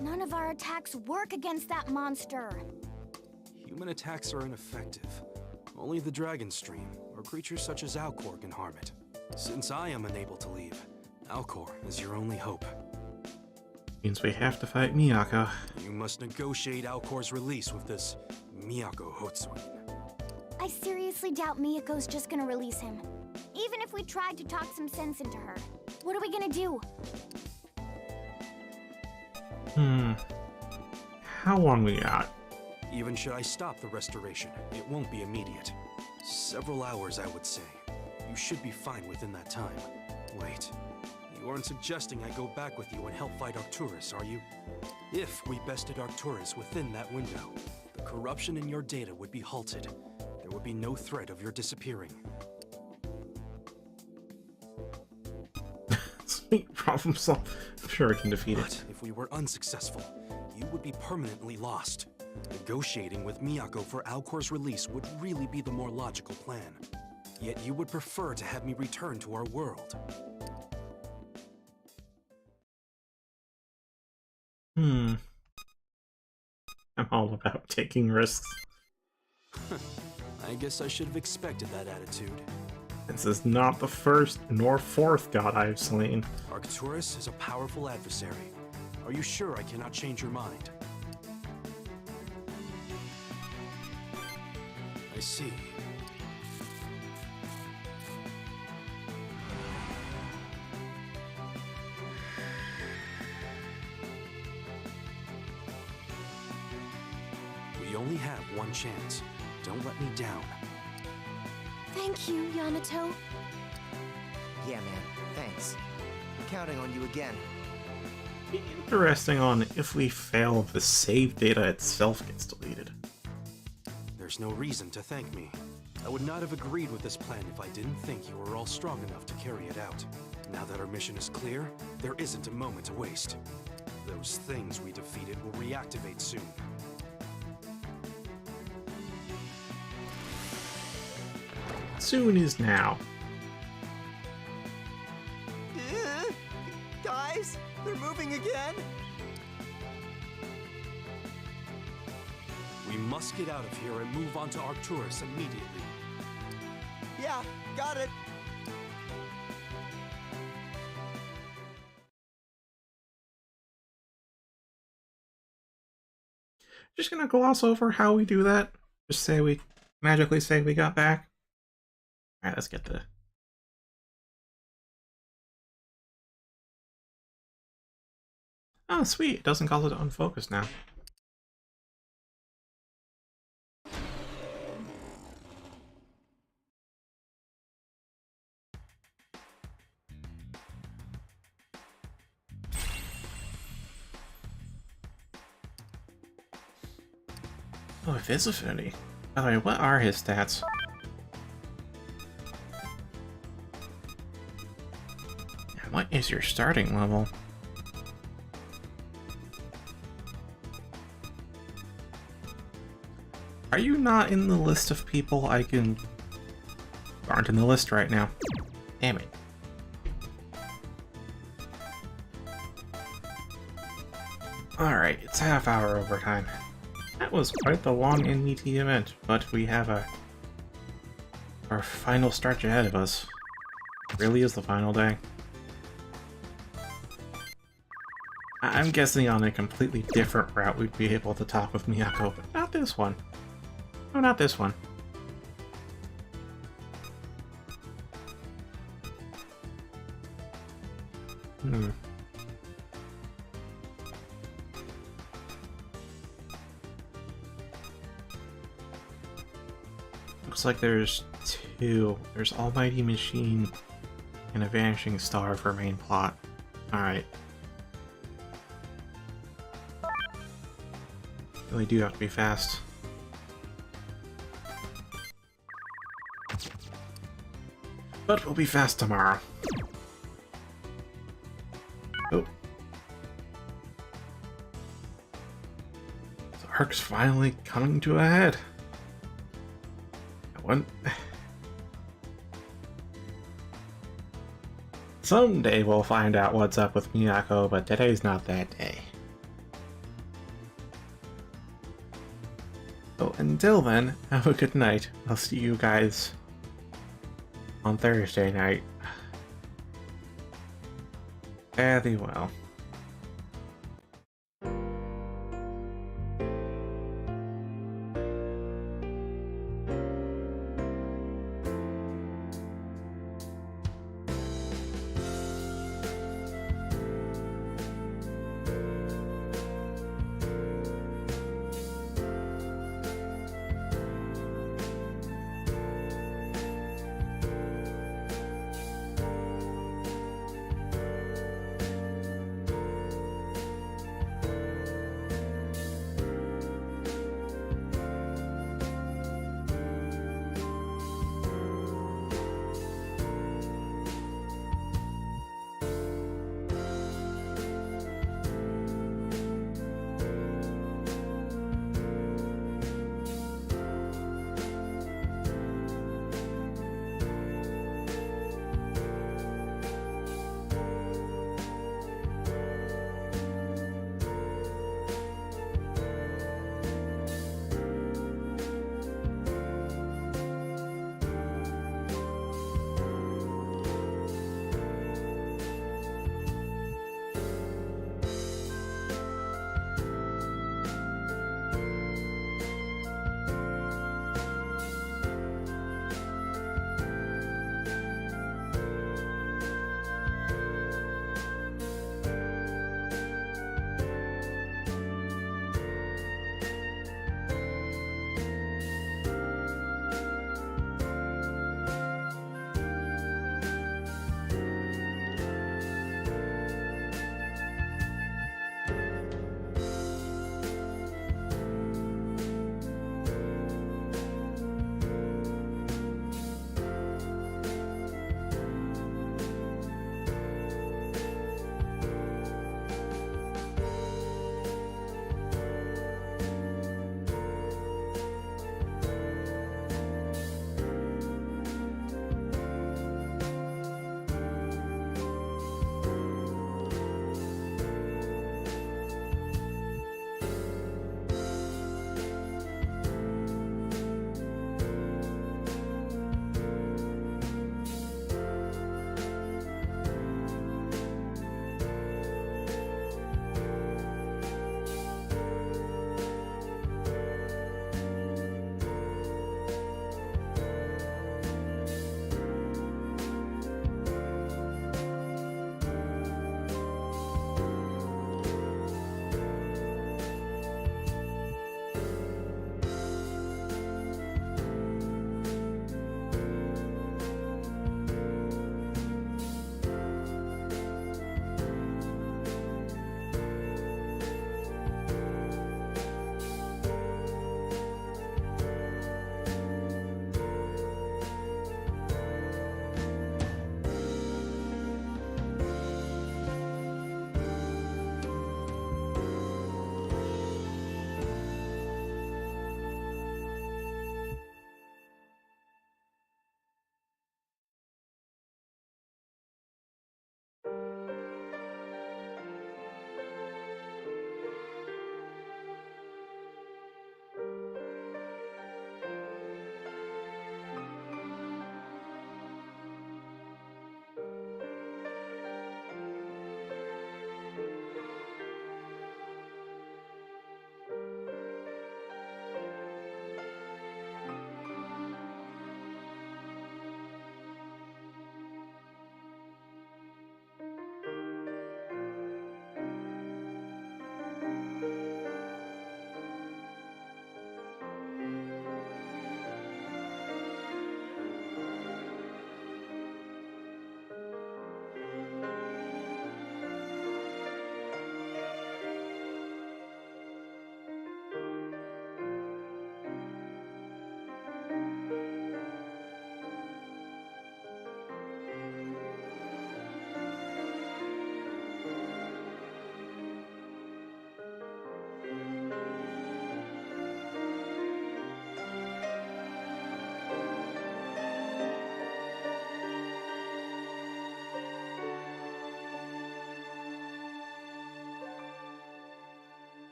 None of our attacks work against that monster. Human attacks are ineffective. Only the dragon stream, or creatures such as Alcor can harm it. Since I am unable to leave, Alcor is your only hope. Means we have to fight Miyako. You must negotiate Alcor's release with this Miyako Hotsuin. I seriously doubt Miyako's just gonna release him. Even if we tried to talk some sense into her. What are we gonna do? How long we got? Even should I stop the restoration, it won't be immediate. Several hours, I would say. You should be fine within that time. Wait, you aren't suggesting I go back with you and help fight Arcturus, are you? If we bested Arcturus within that window, the corruption in your data would be halted. There would be no threat of your disappearing. Sweet problem solved. I'm sure we can defeat But it. if we were unsuccessful, you would be permanently lost. Negotiating with Miyako for Alcor's release would really be the more logical plan. Yet you would prefer to have me return to our world. I'm all about taking risks. I guess I should have expected that attitude. This is not the first nor fourth god I've slain. Arcturus is a powerful adversary. Are you sure I cannot change your mind? I see. We only have one chance. Don't let me down. Thank you, Yamato. Yeah, man. Thanks. I'm counting on you again. Be interesting on if we fail, the save data itself gets deleted. There's no reason to thank me. I would not have agreed with this plan if I didn't think you were all strong enough to carry it out. Now that our mission is clear, there isn't a moment to waste. Those things we defeated will reactivate soon. Soon is now. Guys, they're moving again? We must get out of here and move on to Arcturus immediately. Yeah, got it. Just gonna gloss over how we do that. Just say we magically say we got back. Alright, let's get the... Oh, sweet. It doesn't cause it to unfocus now. Oh, it is Affinity. By the way, what are his stats? And what is your starting level? Are you not in the list of people I can... aren't in the list right now? Damn it. Alright, it's half-hour overtime. That was quite the long NET event, but we have our final stretch ahead of us. It really is the final day. I'm guessing on a completely different route we'd be able to talk with Miyako, but not this one. No, not this one. Looks like there's two. There's Almighty Machine and a Vanishing Star for main plot. Alright. Really do have to be fast. But we'll be fast tomorrow. Oh. The arc's finally coming to a head. Someday we'll find out what's up with Miyako, but today's not that day. So until then, have a good night. I'll see you guys on Thursday night. Fare thee well.